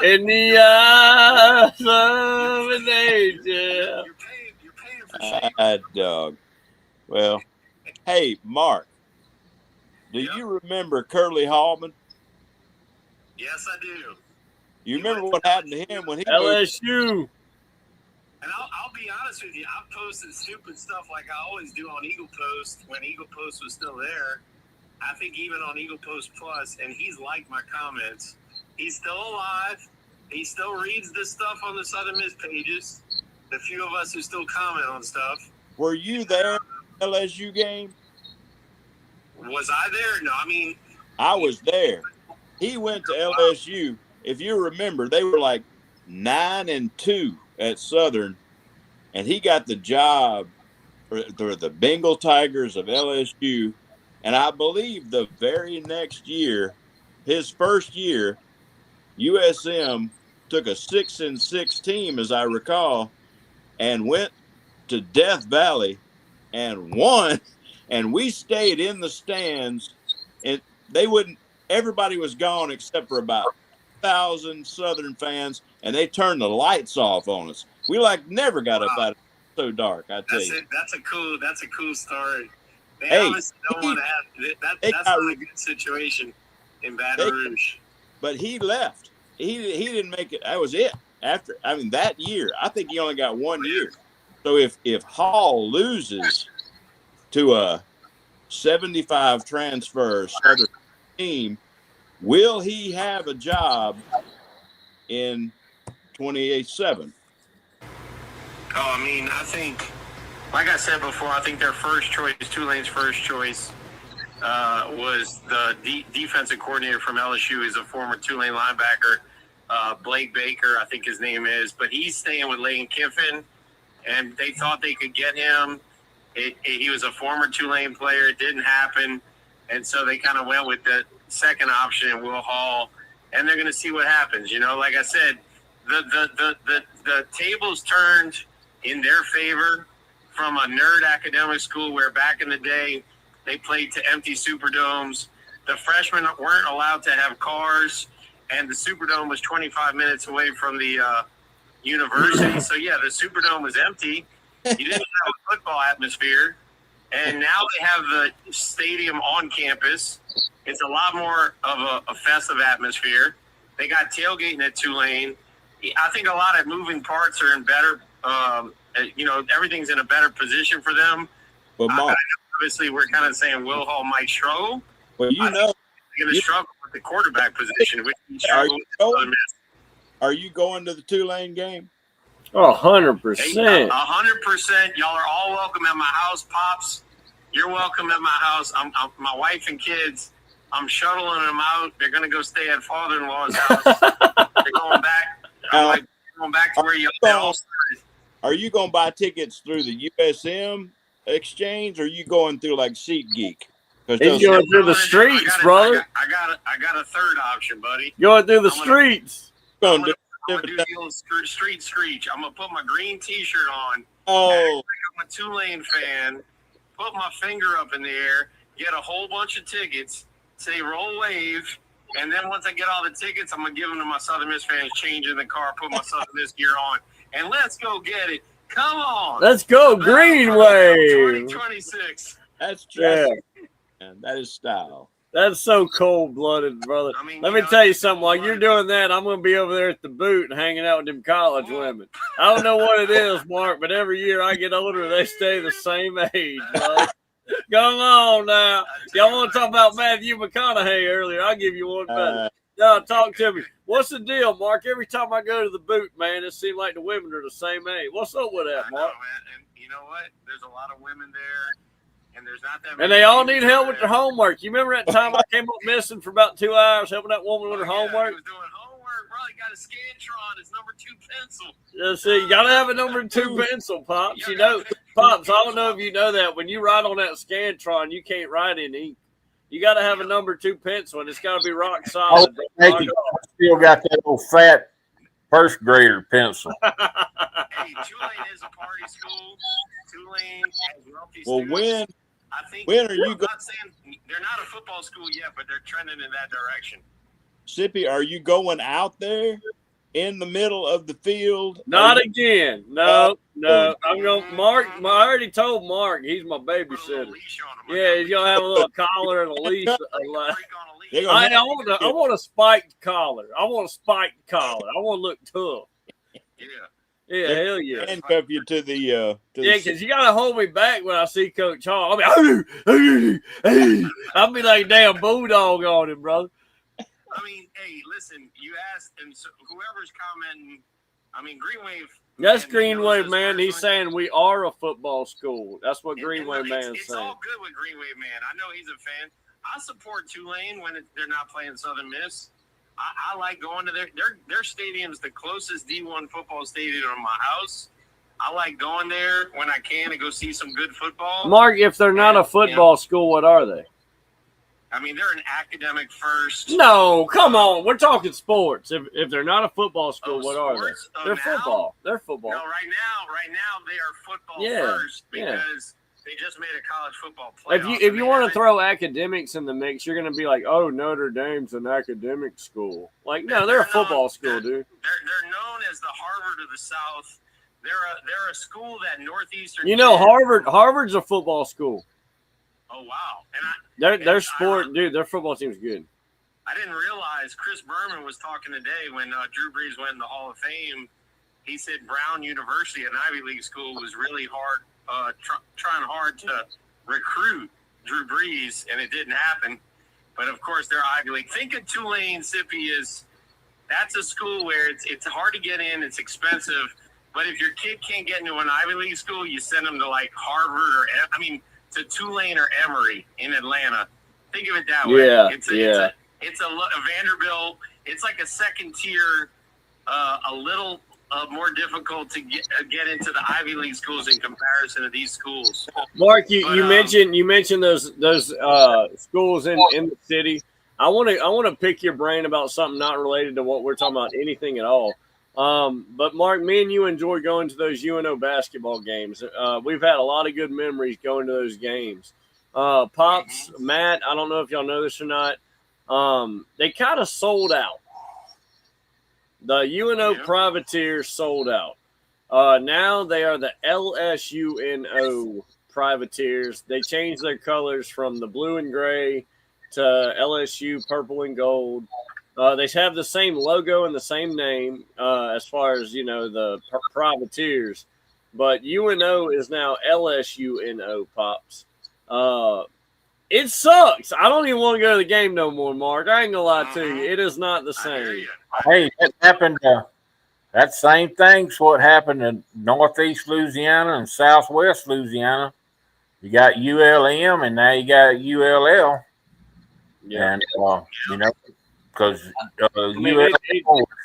In the eyes of an angel. You're paying for shame. Dog. Well, hey, Mark, do you remember Curly Hallman? Yes, I do. You remember what happened to him when he LSU? And I'll be honest with you, I've posted stupid stuff like I always do on Eagle Post when Eagle Post was still there. I think even on Eagle Post Plus, and he's liked my comments. He's still alive. He still reads this stuff on the Southern Miss pages. The few of us who still comment on stuff. Were you there at the LSU game? Was I there? No, I mean. I was there. He went to LSU. If you remember, they were like 9-2 at Southern, and he got the job for the Bengal Tigers of LSU. And I believe the very next year, his first year, USM took a 6-6 team, as I recall, and went to Death Valley and won. And we stayed in the stands, and everybody was gone except for about 1,000 Southern fans, and they turned the lights off on us. We never got up out of it. So dark, I tell you. That's a cool story. They obviously don't want to have that's not a good situation in Baton Rouge. But he left. He didn't make it. That was it. That year, I think he only got 1 year. So if Hall loses to a 75 transfer Southern team, will he have a job in 28-7? Oh, I mean, I think, like I said before, I think their first choice, Tulane's first choice, was the defensive coordinator from LSU. Is a former Tulane linebacker, Blake Baker, I think his name is. But he's staying with Lane Kiffin, and they thought they could get him. He was a former Tulane player. It didn't happen, and so they kind of went with the second option, Will Hall, and they're going to see what happens. You know, like I said, the tables turned in their favor from a nerd academic school where back in the day they played to empty Superdomes. The freshmen weren't allowed to have cars, and the Superdome was 25 minutes away from the university. So, yeah, the Superdome was empty. You didn't have a football atmosphere. And now they have the stadium on campus. It's a lot more of a festive atmosphere. They got tailgating at Tulane. I think a lot of moving parts are in better, everything's in a better position for them. But Mark, obviously, we're kind of saying Will Hall might struggle. Well, they're going to struggle with the quarterback position, which are you going to the Tulane game? Oh, 100%. 100%. Y'all are all welcome at my house, Pops. You're welcome at my house. I'm my wife and kids. I'm shuttling them out. They're going to go stay at father-in-law's house. They're going back. Going back to where you all started. Are you going to buy tickets through the USM exchange, or are you going through like SeatGeek? He's going through the streets, brother. I got a third option, buddy. Going through the streets. I'm gonna do the old street screech. I'm gonna put my green T-shirt on. Oh, I'm a Tulane fan. Put my finger up in the air. Get a whole bunch of tickets. Say roll wave. And then once I get all the tickets, I'm going to give them to my Southern Miss fans, change in the car, put my Southern Miss gear on, and let's go get it. Come on. Let's go, Green Wave. 2026. That's true. Yeah. Man, that is style. That's so cold-blooded, brother. I mean, Let me tell you something. While you're doing that, I'm going to be over there at the boot and hanging out with them college women. I don't know what it is, Mark, but every year I get older, they stay the same age, brother. Come on now. Y'all want to talk about Matthew McConaughey earlier? I'll give you one better. No, talk to me. What's the deal, Mark? Every time I go to the boot, man, it seems like the women are the same age. What's up with that, I know, Mark? man. And you know what? There's a lot of women there, and there's not that And many. they all dudes need help there. with their homework. You remember that time I came up missing for about 2 hours helping that woman with her He homework? was doing homework, bro. He got a Scantron, his number 2 pencil. Yeah, see, you gotta have a number 2 pencil, Pops. You know, Pops, I don't know if you know that. When you write on that Scantron, you can't write in ink. You gotta have a number 2 pencil, and it's gotta be rock solid. Thank you. I still got that old fat first grader pencil. Hey, Tulane is a party school. Tulane has wealthy Well, students. I think when are you I'm not saying they're not a football school yet, but they're trending in that direction. Sippy, are you going out there in the middle of the field? Not again. No. I'm going to Mark. I already told Mark he's my babysitter. Yeah, he's going to have a little collar and a leash. I want a spiked collar. I want a spiked collar. I want to look tough. Yeah, hell yeah. Handcuff you to the yeah, because you got to hold me back when I see Coach Hall. I'll be like a damn bulldog on him, brother. I mean, hey, listen, you asked, and so whoever's commenting, I mean, Greenwave. That's Greenwave Man. He's saying we are a football school. That's what Greenwave Man's it's saying. All good with Greenwave Man. I know he's a fan. I support Tulane when they're not playing Southern Miss. I like going to their stadium's the closest D1 football stadium to my house. I like going there when I can to go see some good football. Mark, if they're not a football school, what are they? I mean, they're an academic first. No, come on. We're talking sports. If they're not a football school, what are they? They're football. They're football. No, right now they are football first because they just made a college football playoff. If you want to throw academics in the mix, you're going to be like, oh, Notre Dame's an academic school. Like, no, they're a football school, dude. They're known as the Harvard of the South. They're a school that Northeastern. You know, Harvard's a football school. Oh wow! And their sport, dude. Their football team's good. I didn't realize Chris Berman was talking today when Drew Brees went in the Hall of Fame. He said Brown University, an Ivy League school, was really hard, trying hard to recruit Drew Brees, and it didn't happen. But of course, they're Ivy League. Think of Tulane, Sippy that's a school where it's hard to get in, it's expensive. But if your kid can't get into an Ivy League school, you send them to like Harvard to Tulane or Emory in Atlanta. Think of it that way. Yeah, It's a Vanderbilt. It's like a second tier, a little more difficult to get into the Ivy League schools in comparison to these schools. Mark, you mentioned those schools in the city. I want to pick your brain about something not related to what we're talking about, anything at all. But Mark, me and you enjoy going to those UNO basketball games. We've had a lot of good memories going to those games. Pops, Matt, I don't know if y'all know this or not. They kind of sold out. The UNO Privateers sold out. Now they are the LSUNO Privateers. They changed their colors from the blue and gray to LSU purple and gold. They have the same logo and the same name as far as, the Privateers. But UNO is now LSUNO, Pops. It sucks. I don't even want to go to the game no more, Mark. I ain't going to lie to you. It is not the same. Hey, that happened. That same thing's what happened in Northeast Louisiana and Southwest Louisiana. You got ULM and now you got ULL. Yeah. And, because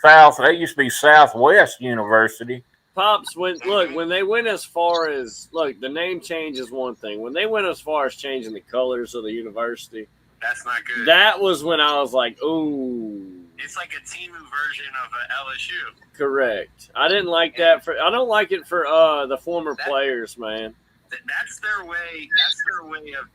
South, they used to be Southwest University. Pops, when they went as far as the name change is one thing. When they went as far as changing the colors of the university, that's not good. That was when I was like, ooh. It's like a Timu version of LSU. Correct. I didn't like that I don't like it for the former players, man. That's their way. That's their way of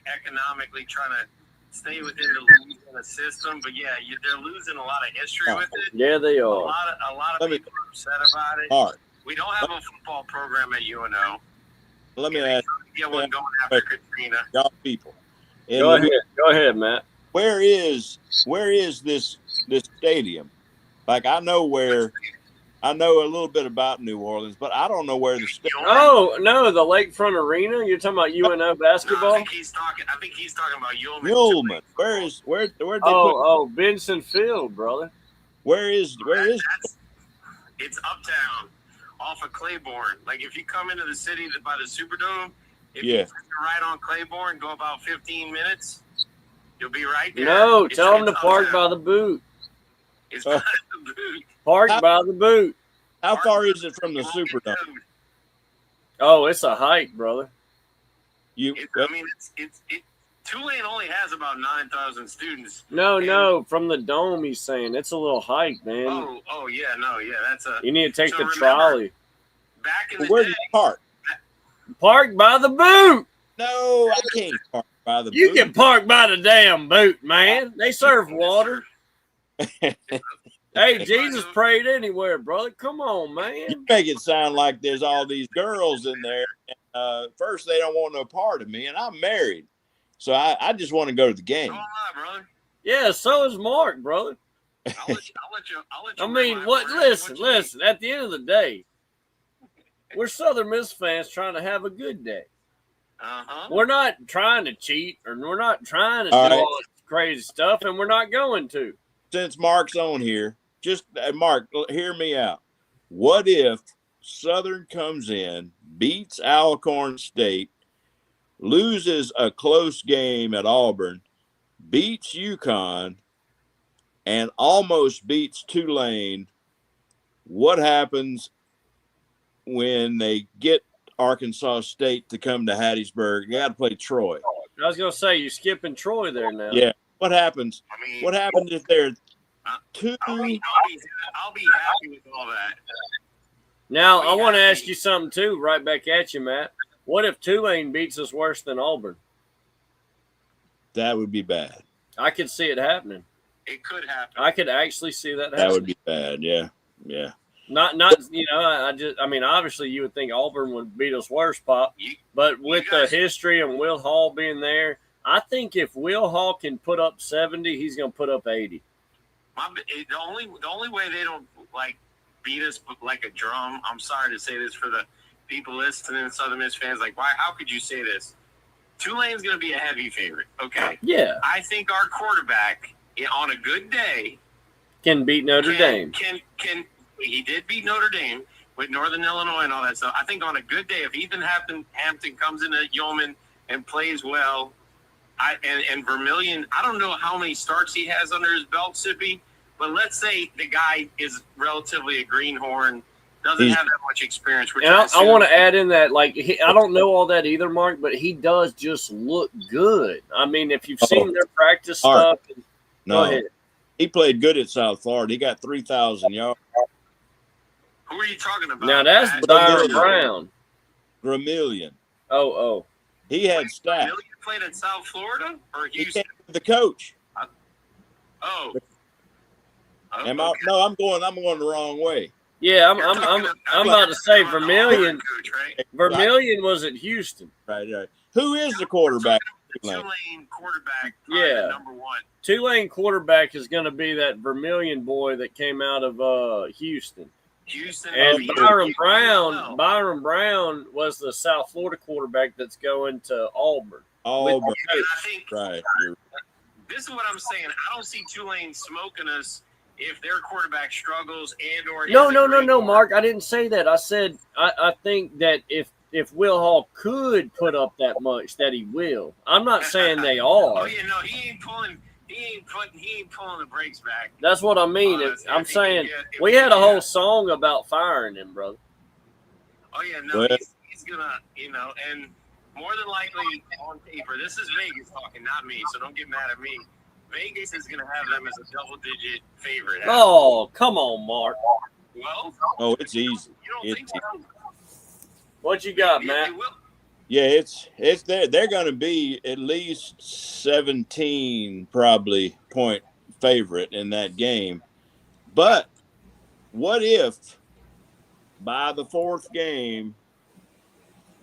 economically trying to stay within the Louisiana system, but they're losing a lot of history with it. Yeah, they are. A lot of people are upset about it. All right. We don't have a football program at UNO. Let me ask. Get one going after Katrina. Y'all people. Go ahead, Matt. Where is this stadium? I know where I know a little bit about New Orleans, but I don't know where the state. Oh no, the Lakefront Arena. You're talking about UNO No, I basketball? think he's talking about Yulman. Yulman. Where they put? Oh, Benson Field, brother. Where is? It's uptown, off of Claiborne. Like if you come into the city by the Superdome, if you turn right on Claiborne, go about 15 minutes, you'll be right there. No, tell them to park by the boot. It's by the boot. Park by the boot. How far is it from the Superdome? Oh, it's a hike, brother. Tulane only has about 9,000 students. No, from the dome. He's saying it's a little hike, man. That's a. You need to take so the remember, trolley. Back in the Where day, do you park? Park by the boot. No, I can't park by the boot. You can park by the damn boot, man. They serve water. Hey, Jesus prayed anywhere, brother. Come on, man. You make it sound like there's all these girls in there. First, they don't want no part of me, and I'm married, so I just want to go to the game. So am I, brother. Yeah, so is Mark, brother. I'll let you I mean, listen. At the end of the day, we're Southern Miss fans trying to have a good day. We're not trying to cheat, or we're not trying to do all this crazy stuff, and we're not going to. Since Mark's on here, just Mark, hear me out. What if Southern comes in, beats Alcorn State, loses a close game at Auburn, beats UConn, and almost beats Tulane? What happens when they get Arkansas State to come to Hattiesburg? You got to play Troy. I was going to say, you're skipping Troy there now. Yeah. What happens? What happens if they're two? I'll be happy with all that. Now, I want to ask you something, too, right back at you, Matt. What if Tulane beats us worse than Auburn? That would be bad. I could see it happening. It could happen. I could actually see that happening. That would be bad, yeah. Not I mean, obviously you would think Auburn would beat us worse, Pop. But with the history and Will Hall being there, I think if Will Hall can put up 70, he's going to put up 80. The only way they don't beat us like a drum. I'm sorry to say this for the people listening, Southern Miss fans. How could you say this? Tulane's going to be a heavy favorite. Okay. Yeah. I think our quarterback on a good day can beat Notre Dame. He did beat Notre Dame with Northern Illinois and all that stuff. I think on a good day, if Ethan Hampton comes into Yeoman and plays well, and Vermillion, I don't know how many starts he has under his belt, Sippy, but let's say the guy is relatively a greenhorn, doesn't have that much experience. And I want to add in that, I don't know all that either, Mark, but he does just look good. I mean, if you've seen their practice stuff. Go ahead. He played good at South Florida. He got 3,000 yards. Who are you talking about? Now, that's Byron Brown. Vermillion. Oh. He had stats. Vermillion played at South Florida or Houston? The coach. Oh. I'm going the wrong way. Yeah, I'm about to say Vermillion. Vermillion was at Houston. Right. Who is the quarterback? Tulane quarterback. Yeah. Number one. Tulane quarterback is going to be that Vermillion boy that came out of Houston. And Byron Brown was the South Florida quarterback that's going to Auburn. Right. This is what I'm saying. I don't see Tulane smoking us if their quarterback struggles No, Mark. I didn't say that. I said I think that if Will Hall could put up that much, that he will. I'm not saying they are. Oh yeah, no, he ain't pulling the brakes back. That's what I mean. I'm saying we had a whole song about firing him, brother. Oh yeah, no, he's gonna, and more than likely on paper, this is Vegas talking, not me, so don't get mad at me. Vegas is gonna have them as a double-digit favorite. Oh, come on, Mark. Well, it's easy. You don't think so? What you got, Matt? Yeah, it's they're going to be at least 17 probably point favorite in that game. But what if by the fourth game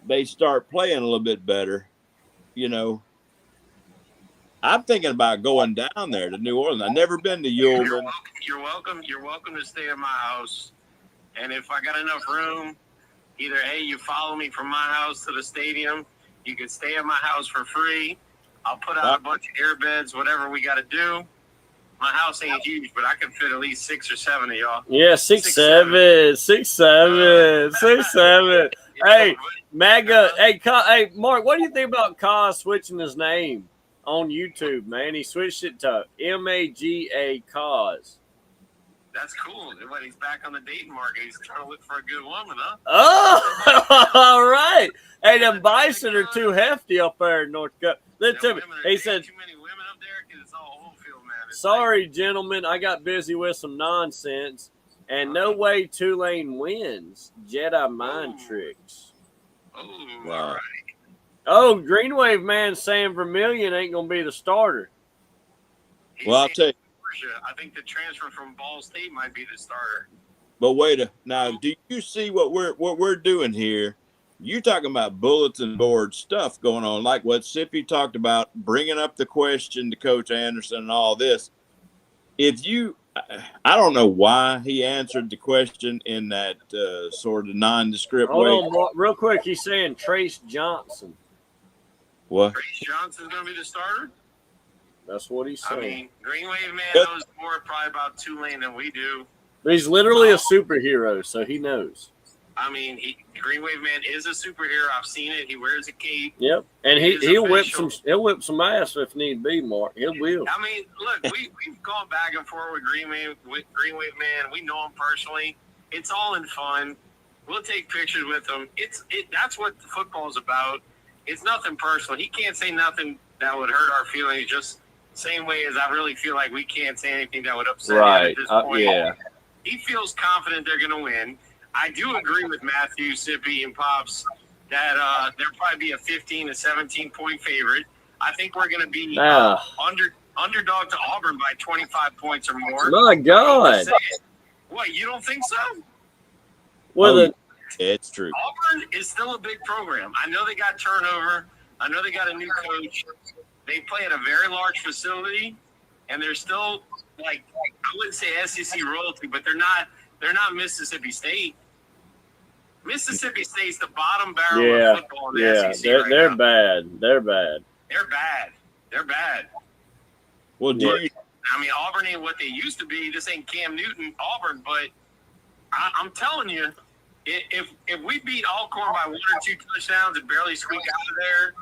they start playing a little bit better? I'm thinking about going down there to New Orleans. I've never been to Yeoman. You're welcome to stay at my house And if I got enough room, either, hey, you follow me from my house to the stadium, you can stay at my house for free. I'll put out a bunch of air beds, whatever we got to do. My house ain't huge, but I can fit at least 6 or 7 of y'all. Yeah, 6'7", 6'7", 6'7". Hey, MAGA. Hey, Mark, what do you think about Kaz switching his name on YouTube, man? He switched it to MAGA Kaz. That's cool. But he's back on the dating market. He's trying to look for a good woman, huh? Oh, all right. Hey, them bison are too hefty up there in North Carolina. Listen to me. He said, too many women up there because it's all whole field, man. sorry, gentlemen, I got busy with some nonsense, and no way Tulane wins. Jedi mind tricks. Oh, Wow. all right. Oh, Green Wave man Sam Vermillion ain't going to be the starter. Well, I'll tell you. I think the transfer from Ball State might be the starter. But now, do you see what we're doing here? You talking about bulletin board stuff going on, like what Sippy talked about, bringing up the question to Coach Anderson and all this. I don't know why he answered the question in that sort of nondescript way. Hold on, real quick. He's saying Trace Johnson. What? Trace Johnson's going to be the starter? That's what he's saying. I mean, Green Wave man knows more probably about Tulane than we do. But he's literally a superhero, so he knows. I mean, Green Wave man is a superhero. I've seen it. He wears a cape. Yep, and He is he'll whip official. whip some ass if need be, Mark. He will. I mean, look, we've gone back and forth with Green Wave man. We know him personally. It's all in fun. We'll take pictures with him. That's what football is about. It's nothing personal. He can't say nothing that would hurt our feelings. Just same way as I really feel like we can't say anything that would upset him at this point. Yeah. He feels confident they're going to win. I do agree with Matthew, Sippy, and Pops that there'll probably be a 15 to 17 point favorite. I think we're going to be underdog to Auburn by 25 points or more. My God. What, you don't think so? Well, It's true. Auburn is still a big program. I know they got turnover. I know they got a new coach. They play at a very large facility, and they're still, like, I wouldn't say SEC royalty, but they're not Mississippi State. Mississippi State's the bottom barrel of football in the SEC they're now. bad. They're bad. They're bad. Well, I mean, Auburn ain't what they used to be. This ain't Cam Newton, Auburn, but I'm telling you, if we beat Alcorn by 1 or 2 touchdowns and barely squeak out of there,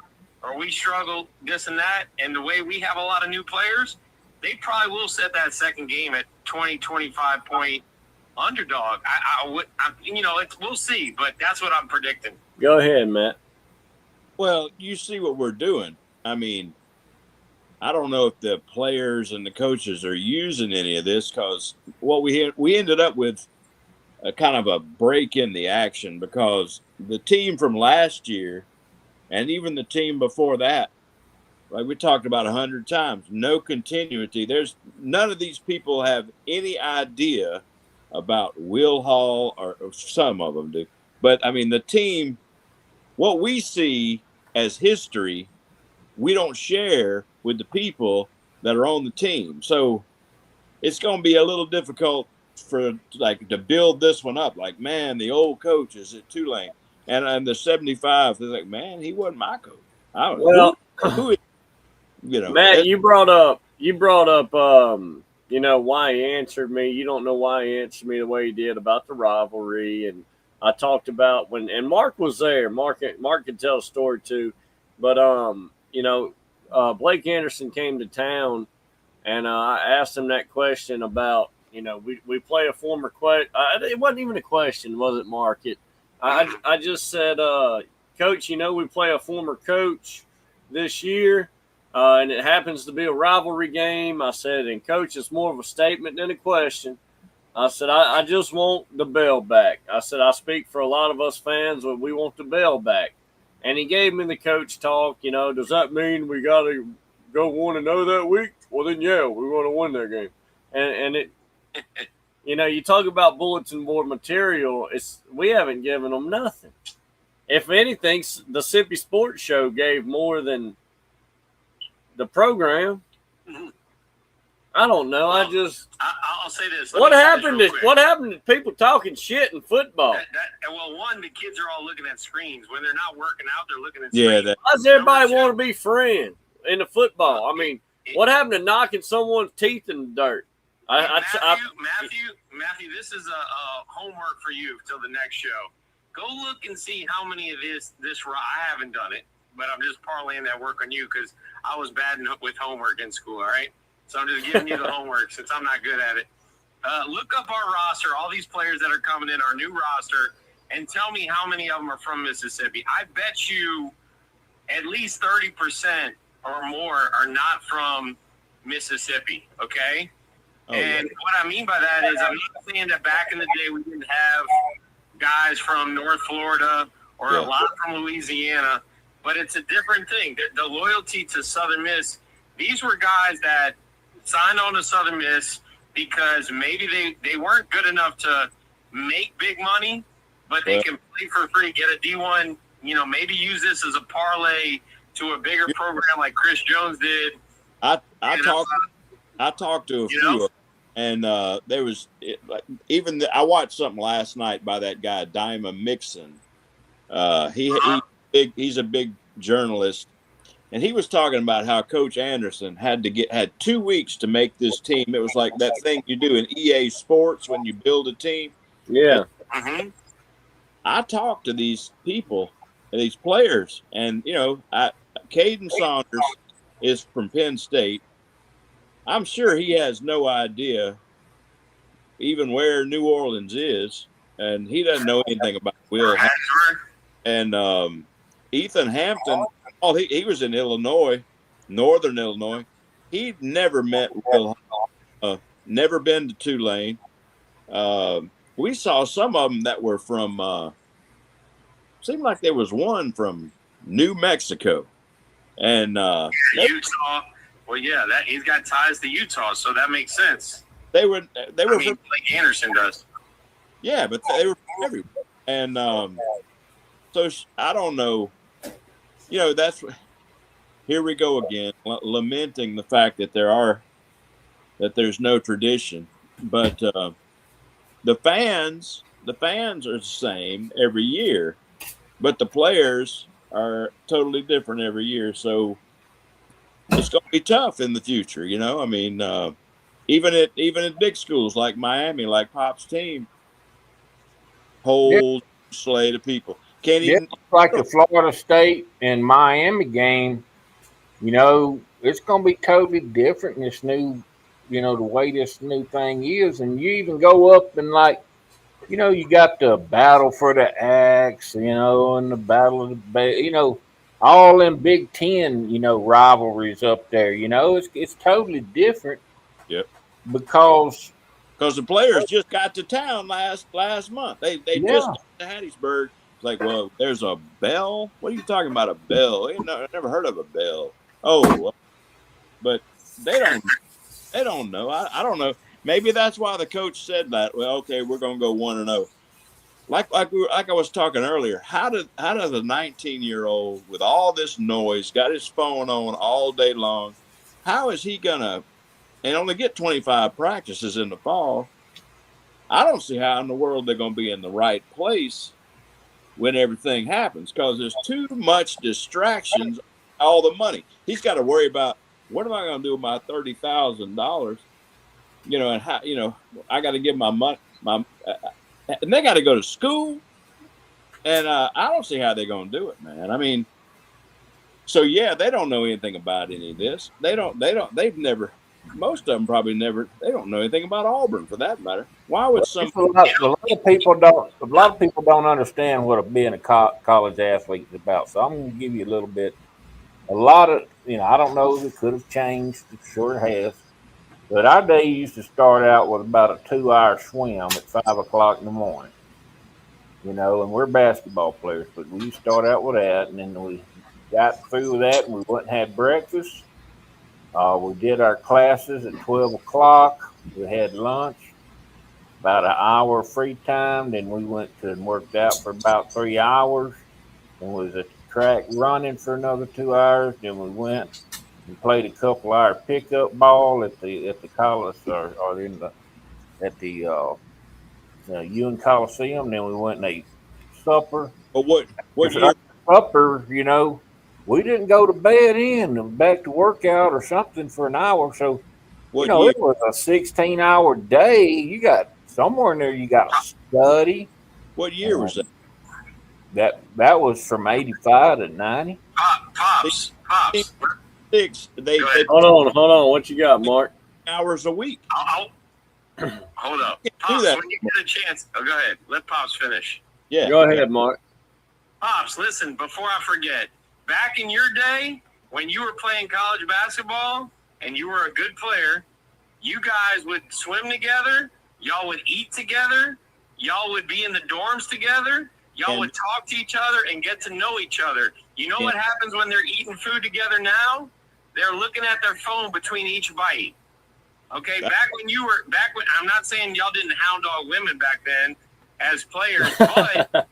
or we struggle this and that, and the way we have a lot of new players, they probably will set that second game at 20, 25 point underdog. We'll see, but that's what I'm predicting. Go ahead, Matt. Well, you see what we're doing. I mean, I don't know if the players and the coaches are using any of this, because what we ended up with a kind of a break in the action, because the team from last year and even the team before that, like we talked about 100 times, no continuity. There's none of these people have any idea about Will Hall, or some of them do. But I mean, the team, what we see as history, we don't share with the people that are on the team. So it's going to be a little difficult to build this one up. Like, man, the old coach is at Tulane, and the 75, they're like, man, he wasn't my coach. I don't know who Matt, you brought up why he answered me. You don't know why he answered me the way he did about the rivalry, and I talked about and Mark was there. Mark could tell a story too, but Blake Anderson came to town, and I asked him that question about we play a former question. It wasn't even a question, was it, Mark? I just said, Coach, we play a former coach this year. And it happens to be a rivalry game. I said, and Coach, it's more of a statement than a question. I said, I just want the bell back. I said, I speak for a lot of us fans, but we want the bell back. And he gave me the coach talk. Does that mean we got to go 1-0 that week? Well, then, yeah, we want to win that game. And it, you talk about bulletin board material. We haven't given them nothing. If anything, the Sippy Sports Show gave more than the program. I don't know. I'll I'll say this. What happened to people talking shit in football? Well, one, the kids are all looking at screens. When they're not working out, they're looking at Yeah, screens. Why does everybody want to be friends in the football? I mean, what happened to knocking someone's teeth in the dirt? Matthew, this is a homework for you till the next show. Go look and see how many of this. I haven't done it, but I'm just parlaying that work on you because I was bad with homework in school. All right, so I'm just giving you the homework since I'm not good at it. Look up our roster, all these players that are coming in, our new roster, and tell me how many of them are from Mississippi. I bet you at least 30% or more are not from Mississippi. Okay. And what I mean by that is I'm not saying that back in the day we didn't have guys from North Florida or a lot from Louisiana, but it's a different thing. The loyalty to Southern Miss, these were guys that signed on to Southern Miss because maybe they weren't good enough to make big money, but they can play for free, get a D1, maybe use this as a parlay to a bigger program like Chris Jones did. I talked to a few, and there was I watched something last night by that guy Diamond Mixon. He's a big journalist, and he was talking about how Coach Anderson had 2 weeks to make this team. It was like that thing you do in EA Sports when you build a team. Yeah. Mm-hmm. I talked to these people, these players, and Caden Saunders is from Penn State. I'm sure he has no idea even where New Orleans is, and he doesn't know anything about Will Hampton. And Ethan Hampton, he was in Illinois, Northern Illinois. He'd never met Will Hampton, never been to Tulane. We saw some of them that were from, seemed like there was one from New Mexico. And Utah. Well, yeah, he's got ties to Utah, so that makes sense. They were from, like Anderson does. Yeah, but they were from everywhere. And so I don't know. Here we go again, lamenting the fact that there's no tradition. But the fans are the same every year, but the players are totally different every year. So it's going to be tough in the future, I mean, even at big schools like Miami, like Pop's team, whole slate of people can't even like the Florida State and Miami game. It's going to be totally different in this new, the way this new thing is, and you even go up and you got the battle for the axe, and the battle of the all in Big Ten, rivalries up there. It's totally different. Yep. Because the players just got to town last month. They just got to Hattiesburg. It's like, well, there's a bell. What are you talking about, a bell? I never heard of a bell. Oh, but they don't know. I don't know. Maybe that's why the coach said that. Well, okay, we're gonna go 1-0. Like I was talking earlier, how does a 19-year-old with all this noise, got his phone on all day long, how is he gonna and only get 25 practices in the fall? I don't see how in the world they're gonna be in the right place when everything happens, because there's too much distractions, all the money. He's got to worry about, what am I gonna do with my $30,000? And how, I got to give my money, and they got to go to school, and I don't see how they're going to do it, man. I mean, so yeah, they don't know anything about any of this. They've never, most of them probably never. They don't know anything about Auburn, for that matter. Why would some? A lot of people don't understand what being a college athlete is about. So I'm going to give you a little bit. A lot of, I don't know if it could have changed. It sure has. But our day used to start out with about a 2-hour swim at 5 o'clock in the morning. And we're basketball players, but we start out with that, and then we got through with that, and we went and had breakfast. We did our classes at 12 o'clock. We had lunch, about an hour free time. Then we went and worked out for about 3 hours, and was at the track running for another 2 hours. Then we went and played a couple-hour pickup ball at the college or in the at the Ewing Coliseum. Then we went and ate supper. But what Because year? supper, we didn't go to bed in and back to workout or something for an hour. So, What year? it was a 16-hour day. You got somewhere in there, you got to study. What year was that? That was from 85 to 90. Pops. 6. They Hold on. What you got, Mark? hours a week. Hold up. do Pops, that. when you get a chance, go ahead. Let Pops finish. Yeah. Go ahead, Mark. Pops, listen, before I forget, back in your day, when you were playing college basketball and you were a good player, you guys would swim together, y'all would eat together, y'all would be in the dorms together, y'all would talk to each other and get to know each other. You know what happens when they're eating food together now? They're looking at their phone between each bite. Okay, back when I'm not saying y'all didn't hound dog women back then as players, but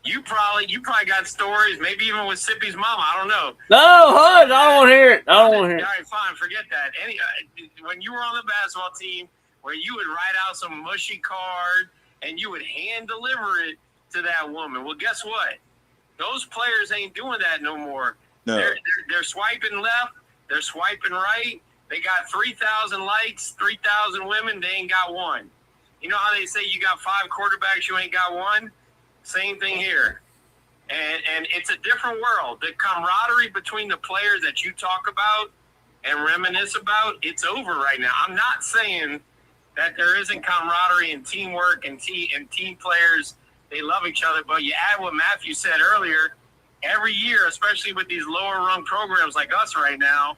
you probably got stories, maybe even with Sippy's mama. I don't know. No, I don't want to hear it. All right, fine, forget that. When you were on the basketball team, where you would write out some mushy card and you would hand deliver it to that woman. Well, guess what? Those players ain't doing that no more. No. They're swiping left. They're swiping right. They got 3,000 likes, 3,000 women. They ain't got one. You know how they say you got 5 quarterbacks, you ain't got one? Same thing here. And it's a different world. The camaraderie between the players that you talk about and reminisce about, it's over right now. I'm not saying that there isn't camaraderie and teamwork and team players. They love each other. But you add what Matthew said earlier, every year, especially with these lower rung programs like us right now,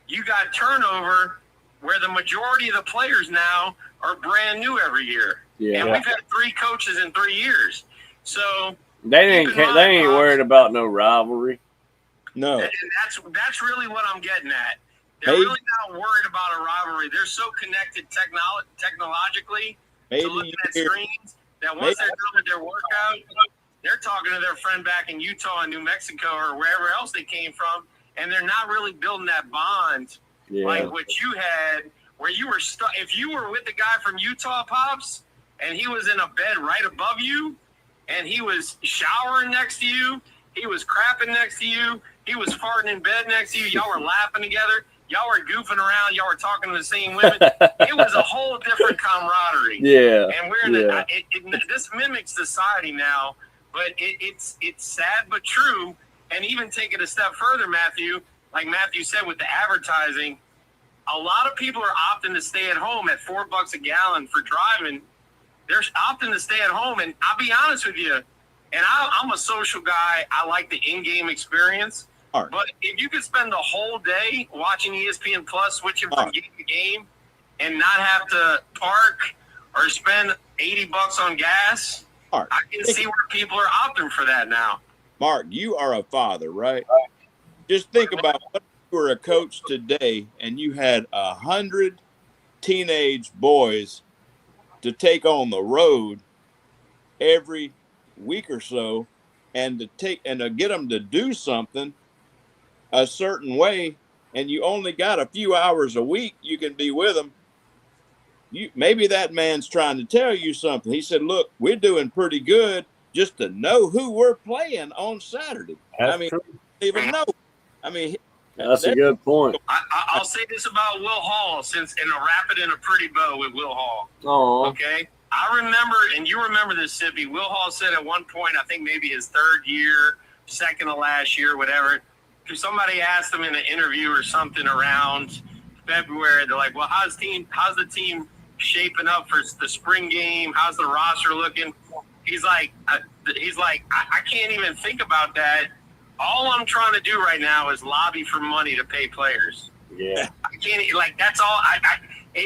you got turnover where the majority of the players now are brand new every year. Yeah. And we've had 3 coaches in 3 years. So They ain't worried about no rivalry. No. and that's really what I'm getting at. They're Hey. really not worried about a rivalry. They're so connected technologically to Maybe looking at you- screens that once they're done with their workout, they're talking to their friend back in Utah and New Mexico or wherever else they came from, and they're not really building that bond like what you had, where you were stuck. If you were with the guy from Utah, Pops, and he was in a bed right above you, and he was showering next to you, he was crapping next to you, he was farting in bed next to you, y'all were laughing together, y'all were goofing around, y'all were talking to the same women. It was a whole different camaraderie. Yeah. And we're in this mimics society now, but it's sad but true. And even take it a step further, Matthew, like Matthew said with the advertising, a lot of people are opting to stay at home at $4 a gallon for driving. They're opting to stay at home. And I'll be honest with you, and I'm a social guy. I like the in-game experience. Right. But if you could spend the whole day watching ESPN Plus, switching from game to game, and not have to park or spend $80 on gas, Mark, I can see where people are opting for that now. Mark, you are a father, right? Just think about what if you were a coach today and you had 100 teenage boys to take on the road every week or so, and to get them to do something a certain way, and you only got a few hours a week you can be with them. Maybe that man's trying to tell you something. He said, look, we're doing pretty good just to know who we're playing on Saturday. That's true. Even know. That's a good point. I'll say this about Will Hall, and I'll wrap it in a pretty bow with Will Hall. Oh, Okay. I remember, and you remember this, Sippy, Will Hall said at one point, I think maybe his 3rd year, second to last year, whatever, somebody asked him in an interview or something around February, they're like, well, how's the team shaping up for the spring game? How's the roster looking? He's like, I can't even think about that. All I'm trying to do right now is lobby for money to pay players. yeah. I can't, that's all.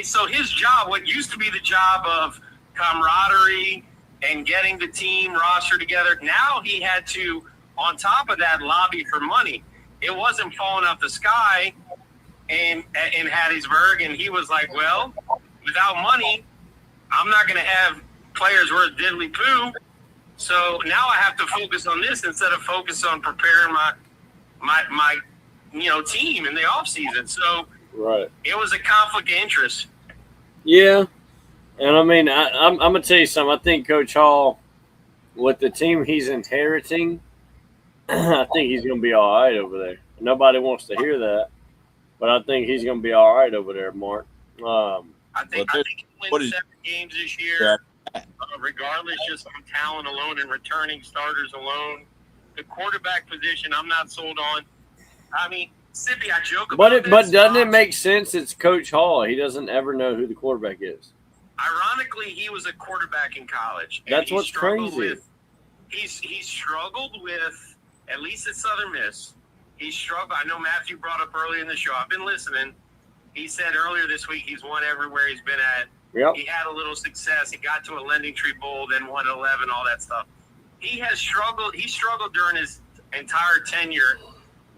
So his job, what used to be the job of camaraderie and getting the team roster together, now he had to, on top of that, lobby for money. It wasn't falling out the sky in Hattiesburg, and he was like, well, without money, I'm not going to have players worth diddly poo. So now I have to focus on this instead of focus on preparing my team in the off season. So Right. it was a conflict of interest. Yeah. And I mean, I'm gonna tell you something. I think Coach Hall, with the team he's inheriting, I think he's gonna be all right over there. Nobody wants to hear that, but I think he's gonna be all right over there, Mark. I think he'll what win is- 7 games this year, regardless, just on talent alone and returning starters alone. The quarterback position, I'm not sold on. I mean, Sippy, I joke about this. But doesn't it make sense? It's Coach Hall. He doesn't ever know who the quarterback is. Ironically, he was a quarterback in college. And That's he what's struggled crazy. He struggled with, at least at Southern Miss, he struggled. I know Matthew brought up earlier in the show. I've been listening. He said earlier this week he's won everywhere he's been at. Yep. He had a little success. He got to a Lending Tree Bowl, then won 11, all that stuff. He has struggled. He struggled during his entire tenure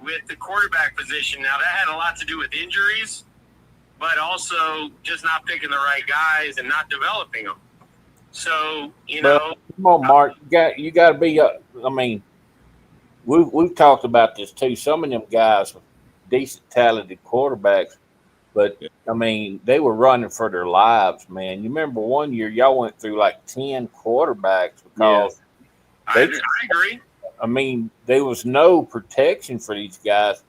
with the quarterback position. Now, that had a lot to do with injuries, but also just not picking the right guys and not developing them. So, you know. Come on, Mark. You got to be. I mean, we've talked about this too. Some of them guys were decent, talented quarterbacks, but I mean, they were running for their lives, man. You remember one year y'all went through like 10 quarterbacks because I agree. I mean, there was no protection for these guys.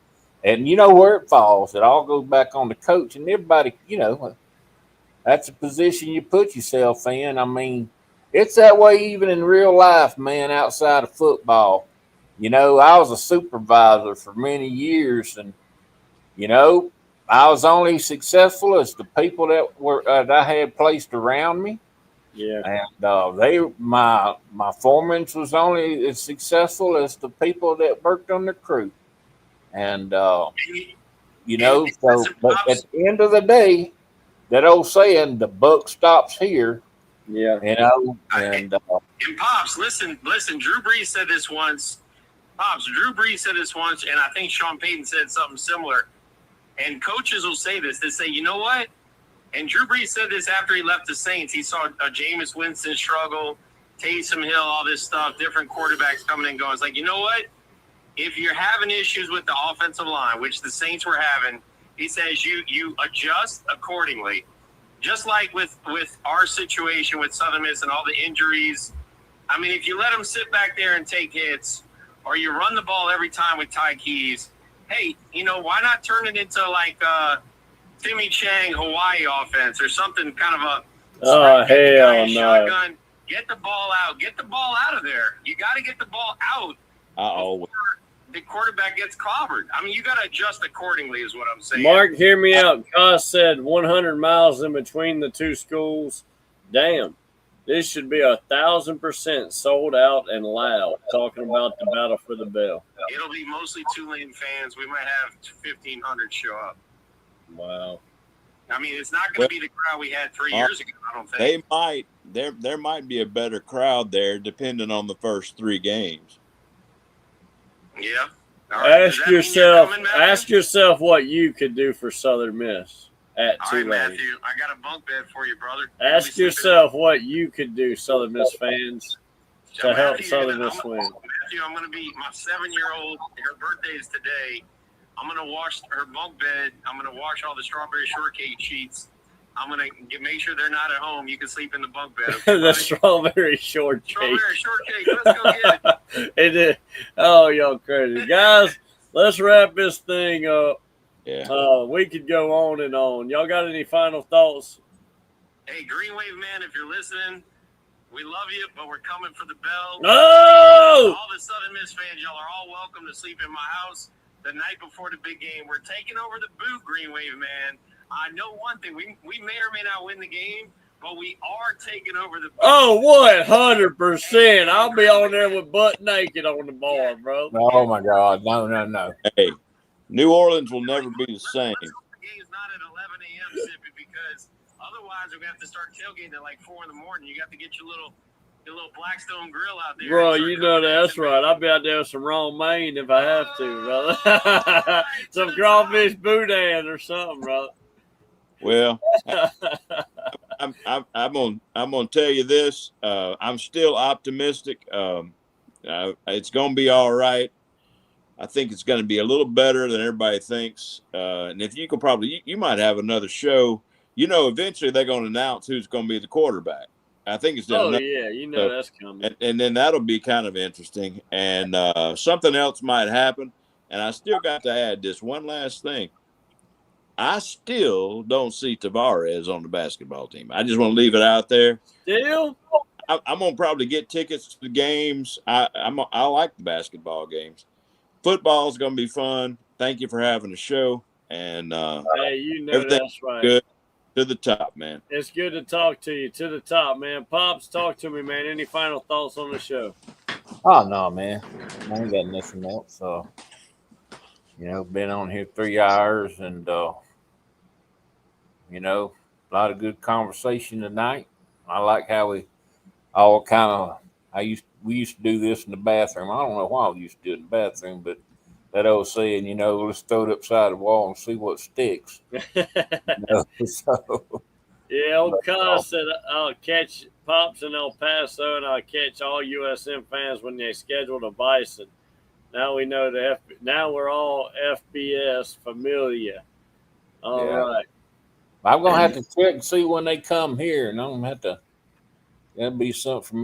And you know where it falls. It all goes back on the coach. And everybody, you know, that's a position you put yourself in. I mean, it's that way even in real life, man, outside of football. You know, I was a supervisor for many years. And, you know, I was only successful as the people that I had placed around me. Yeah. And my foreman was only as successful as the people that worked on the crew. And you know, so but at the end of the day, that old saying, the buck stops here. Yeah. You know, and And Pops, listen, Drew Brees said this once. Drew Brees said this once, and I think Sean Payton said something similar. And coaches will say this. They say, you know what? And Drew Brees said this after he left the Saints. He saw Jameis Winston struggle, Taysom Hill, all this stuff, different quarterbacks coming and going. It's like, you know what? If you're having issues with the offensive line, which the Saints were having, he says you adjust accordingly. Just like with our situation with Southern Miss and all the injuries. I mean, if you let them sit back there and take hits, or you run the ball every time with Ty Keys, hey, you know, why not turn it into like Timmy Chang Hawaii offense or something kind of a hell no. shotgun. Get the ball out. Get the ball out of there. You got to get the ball out before the quarterback gets clobbered. I mean, you got to adjust accordingly is what I'm saying. Mark, hear me out. Kaz said 100 miles in between the two schools. Damn. This should be 1,000% sold out and loud, talking about the battle for the bell. It'll be mostly Tulane fans. We might have 1,500 show up. Wow. I mean, it's not going to be the crowd we had 3 years ago, I don't think. There might be a better crowd there depending on the first 3 games. Yeah. All right. Ask yourself what you could do for Southern Miss at All Tulane. right, Matthew, I got a bunk bed for you, brother. Ask yourself what you could do, Southern Miss fans, to help Southern Miss win. Matthew, I'm going to be my 7-year-old. Her birthday is today. I'm going to wash her bunk bed. I'm going to wash all the strawberry shortcake sheets. I'm going to make sure they're not at home. You can sleep in the bunk bed. Okay, The strawberry shortcake. Strawberry shortcake. Let's go get it. It is. Oh, y'all crazy. Guys, let's wrap this thing up. Yeah. We could go on and on. Y'all got any final thoughts? Hey, Green Wave Man, if you're listening, we love you, but we're coming for the bell. Oh! All the Southern Miss fans, y'all are all welcome to sleep in my house the night before the big game. We're taking over the boot, Green Wave Man. I know one thing. We may or may not win the game, but we are taking over the boot. Oh, what? 100%. I'll be on there with butt naked on the bar, bro. oh my God, no. Hey, New Orleans will never be the same. The game's not at 11 a.m., Sippy, because otherwise we're going to have to start tailgating at like 4 in the morning. You got to get your little Blackstone grill out there. Bro, you know that's right. I'll be out there with some romaine if I have to, brother. Some crawfish boudin or something, brother. Well, I'm gonna tell you this. I'm still optimistic. It's gonna be all right. I think it's going to be a little better than everybody thinks. And if you could you might have another show eventually they're going to announce who's going to be the quarterback. I think it's Oh yeah, that's coming. and then that'll be kind of interesting. And something else might happen. And I still got to add this one last thing. I still don't see Tavares on the basketball team. I just want to leave it out there. Still? I'm gonna probably get tickets to the games. I like the basketball games. Football's gonna be fun. Thank you for having the show. And hey, that's right. Good to the top, man. It's good to talk to you. To the top, man. Pops, talk to me, man. Any final thoughts on the show? Oh no, man. I ain't got nothing else. Been on here 3 hours, and a lot of good conversation tonight. I like how we all we used to do this in the bathroom. I don't know why we used to do it in the bathroom, but that old saying, let's throw it upside the wall and see what sticks. Yeah, old Cos said I'll catch Pops in El Paso, and I'll catch all USM fans when they schedule the Bison. Now we know now we're all FBS familiar. All right. I'm gonna have to check and see when they come here, and I'm gonna have to. That'd be something for me